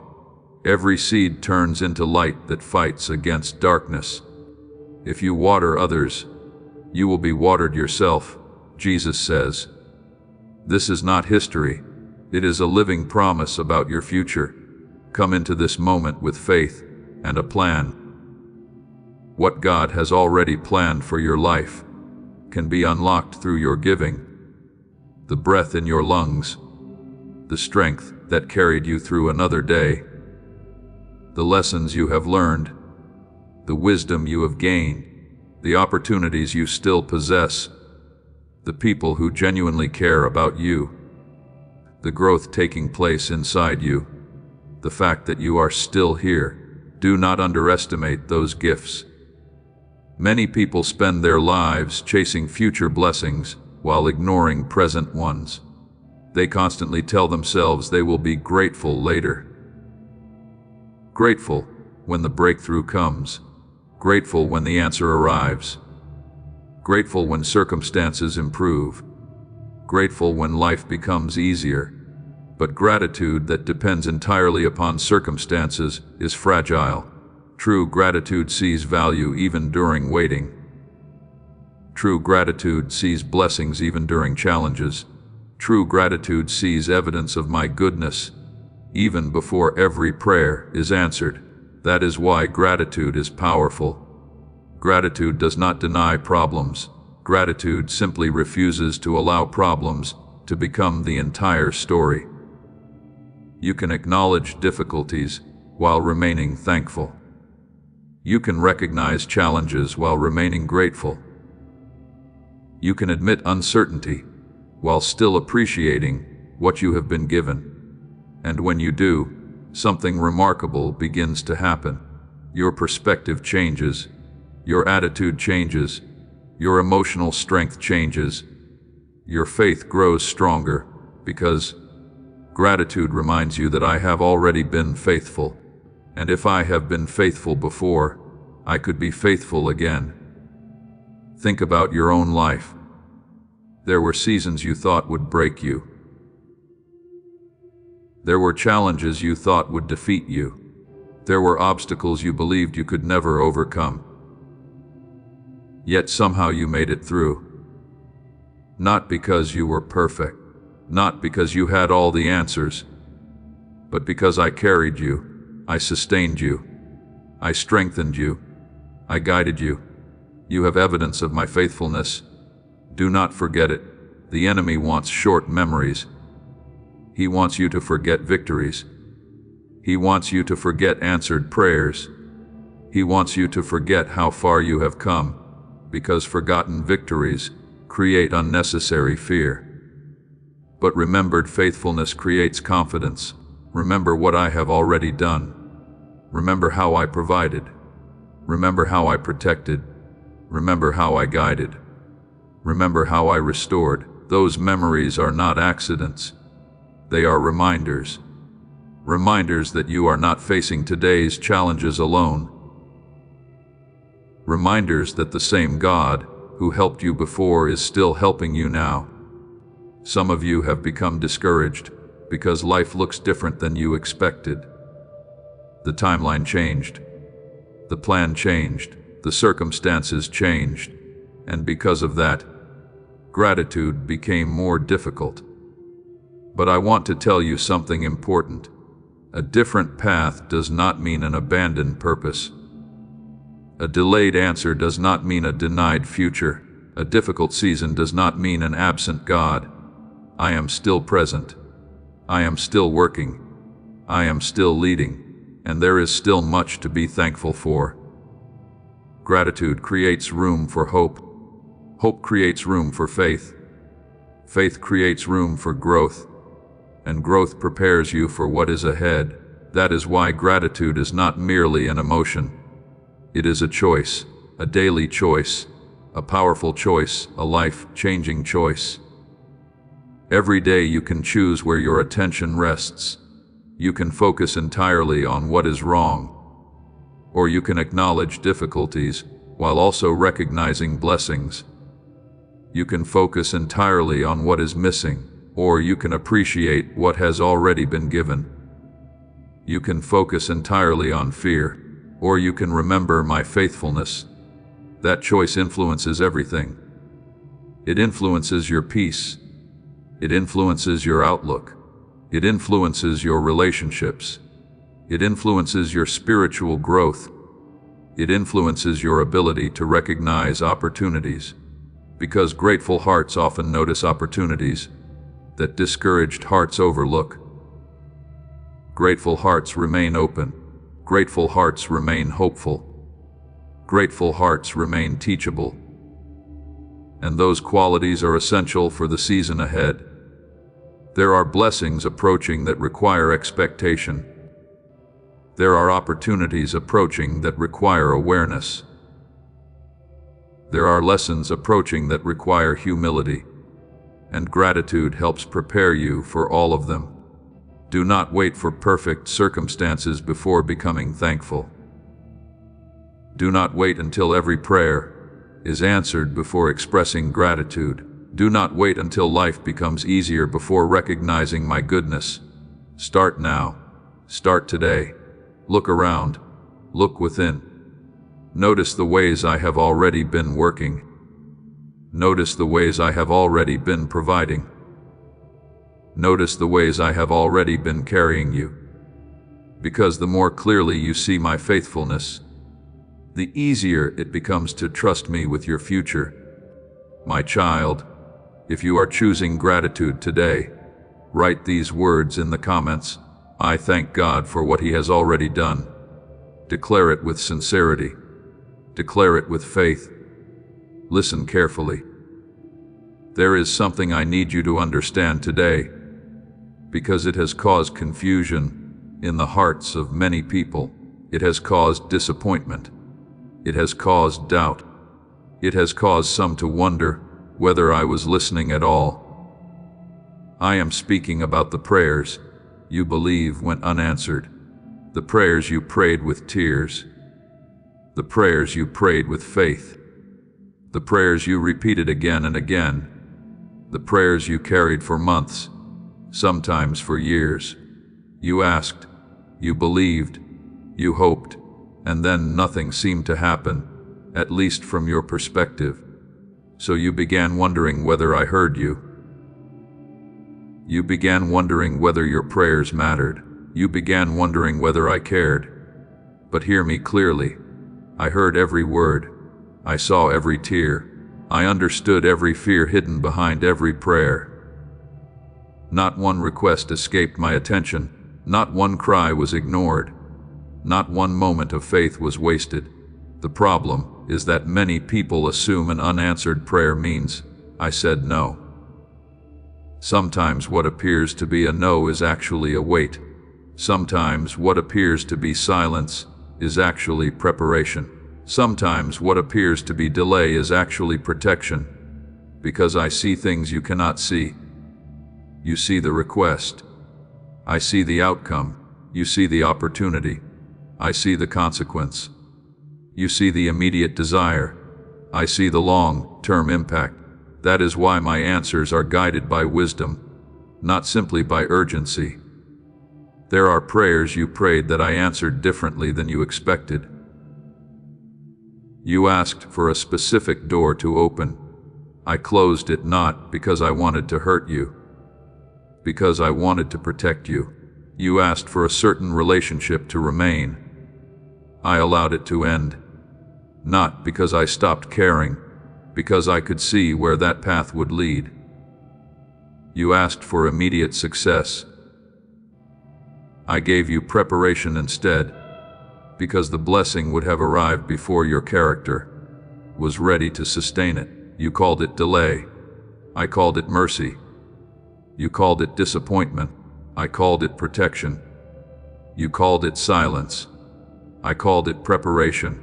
Every seed turns into light that fights against darkness. If you water others, you will be watered yourself, Jesus says. This is not history. It is a living promise about your future. Come into this moment with faith and a plan. What God has already planned for your life can be unlocked through your giving. The breath in your lungs, the strength that carried you through another day, the lessons you have learned, the wisdom you have gained, the opportunities you still possess, the people who genuinely care about you, the growth taking place inside you, the fact that you are still here. Do not underestimate those gifts. Many people spend their lives chasing future blessings while ignoring present ones. They constantly tell themselves they will be grateful later. Grateful when the breakthrough comes. Grateful when the answer arrives. Grateful when circumstances improve. Grateful when life becomes easier. But gratitude that depends entirely upon circumstances is fragile. True gratitude sees value even during waiting. True gratitude sees blessings even during challenges. True gratitude sees evidence of my goodness even before every prayer is answered. That is why gratitude is powerful. Gratitude does not deny problems. Gratitude simply refuses to allow problems to become the entire story. You can acknowledge difficulties while remaining thankful. You can recognize challenges while remaining grateful. You can admit uncertainty while still appreciating what you have been given. And when you do, something remarkable begins to happen. Your perspective changes. Your attitude changes. Your emotional strength changes. Your faith grows stronger because gratitude reminds you that I have already been faithful. And if I have been faithful before, I could be faithful again. Think about your own life. There were seasons you thought would break you. There were challenges you thought would defeat you. There were obstacles you believed you could never overcome. Yet somehow you made it through. Not because you were perfect, not because you had all the answers, but because I carried you, I sustained you, I strengthened you, I guided you. You have evidence of my faithfulness. Do not forget it. The enemy wants short memories. He wants you to forget victories. He wants you to forget answered prayers. He wants you to forget how far you have come, because forgotten victories create unnecessary fear. But remembered faithfulness creates confidence. Remember what I have already done. Remember how I provided. Remember how I protected. Remember how I guided. Remember how I restored. Those memories are not accidents. They are reminders. Reminders that you are not facing today's challenges alone. Reminders that the same God who helped you before is still helping you now. Some of you have become discouraged because life looks different than you expected. The timeline changed. The plan changed. The circumstances changed. And because of that, gratitude became more difficult. But I want to tell you something important. A different path does not mean an abandoned purpose. A delayed answer does not mean a denied future. A difficult season does not mean an absent God. I am still present. I am still working. I am still leading. And there is still much to be thankful for. Gratitude creates room for hope. Hope creates room for faith. Faith creates room for growth. And growth prepares you for what is ahead. That is why gratitude is not merely an emotion. It is a choice, a daily choice, a powerful choice, a life-changing choice. Every day you can choose where your attention rests. You can focus entirely on what is wrong, or you can acknowledge difficulties while also recognizing blessings. You can focus entirely on what is missing, or you can appreciate what has already been given. You can focus entirely on fear, or you can remember my faithfulness. That choice influences everything. It influences your peace. It influences your outlook. It influences your relationships. It influences your spiritual growth. It influences your ability to recognize opportunities, because grateful hearts often notice opportunities that discouraged hearts overlook. Grateful hearts remain open. Grateful hearts remain hopeful. Grateful hearts remain teachable. And those qualities are essential for the season ahead. There are blessings approaching that require expectation. There are opportunities approaching that require awareness. There are lessons approaching that require humility. And gratitude helps prepare you for all of them. Do not wait for perfect circumstances before becoming thankful. Do not wait until every prayer is answered before expressing gratitude. Do not wait until life becomes easier before recognizing my goodness. Start now. Start today. Look around. Look within. Notice the ways I have already been working. Notice the ways I have already been providing. Notice the ways I have already been carrying you. Because the more clearly you see my faithfulness, the easier it becomes to trust me with your future. My child, if you are choosing gratitude today, write these words in the comments. I thank God for what He has already done. Declare it with sincerity. Declare it with faith. Listen carefully. There is something I need you to understand today, because it has caused confusion in the hearts of many people. It has caused disappointment. It has caused doubt. It has caused some to wonder whether I was listening at all. I am speaking about the prayers you believe went unanswered, the prayers you prayed with tears, the prayers you prayed with faith, the prayers you repeated again and again, the prayers you carried for months, sometimes for years. You asked, you believed, you hoped, and then nothing seemed to happen, at least from your perspective. So you began wondering whether I heard you. You began wondering whether your prayers mattered. You began wondering whether I cared. But hear me clearly. I heard every word. I saw every tear. I understood every fear hidden behind every prayer. Not one request escaped my attention. Not one cry was ignored. Not one moment of faith was wasted. The problem is that many people assume an unanswered prayer means, I said no. Sometimes what appears to be a no is actually a wait. Sometimes what appears to be silence is actually preparation. Sometimes what appears to be delay is actually protection. Because I see things you cannot see. You see the request. I see the outcome. You see the opportunity. I see the consequence. You see the immediate desire. I see the long-term impact. That is why my answers are guided by wisdom, not simply by urgency. There are prayers you prayed that I answered differently than you expected. You asked for a specific door to open. I closed it not because I wanted to hurt you, because I wanted to protect you. You asked for a certain relationship to remain. I allowed it to end, not because I stopped caring, because I could see where that path would lead. You asked for immediate success. I gave you preparation instead, because the blessing would have arrived before your character was ready to sustain it. You called it delay. I called it mercy. You called it disappointment. I called it protection. You called it silence. I called it preparation.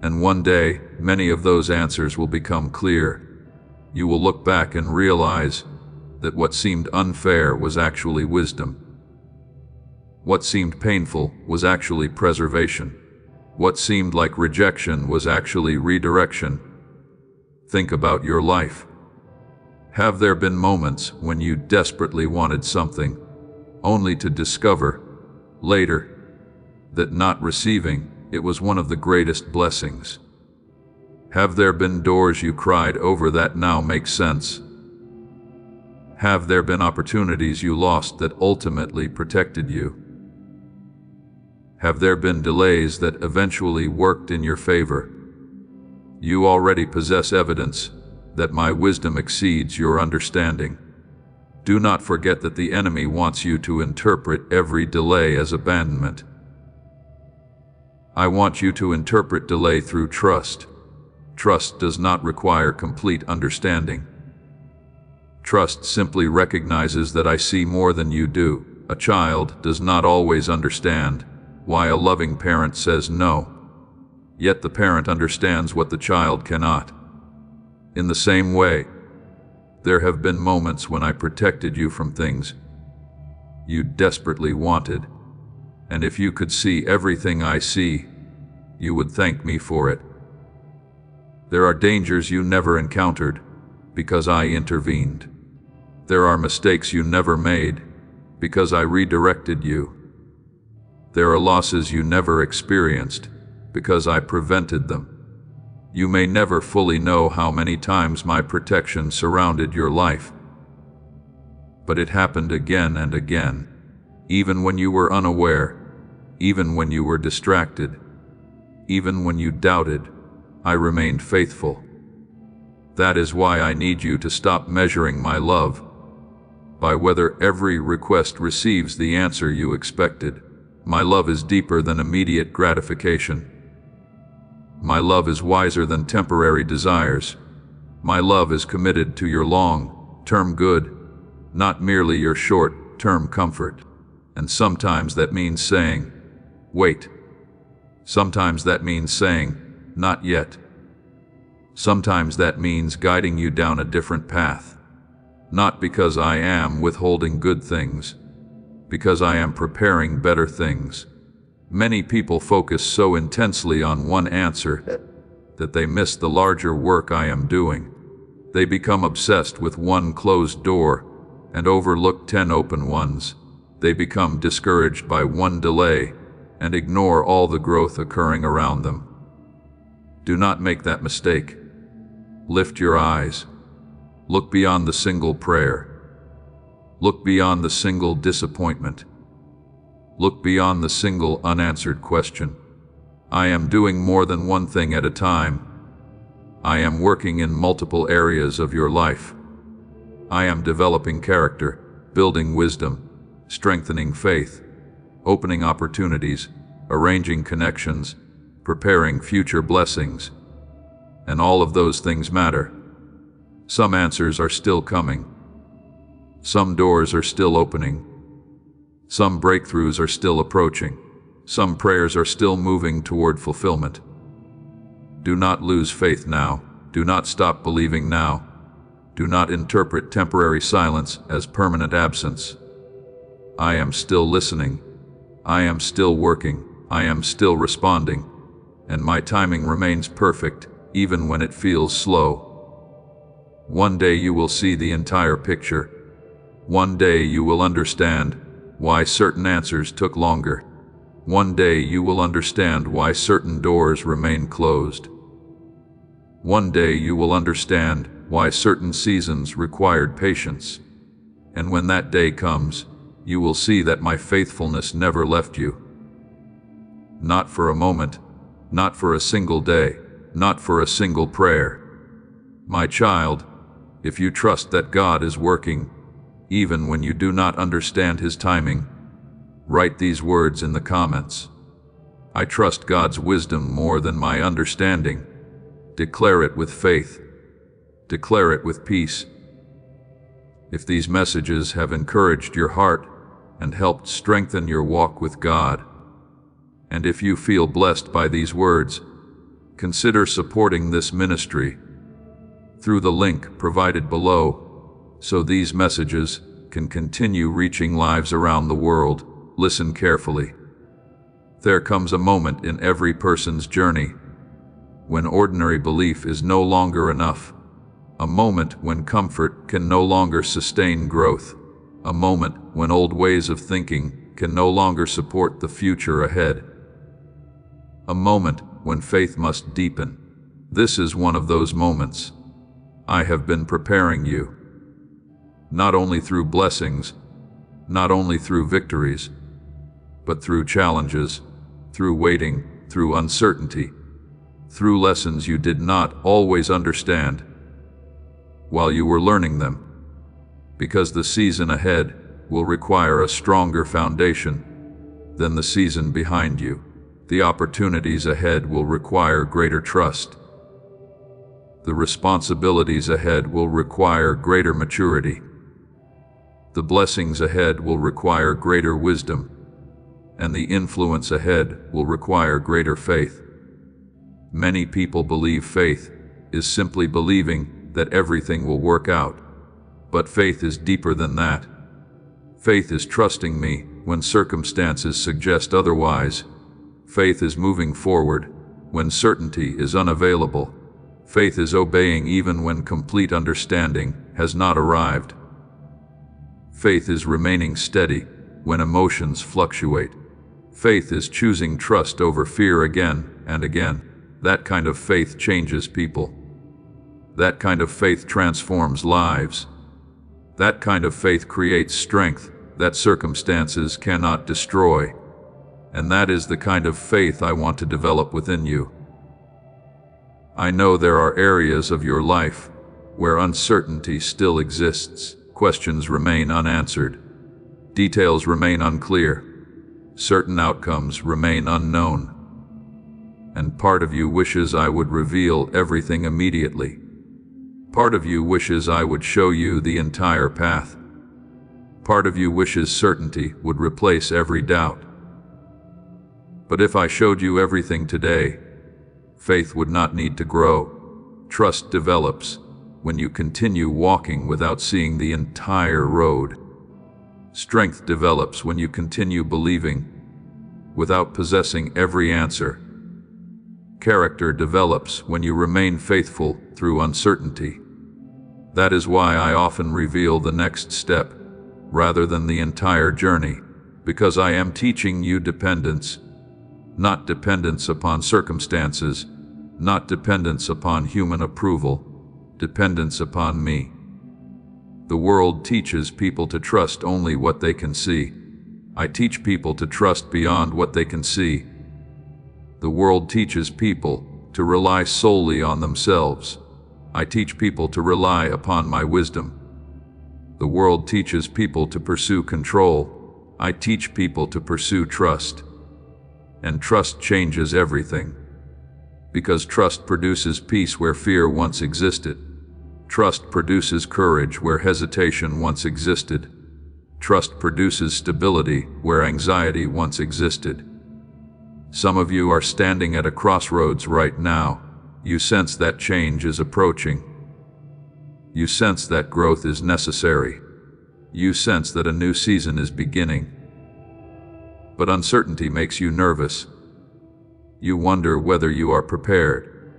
And one day, many of those answers will become clear. You will look back and realize that what seemed unfair was actually wisdom. What seemed painful was actually preservation. What seemed like rejection was actually redirection. Think about your life. Have there been moments when you desperately wanted something, only to discover, later, that not receiving it was one of the greatest blessings? Have there been doors you cried over that now make sense? Have there been opportunities you lost that ultimately protected you? Have there been delays that eventually worked in your favor? You already possess evidence that my wisdom exceeds your understanding. Do not forget that the enemy wants you to interpret every delay as abandonment. I want you to interpret delay through trust. Trust does not require complete understanding. Trust simply recognizes that I see more than you do. A child does not always understand why a loving parent says no, yet the parent understands what the child cannot. In the same way, there have been moments when I protected you from things you desperately wanted, and if you could see everything I see, you would thank me for it. There are dangers you never encountered because I intervened. There are mistakes you never made because I redirected you. There are losses you never experienced because I prevented them. You may never fully know how many times my protection surrounded your life, but it happened again and again, even when you were unaware, even when you were distracted, even when you doubted, I remained faithful. That is why I need you to stop measuring my love by whether every request receives the answer you expected. My love is deeper than immediate gratification. My love is wiser than temporary desires. My love is committed to your long-term good, not merely your short-term comfort. And sometimes that means saying, wait. Sometimes that means saying, not yet. Sometimes that means guiding you down a different path. Not because I am withholding good things, because I am preparing better things. Many people focus so intensely on one answer that they miss the larger work I am doing. They become obsessed with one closed door and overlook 10 open ones. They become discouraged by one delay and ignore all the growth occurring around them. Do not make that mistake. Lift your eyes. Look beyond the single prayer. Look beyond the single disappointment. Look beyond the single unanswered question. I am doing more than one thing at a time. I am working in multiple areas of your life. I am developing character, building wisdom, strengthening faith, opening opportunities, arranging connections, preparing future blessings. And all of those things matter. Some answers are still coming. Some doors are still opening. Some breakthroughs are still approaching. Some prayers are still moving toward fulfillment. Do not lose faith now. Do not stop believing now. Do not interpret temporary silence as permanent absence. I am still listening. I am still working. I am still responding. And my timing remains perfect, even when it feels slow. One day you will see the entire picture. One day you will understand why certain answers took longer. One day you will understand why certain doors remain closed. One day you will understand why certain seasons required patience. And when that day comes, you will see that my faithfulness never left you. Not for a moment, not for a single day, not for a single prayer. My child, if you trust that God is working, even when you do not understand His timing, write these words in the comments. I trust God's wisdom more than my understanding. Declare it with faith. Declare it with peace. If these messages have encouraged your heart and helped strengthen your walk with God, and if you feel blessed by these words, consider supporting this ministry through the link provided below, so these messages can continue reaching lives around the world. Listen carefully. There comes a moment in every person's journey when ordinary belief is no longer enough, a moment when comfort can no longer sustain growth, a moment when old ways of thinking can no longer support the future ahead, a moment when faith must deepen. This is one of those moments. I have been preparing you, not only through blessings, not only through victories, but through challenges, through waiting, through uncertainty, through lessons you did not always understand while you were learning them, because the season ahead will require a stronger foundation than the season behind you. The opportunities ahead will require greater trust. The responsibilities ahead will require greater maturity. The blessings ahead will require greater wisdom, and the influence ahead will require greater faith. Many people believe faith is simply believing that everything will work out, but faith is deeper than that. Faith is trusting me when circumstances suggest otherwise. Faith is moving forward When certainty is unavailable, faith is obeying even when complete understanding has not arrived. Faith is remaining steady when emotions fluctuate. Faith is choosing trust over fear again and again. That kind of faith changes people. That kind of faith transforms lives. That kind of faith creates strength that circumstances cannot destroy. And that is the kind of faith I want to develop within you. I know there are areas of your life where uncertainty still exists. Questions remain unanswered. Details remain unclear. Certain outcomes remain unknown. And part of you wishes I would reveal everything immediately. Part of you wishes I would show you the entire path. Part of you wishes certainty would replace every doubt. But if I showed you everything today, faith would not need to grow. Trust develops when you continue walking without seeing the entire road. Strength develops when you continue believing without possessing every answer. Character develops when you remain faithful through uncertainty. That is why I often reveal the next step rather than the entire journey, because I am teaching you dependence. Not dependence upon circumstances, not dependence upon human approval, dependence upon me. The world teaches people to trust only what they can see. I teach people to trust beyond what they can see. The world teaches people to rely solely on themselves. I teach people to rely upon my wisdom. The world teaches people to pursue control. I teach people to pursue trust. And trust changes everything. Because trust produces peace where fear once existed. Trust produces courage where hesitation once existed. Trust produces stability where anxiety once existed. Some of you are standing at a crossroads right now. You sense that change is approaching. You sense that growth is necessary. You sense that a new season is beginning. But uncertainty makes you nervous. You wonder whether you are prepared.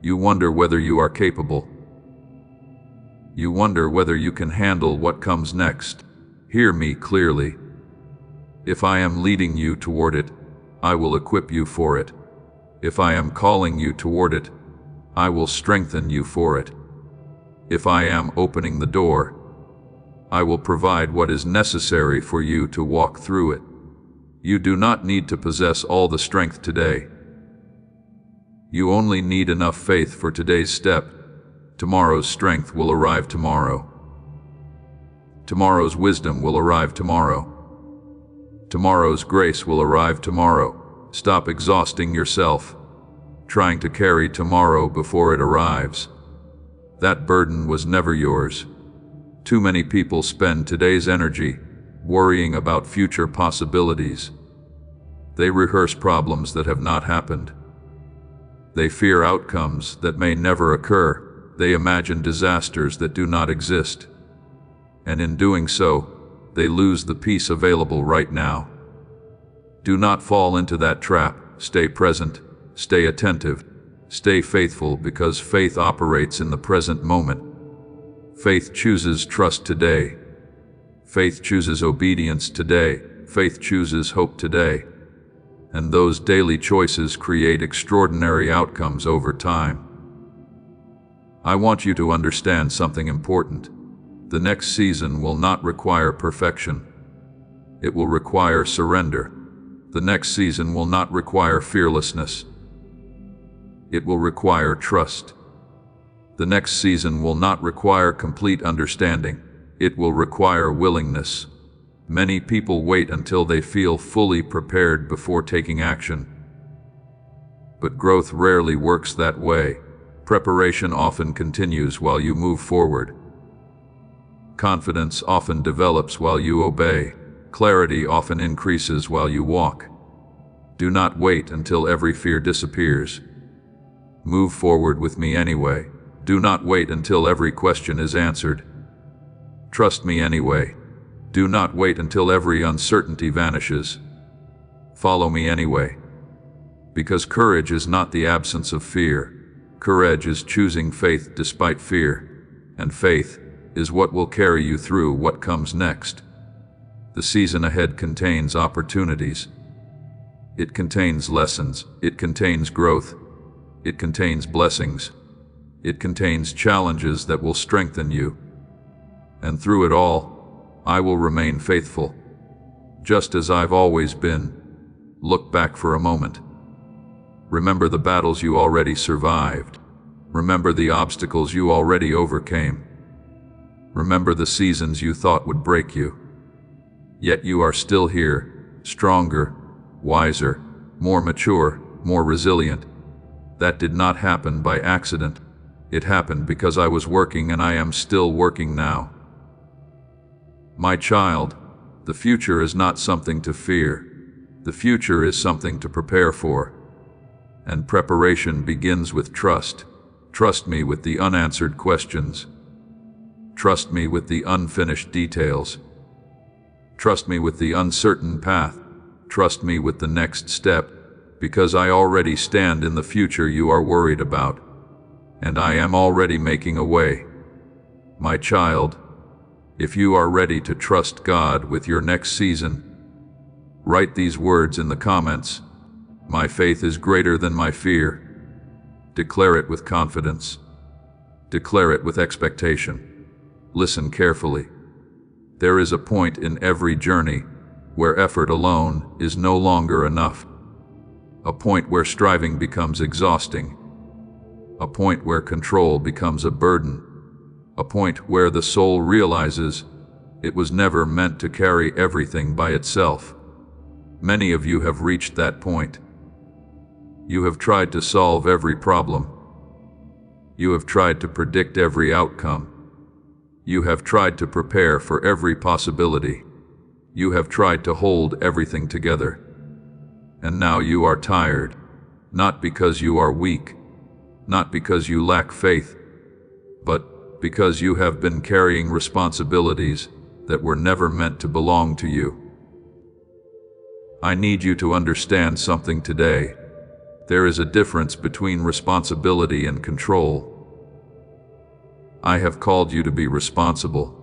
You wonder whether you are capable. You wonder whether you can handle what comes next. Hear me clearly. If I am leading you toward it, I will equip you for it. If I am calling you toward it, I will strengthen you for it. If I am opening the door, I will provide what is necessary for you to walk through it. You do not need to possess all the strength today. You only need enough faith for today's step. Tomorrow's strength will arrive tomorrow. Tomorrow's wisdom will arrive tomorrow. Tomorrow's grace will arrive tomorrow. Stop exhausting yourself, trying to carry tomorrow before it arrives. That burden was never yours. Too many people spend today's energy worrying about future possibilities. They rehearse problems that have not happened. They fear outcomes that may never occur. They imagine disasters that do not exist. And in doing so, they lose the peace available right now. Do not fall into that trap. Stay present, stay attentive, stay faithful, because faith operates in the present moment. Faith chooses trust today. Faith chooses obedience today. Faith chooses hope today. And those daily choices create extraordinary outcomes over time. I want you to understand something important. The next season will not require perfection. It will require surrender. The next season will not require fearlessness. It will require trust. The next season will not require complete understanding. It will require willingness. Many people wait until they feel fully prepared before taking action. But growth rarely works that way. Preparation often continues while you move forward. Confidence often develops while you obey. Clarity often increases while you walk. Do not wait until every fear disappears. Move forward with me anyway. Do not wait until every question is answered. Trust me anyway. Do not wait until every uncertainty vanishes. Follow me anyway. Because courage is not the absence of fear. Courage is choosing faith despite fear, and faith is what will carry you through what comes next. The season ahead contains opportunities. It contains lessons. It contains growth. It contains blessings. It contains challenges that will strengthen you. And through it all, I will remain faithful, just as I've always been. Look back for a moment. Remember the battles you already survived. Remember the obstacles you already overcame. Remember the seasons you thought would break you. Yet you are still here, stronger, wiser, more mature, more resilient. That did not happen by accident. It happened because I was working, and I am still working now. My child, the future is not something to fear. The future is something to prepare for. And preparation begins with trust. Trust me with the unanswered questions. Trust me with the unfinished details. Trust me with the uncertain path. Trust me with the next step, because I already stand in the future you are worried about, and I am already making a way. My child, if you are ready to trust God with your next season, write these words in the comments. My faith is greater than my fear. Declare it with confidence. Declare it with expectation. Listen carefully. There is a point in every journey where effort alone is no longer enough. A point where striving becomes exhausting. A point where control becomes a burden. A point where the soul realizes it was never meant to carry everything by itself. Many of you have reached that point. You have tried to solve every problem. You have tried to predict every outcome. You have tried to prepare for every possibility. You have tried to hold everything together. And now you are tired, not because you are weak, not because you lack faith, but because you have been carrying responsibilities that were never meant to belong to you. I need you to understand something today. There is a difference between responsibility and control. I have called you to be responsible.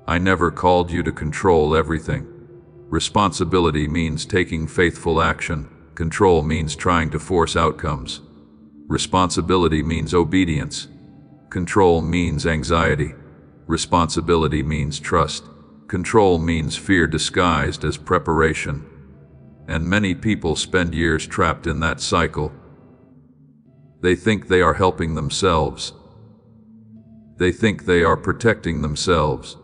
I never called you to control everything. Responsibility means taking faithful action. Control means trying to force outcomes. Responsibility means obedience. Control means anxiety. Responsibility means trust. Control means fear disguised as preparation. And many people spend years trapped in that cycle. They think they are helping themselves. They think they are protecting themselves.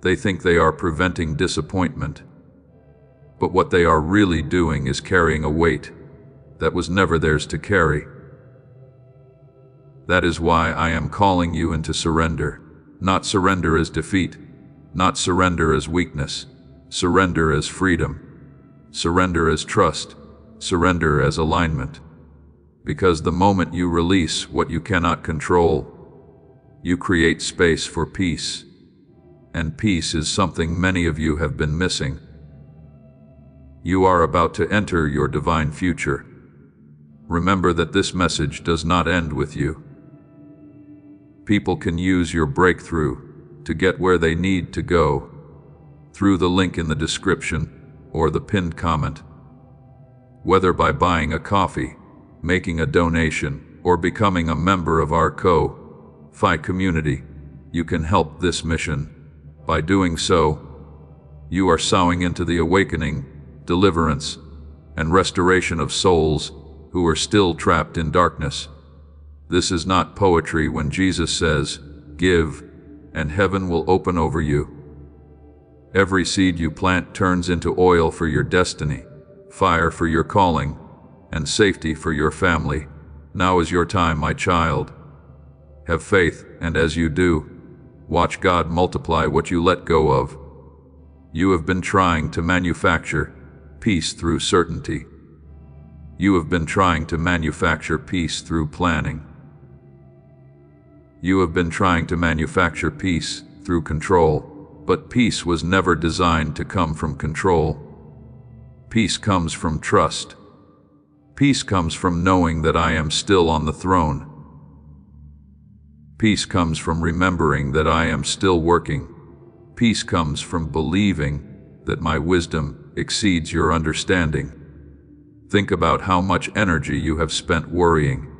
They think they are preventing disappointment. But what they are really doing is carrying a weight that was never theirs to carry. That is why I am calling you into surrender. Not surrender as defeat, not surrender as weakness, surrender as freedom. Surrender as trust, surrender as alignment. Because the moment you release what you cannot control, you create space for peace. And peace is something many of you have been missing. You are about to enter your divine future. Remember that this message does not end with you. People can use your breakthrough to get where they need to go through the link in the description or the pinned comment. Whether by buying a coffee, making a donation, or becoming a member of our Ko-Fi community, you can help this mission. By doing so, you are sowing into the awakening, deliverance, and restoration of souls who are still trapped in darkness. This is not poetry when Jesus says, "Give, and heaven will open over you." Every seed you plant turns into oil for your destiny, fire for your calling, and safety for your family. Now is your time, my child. Have faith, and as you do, watch God multiply what you let go of. You have been trying to manufacture peace through certainty. You have been trying to manufacture peace through planning. You have been trying to manufacture peace through control. But peace was never designed to come from control. Peace comes from trust. Peace comes from knowing that I am still on the throne. Peace comes from remembering that I am still working. Peace comes from believing that my wisdom exceeds your understanding. Think about how much energy you have spent worrying.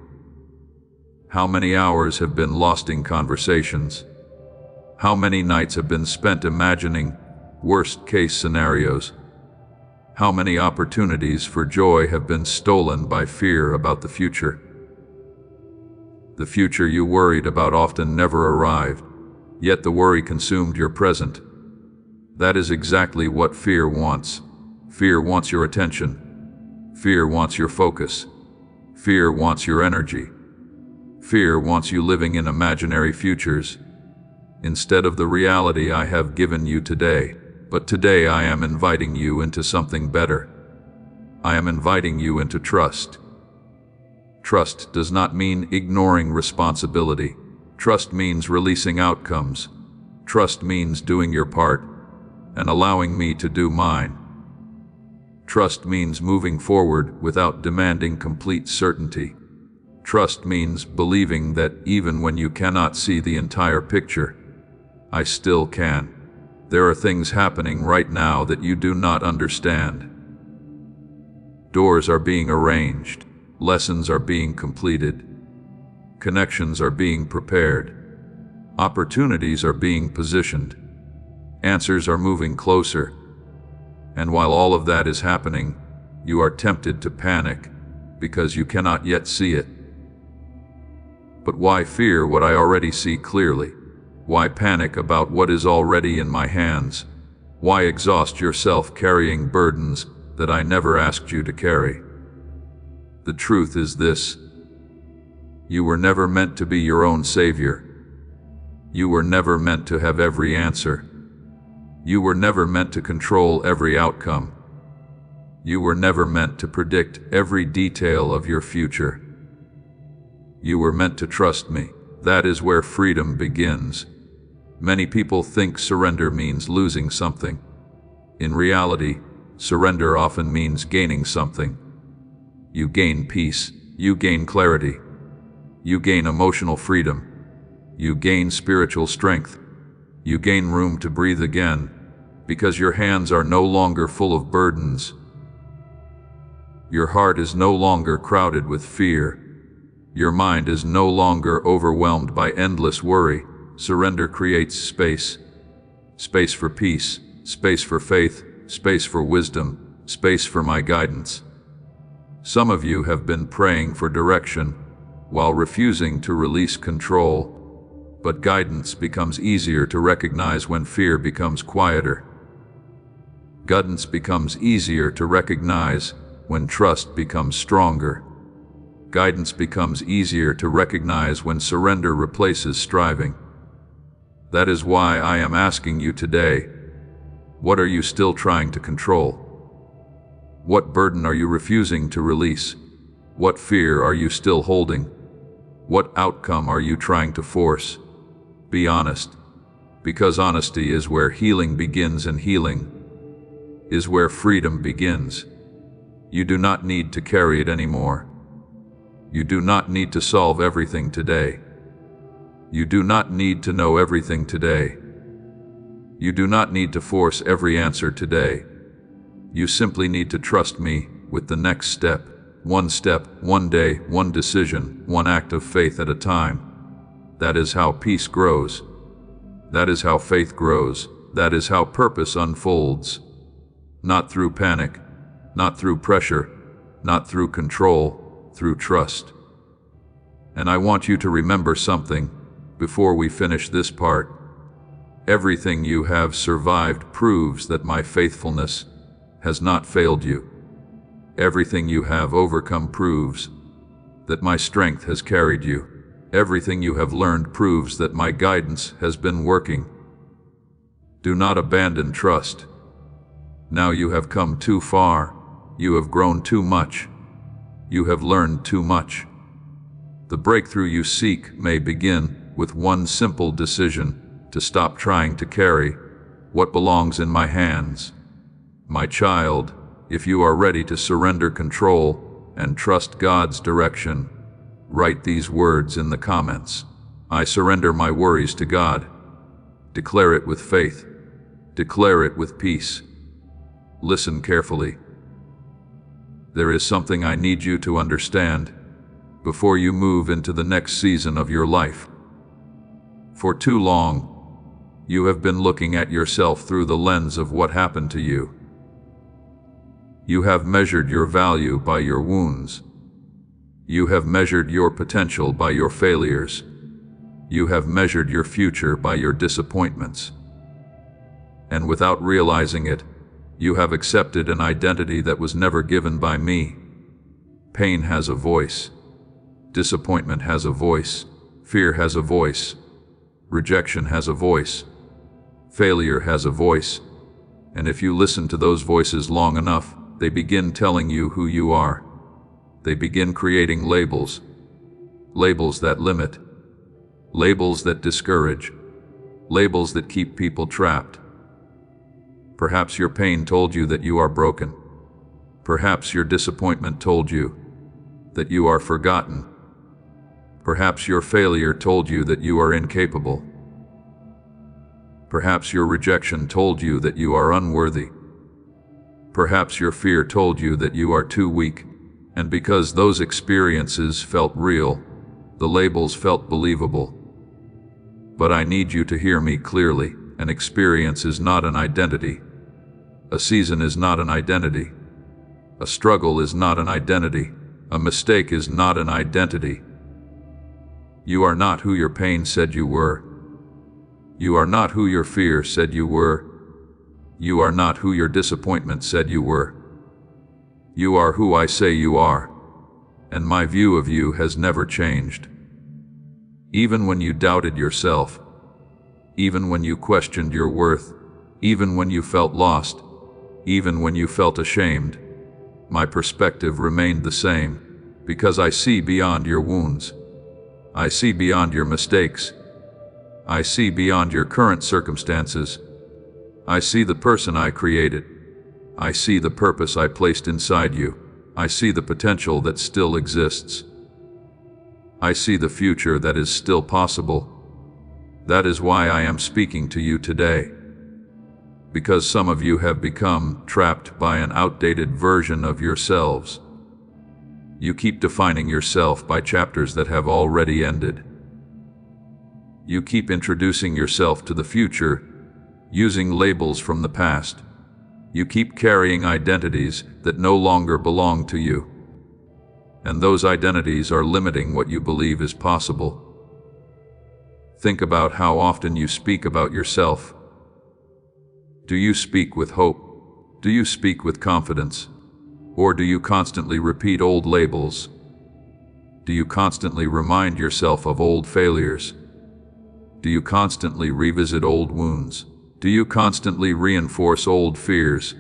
How many hours have been lost in conversations? How many nights have been spent imagining worst-case scenarios? How many opportunities for joy have been stolen by fear about the future? The future you worried about often never arrived, yet the worry consumed your present. That is exactly what fear wants. Fear wants your attention. Fear wants your focus. Fear wants your energy. Fear wants you living in imaginary futures, instead of the reality I have given you today. But today I am inviting you into something better. I am inviting you into trust. Trust does not mean ignoring responsibility. Trust means releasing outcomes. Trust means doing your part and allowing me to do mine. Trust means moving forward without demanding complete certainty. Trust means believing that even when you cannot see the entire picture, I still can. There are things happening right now that you do not understand. Doors are being arranged. Lessons are being completed. Connections are being prepared. Opportunities are being positioned. Answers are moving closer. And while all of that is happening, you are tempted to panic because you cannot yet see it. But why fear what I already see clearly? Why panic about what is already in my hands? Why exhaust yourself carrying burdens that I never asked you to carry? The truth is this: you were never meant to be your own savior. You were never meant to have every answer. You were never meant to control every outcome. You were never meant to predict every detail of your future. You were meant to trust me. That is where freedom begins. Many people think surrender means losing something. In reality, surrender often means gaining something. You gain peace. You gain clarity. You gain emotional freedom. You gain spiritual strength. You gain room to breathe again, because your hands are no longer full of burdens. Your heart is no longer crowded with fear. Your mind is no longer overwhelmed by endless worry. Surrender creates space. Space for peace, space for faith, space for wisdom, space for my guidance. Some of you have been praying for direction while refusing to release control. But guidance becomes easier to recognize when fear becomes quieter. Guidance becomes easier to recognize when trust becomes stronger. Guidance becomes easier to recognize when surrender replaces striving. That is why I am asking you today, what are you still trying to control? What burden are you refusing to release? What fear are you still holding? What outcome are you trying to force? Be honest, because honesty is where healing begins, and healing is where freedom begins. You do not need to carry it anymore. You do not need to solve everything today. You do not need to know everything today. You do not need to force every answer today. You simply need to trust me with the next step, one day, one decision, one act of faith at a time. That is how peace grows. That is how faith grows. That is how purpose unfolds. Not through panic, not through pressure, not through control, through trust. And I want you to remember something before we finish this part. Everything you have survived proves that my faithfulness has not failed you. Everything you have overcome proves that my strength has carried you. Everything you have learned proves that my guidance has been working. Do not abandon trust. Now you have come too far. You have grown too much. You have learned too much. The breakthrough you seek may begin with one simple decision: to stop trying to carry what belongs in my hands. My child, if you are ready to surrender control, and trust God's direction. Write these words in the comments. I surrender my worries to God. Declare it with faith. Declare it with peace. Listen carefully. There is something I need you to understand before you move into the next season of your life. For too long, you have been looking at yourself through the lens of what happened to you. You have measured your value by your wounds. You have measured your potential by your failures. You have measured your future by your disappointments. And without realizing it, you have accepted an identity that was never given by me. Pain has a voice. Disappointment has a voice. Fear has a voice. Rejection has a voice. Failure has a voice. And if you listen to those voices long enough, they begin telling you who you are. They begin creating labels. Labels that limit. Labels that discourage. Labels that keep people trapped. Perhaps your pain told you that you are broken. Perhaps your disappointment told you that you are forgotten. Perhaps your failure told you that you are incapable. Perhaps your rejection told you that you are unworthy. Perhaps your fear told you that you are too weak, and because those experiences felt real, the labels felt believable. But I need you to hear me clearly. An experience is not an identity. A season is not an identity. A struggle is not an identity. A mistake is not an identity. You are not who your pain said you were. You are not who your fear said you were. You are not who your disappointment said you were. You are who I say you are, and my view of you has never changed. Even when you doubted yourself, even when you questioned your worth, even when you felt lost, even when you felt ashamed, my perspective remained the same, because I see beyond your wounds. I see beyond your mistakes. I see beyond your current circumstances. I see the person I created. I see the purpose I placed inside you. I see the potential that still exists. I see the future that is still possible. That is why I am speaking to you today. Because some of you have become trapped by an outdated version of yourselves. You keep defining yourself by chapters that have already ended. You keep introducing yourself to the future using labels from the past. You keep carrying identities that no longer belong to you. And those identities are limiting what you believe is possible. Think about how often you speak about yourself. Do you speak with hope? Do you speak with confidence? Or do you constantly repeat old labels? Do you constantly remind yourself of old failures? Do you constantly revisit old wounds? Do you constantly reinforce old fears?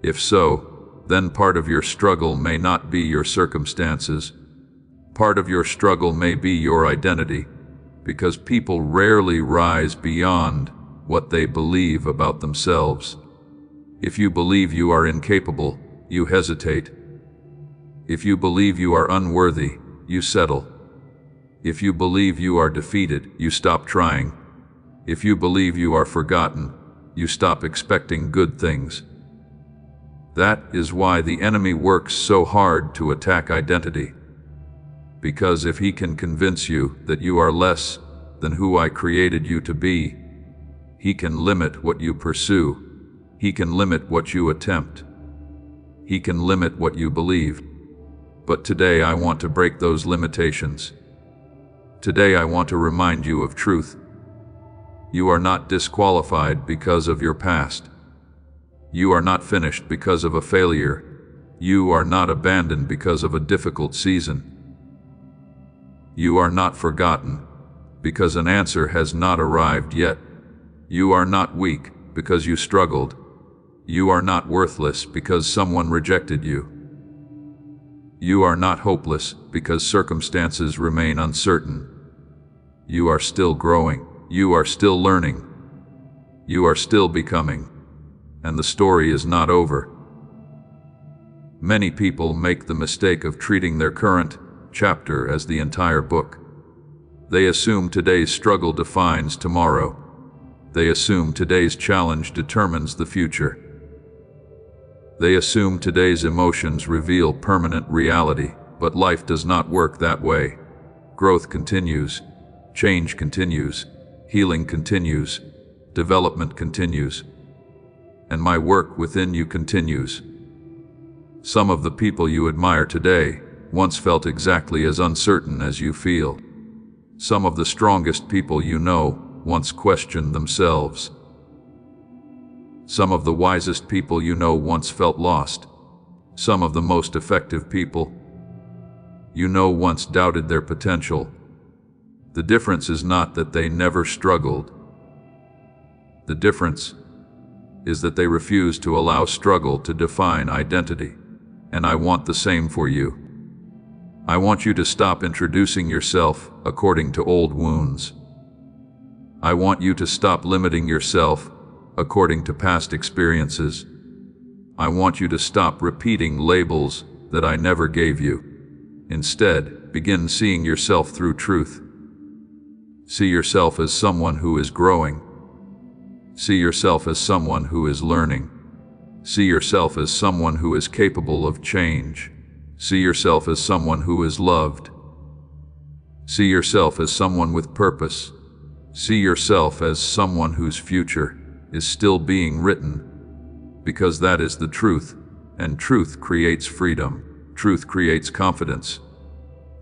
If so, then part of your struggle may not be your circumstances. Part of your struggle may be your identity, because people rarely rise beyond what they believe about themselves. If you believe you are incapable, you hesitate. If you believe you are unworthy, you settle. If you believe you are defeated, you stop trying. If you believe you are forgotten, you stop expecting good things. That is why the enemy works so hard to attack identity. Because if he can convince you that you are less than who I created you to be, he can limit what you pursue. He can limit what you attempt. He can limit what you believe. But today I want to break those limitations. Today I want to remind you of truth. You are not disqualified because of your past. You are not finished because of a failure. You are not abandoned because of a difficult season. You are not forgotten because an answer has not arrived yet. You are not weak because you struggled. You are not worthless because someone rejected you. You are not hopeless because circumstances remain uncertain. You are still growing. You are still learning. You are still becoming. And the story is not over. Many people make the mistake of treating their current chapter as the entire book. They assume today's struggle defines tomorrow. They assume today's challenge determines the future. They assume today's emotions reveal permanent reality, but life does not work that way. Growth continues, change continues, healing continues, development continues, and my work within you continues. Some of the people you admire today once felt exactly as uncertain as you feel. Some of the strongest people you know once questioned themselves. Some of the wisest people you know once felt lost. Some of the most effective people you know once doubted their potential. The difference is not that they never struggled. The difference is that they refuse to allow struggle to define identity. And I want the same for you. I want you to stop introducing yourself according to old wounds. I want you to stop limiting yourself according to past experiences. I want you to stop repeating labels that I never gave you. Instead, begin seeing yourself through truth. See yourself as someone who is growing. See yourself as someone who is learning. See yourself as someone who is capable of change. See yourself as someone who is loved. See yourself as someone with purpose. See yourself as someone whose future is still being written, because that is the truth, and truth creates freedom. Truth creates confidence.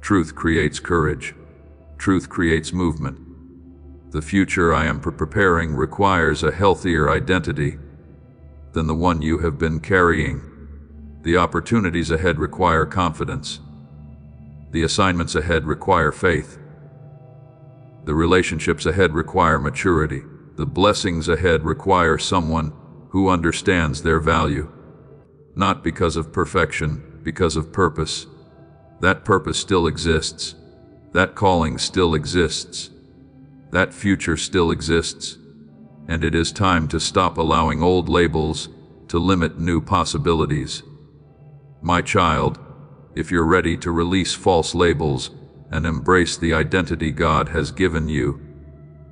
Truth creates courage. Truth creates movement. The future I am preparing requires a healthier identity than the one you have been carrying. The opportunities ahead require confidence. The assignments ahead require faith. The relationships ahead require maturity. The blessings ahead require someone who understands their value. Not because of perfection, because of purpose. That purpose still exists. That calling still exists. That future still exists. And it is time to stop allowing old labels to limit new possibilities. My child, if you're ready to release false labels and embrace the identity God has given you,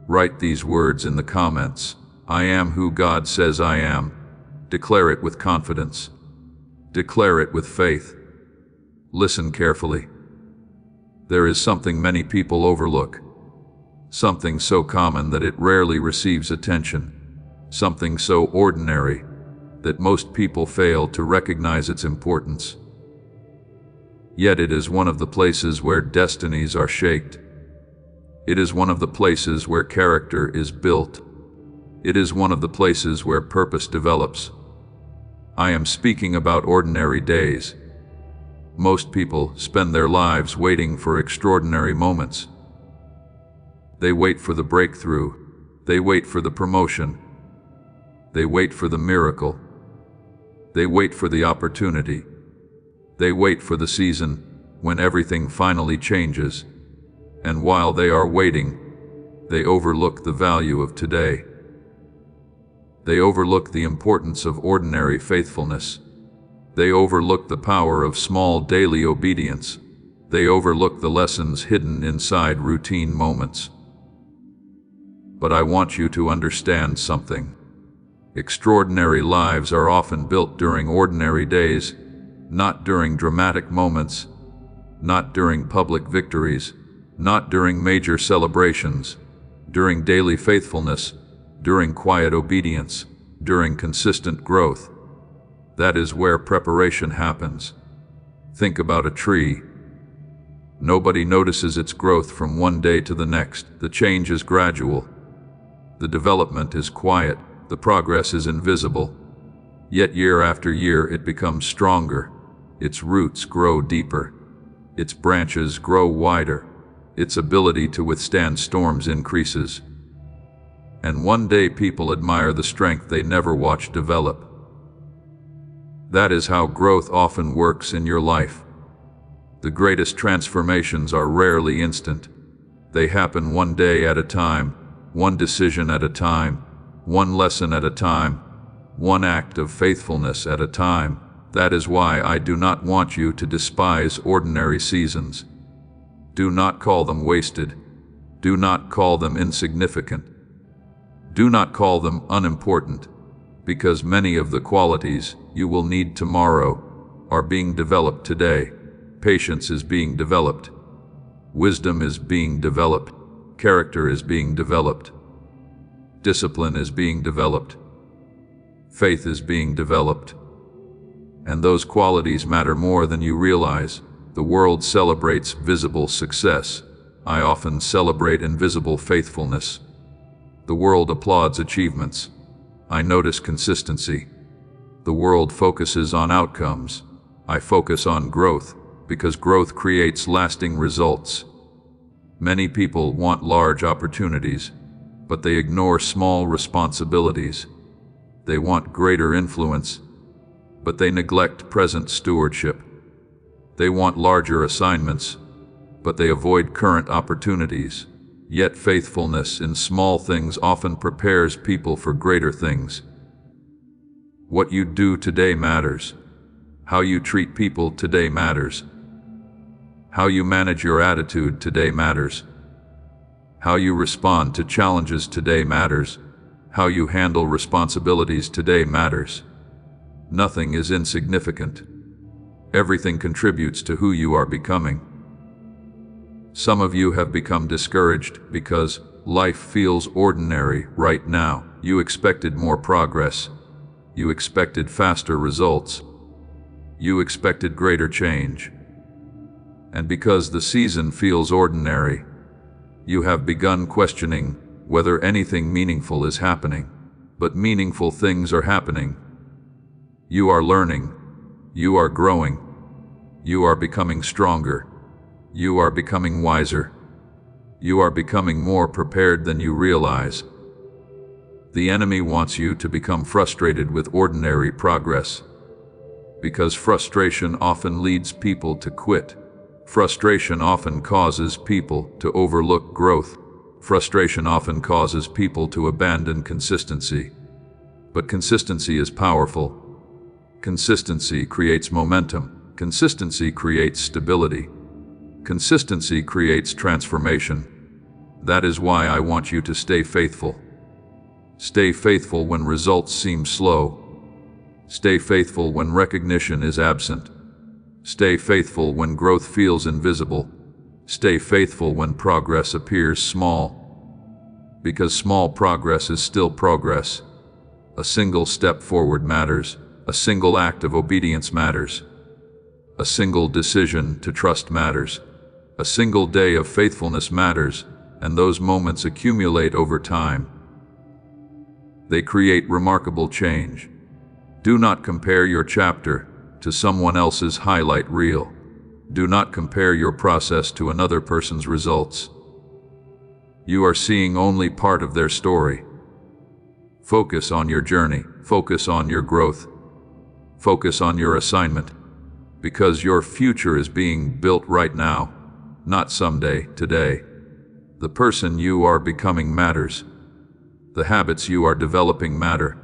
write these words in the comments. I am who God says I am. Declare it with confidence. Declare it with faith. Listen carefully. There is something many people overlook. Something so common that it rarely receives attention. Something so ordinary that most people fail to recognize its importance. Yet it is one of the places where destinies are shaped. It is one of the places where character is built. It is one of the places where purpose develops. I am speaking about ordinary days. Most people spend their lives waiting for extraordinary moments. They wait for the breakthrough. They wait for the promotion. They wait for the miracle. They wait for the opportunity. They wait for the season when everything finally changes. And while they are waiting, they overlook the value of today. They overlook the importance of ordinary faithfulness. They overlook the power of small daily obedience. They overlook the lessons hidden inside routine moments. But I want you to understand something. Extraordinary lives are often built during ordinary days, not during dramatic moments, not during public victories, not during major celebrations, during daily faithfulness, during quiet obedience, during consistent growth. That is where preparation happens. Think about a tree. Nobody notices its growth from one day to the next. The change is gradual. The development is quiet. The progress is invisible. Yet year after year it becomes stronger. Its roots grow deeper. Its branches grow wider. Its ability to withstand storms increases. And one day people admire the strength they never watched develop. That is how growth often works in your life. The greatest transformations are rarely instant. They happen one day at a time, one decision at a time, one lesson at a time, one act of faithfulness at a time. That is why I do not want you to despise ordinary seasons. Do not call them wasted. Do not call them insignificant. Do not call them unimportant, because many of the qualities you will need tomorrow are being developed today. Patience is being developed. Wisdom is being developed. Character is being developed. Discipline is being developed. Faith is being developed. And those qualities matter more than you realize. The world celebrates visible success. I often celebrate invisible faithfulness. The world applauds achievements. I notice consistency. The world focuses on outcomes. I focus on growth, because growth creates lasting results. Many people want large opportunities, but they ignore small responsibilities. They want greater influence, but they neglect present stewardship. They want larger assignments, but they avoid current opportunities. Yet faithfulness in small things often prepares people for greater things. What you do today matters. How you treat people today matters. How you manage your attitude today matters. How you respond to challenges today matters. How you handle responsibilities today matters. Nothing is insignificant. Everything contributes to who you are becoming. Some of you have become discouraged because life feels ordinary right now. You expected more progress. You expected faster results. You expected greater change. And because the season feels ordinary, you have begun questioning whether anything meaningful is happening. But meaningful things are happening. You are learning. You are growing. You are becoming stronger. You are becoming wiser. You are becoming more prepared than you realize. The enemy wants you to become frustrated with ordinary progress, because frustration often leads people to quit. Frustration often causes people to overlook growth. Frustration often causes people to abandon consistency. But consistency is powerful. Consistency creates momentum. Consistency creates stability. Consistency creates transformation. That is why I want you to stay faithful. Stay faithful when results seem slow. Stay faithful when recognition is absent. Stay faithful when growth feels invisible. Stay faithful when progress appears small. Because small progress is still progress. A single step forward matters. A single act of obedience matters. A single decision to trust matters. A single day of faithfulness matters, and those moments accumulate over time. They create remarkable change. Do not compare your chapter to someone else's highlight reel. Do not compare your process to another person's results. You are seeing only part of their story. Focus on your journey. Focus on your growth. Focus on your assignment, because your future is being built right now, not someday, today. The person you are becoming matters. The habits you are developing matter.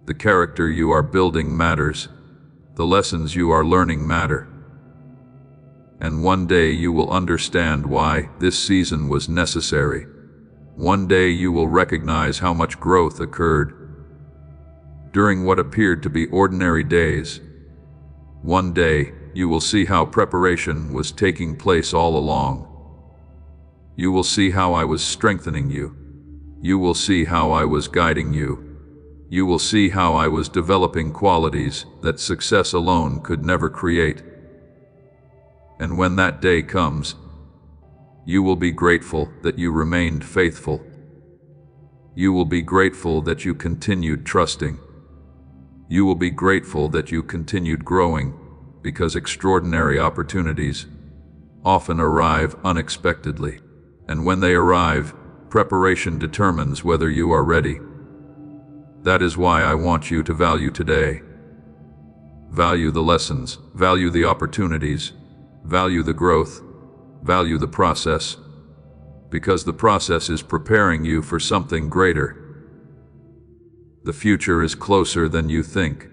The character you are building matters. The lessons you are learning matter. And one day you will understand why this season was necessary. One day you will recognize how much growth occurred during what appeared to be ordinary days. One day you will see how preparation was taking place all along. You will see how I was strengthening you. You will see how I was guiding you. You will see how I was developing qualities that success alone could never create. And when that day comes, you will be grateful that you remained faithful. You will be grateful that you continued trusting. You will be grateful that you continued growing, because extraordinary opportunities often arrive unexpectedly. And when they arrive, preparation determines whether you are ready. That is why I want you to value today. Value the lessons, value the opportunities, value the growth, value the process, because the process is preparing you for something greater. The future is closer than you think.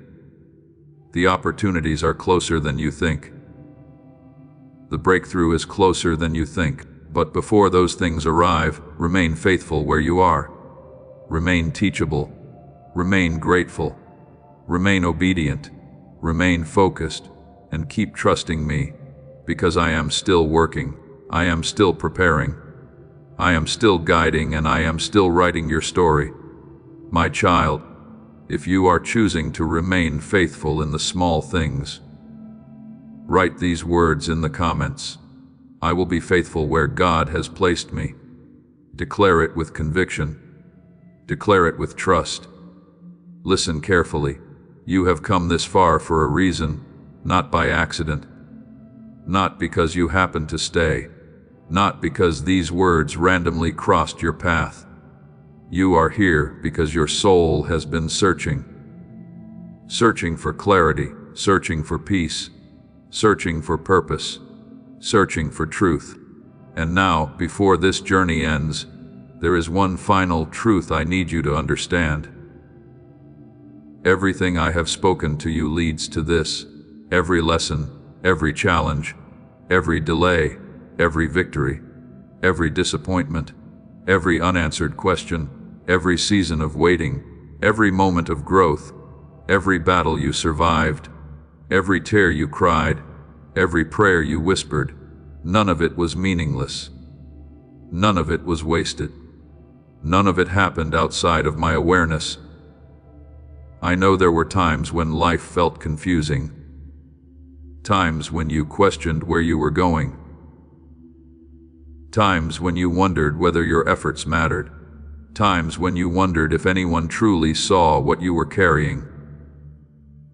The opportunities are closer than you think. The breakthrough is closer than you think. But before those things arrive, remain faithful where you are. Remain teachable. Remain grateful. Remain obedient. Remain focused. And keep trusting me, because I am still working. I am still preparing. I am still guiding, and I am still writing your story. My child, if you are choosing to remain faithful in the small things, write these words in the comments. I will be faithful where God has placed me. Declare it with conviction. Declare it with trust. Listen carefully. You have come this far for a reason, not by accident. Not because you happened to stay. Not because these words randomly crossed your path. You are here because your soul has been searching. Searching for clarity, searching for peace, searching for purpose, searching for truth. And now, before this journey ends, there is one final truth I need you to understand. Everything I have spoken to you leads to this. Every lesson, every challenge, every delay, every victory, every disappointment, every unanswered question, every season of waiting, every moment of growth, every battle you survived, every tear you cried, every prayer you whispered, none of it was meaningless. None of it was wasted. None of it happened outside of my awareness. I know there were times when life felt confusing. Times when you questioned where you were going. Times when you wondered whether your efforts mattered. Times when you wondered if anyone truly saw what you were carrying.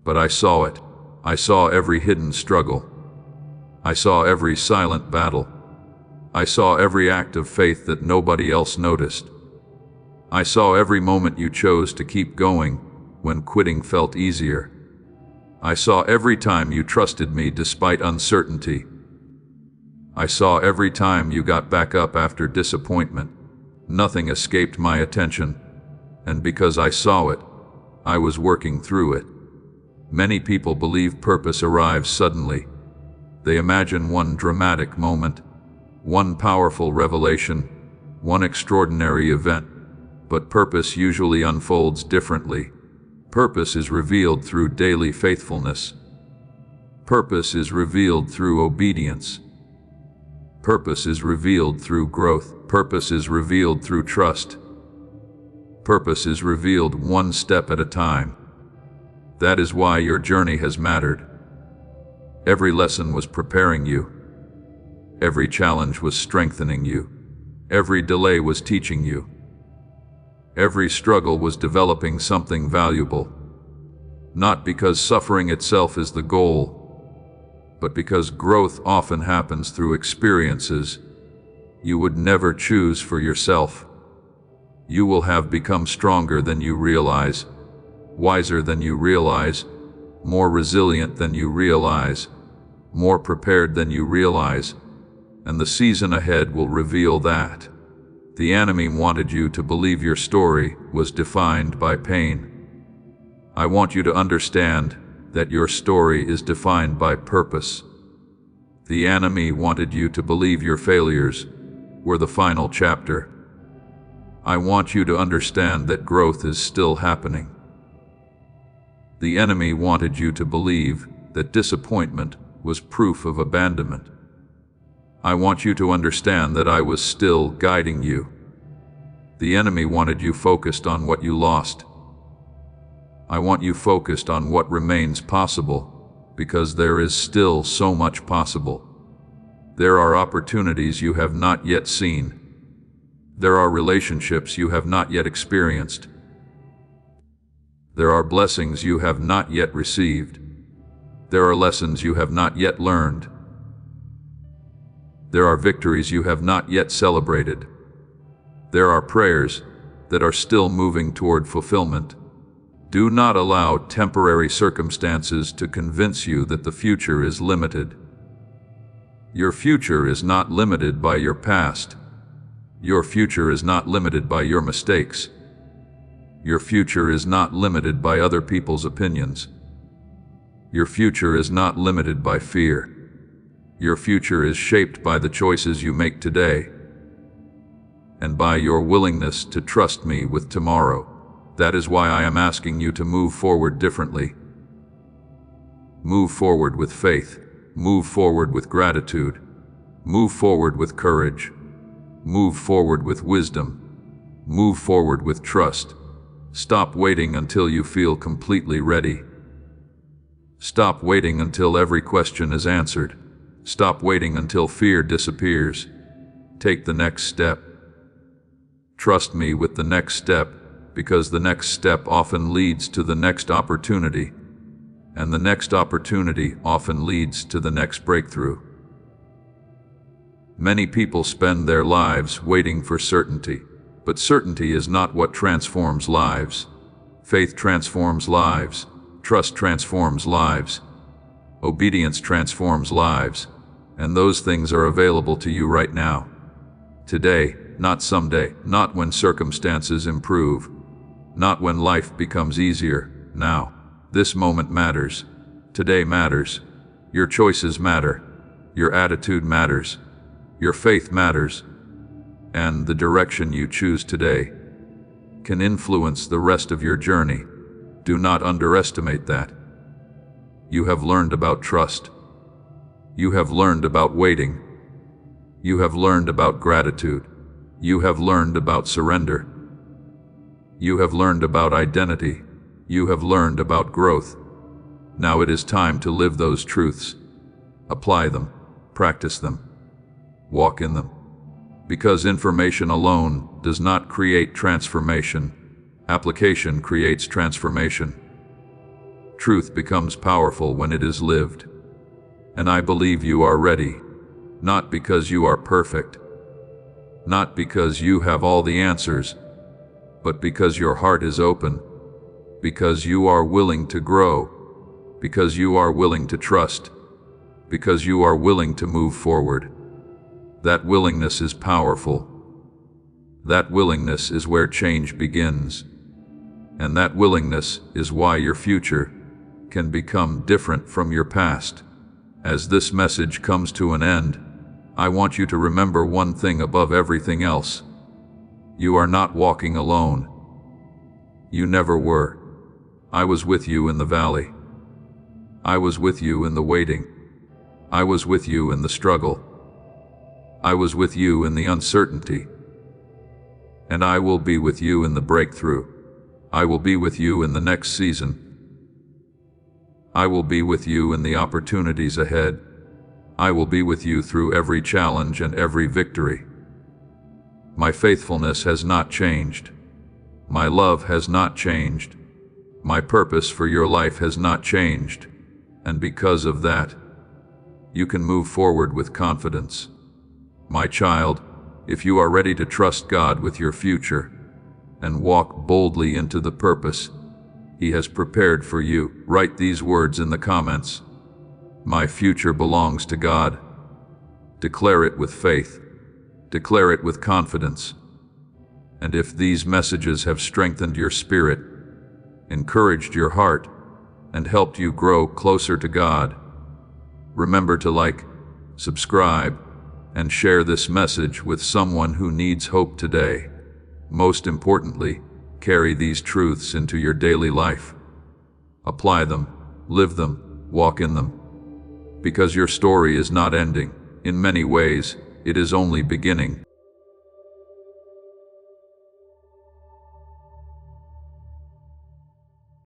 But I saw it. I saw every hidden struggle. I saw every silent battle. I saw every act of faith that nobody else noticed. I saw every moment you chose to keep going when quitting felt easier. I saw every time you trusted me despite uncertainty. I saw every time you got back up after disappointment. Nothing escaped my attention, and because I saw it, I was working through it. Many people believe purpose arrives suddenly. They imagine one dramatic moment, one powerful revelation, one extraordinary event, but purpose usually unfolds differently. Purpose is revealed through daily faithfulness. Purpose is revealed through obedience. Purpose is revealed through growth. Purpose is revealed through trust. Purpose is revealed one step at a time. That is why your journey has mattered. Every lesson was preparing you. Every challenge was strengthening you. Every delay was teaching you. Every struggle was developing something valuable. Not because suffering itself is the goal, but because growth often happens through experiences you would never choose for yourself. You will have become stronger than you realize, wiser than you realize, more resilient than you realize, more prepared than you realize, and the season ahead will reveal that. The enemy wanted you to believe your story was defined by pain. I want you to understand that your story is defined by purpose. The enemy wanted you to believe your failures were the final chapter. I want you to understand that growth is still happening. The enemy wanted you to believe that disappointment was proof of abandonment. I want you to understand that I was still guiding you. The enemy wanted you focused on what you lost. I want you focused on what remains possible, because there is still so much possible. There are opportunities you have not yet seen. There are relationships you have not yet experienced. There are blessings you have not yet received. There are lessons you have not yet learned. There are victories you have not yet celebrated. There are prayers that are still moving toward fulfillment. Do not allow temporary circumstances to convince you that the future is limited. Your future is not limited by your past. Your future is not limited by your mistakes. Your future is not limited by other people's opinions. Your future is not limited by fear. Your future is shaped by the choices you make today, and by your willingness to trust me with tomorrow. That is why I am asking you to move forward differently. Move forward with faith. Move forward with gratitude. Move forward with courage. Move forward with wisdom. Move forward with trust. Stop waiting until you feel completely ready. Stop waiting until every question is answered. Stop waiting until fear disappears. Take the next step. Trust me with the next step, because the next step often leads to the next opportunity, and the next opportunity often leads to the next breakthrough. Many people spend their lives waiting for certainty, but certainty is not what transforms lives. Faith transforms lives. Trust transforms lives. Obedience transforms lives. And those things are available to you right now. Today, not someday, not when circumstances improve, not when life becomes easier. Now. This moment matters. Today matters. Your choices matter. Your attitude matters. Your faith matters. And the direction you choose today can influence the rest of your journey. Do not underestimate that. You have learned about trust. You have learned about waiting. You have learned about gratitude. You have learned about surrender. You have learned about identity. You have learned about growth. Now it is time to live those truths. Apply them. Practice them. Walk in them. Because information alone does not create transformation. Application creates transformation. Truth becomes powerful when it is lived. And I believe you are ready, not because you are perfect, not because you have all the answers, but because your heart is open, because you are willing to grow, because you are willing to trust, because you are willing to move forward. That willingness is powerful. That willingness is where change begins. And that willingness is why your future can become different from your past. As this message comes to an end, I want you to remember one thing above everything else. You are not walking alone. You never were. I was with you in the valley. I was with you in the waiting. I was with you in the struggle. I was with you in the uncertainty. And I will be with you in the breakthrough. I will be with you in the next season. I will be with you in the opportunities ahead. I will be with you through every challenge and every victory. My faithfulness has not changed. My love has not changed. My purpose for your life has not changed. And because of that, you can move forward with confidence. My child, if you are ready to trust God with your future and walk boldly into the purpose He has prepared for you, write these words in the comments. My future belongs to God. Declare it with faith. Declare it with confidence. And if these messages have strengthened your spirit, encouraged your heart, and helped you grow closer to God, remember to like, subscribe, and share this message with someone who needs hope today. Most importantly, carry these truths into your daily life. Apply them, live them, walk in them. Because your story is not ending. In many ways, it is only beginning.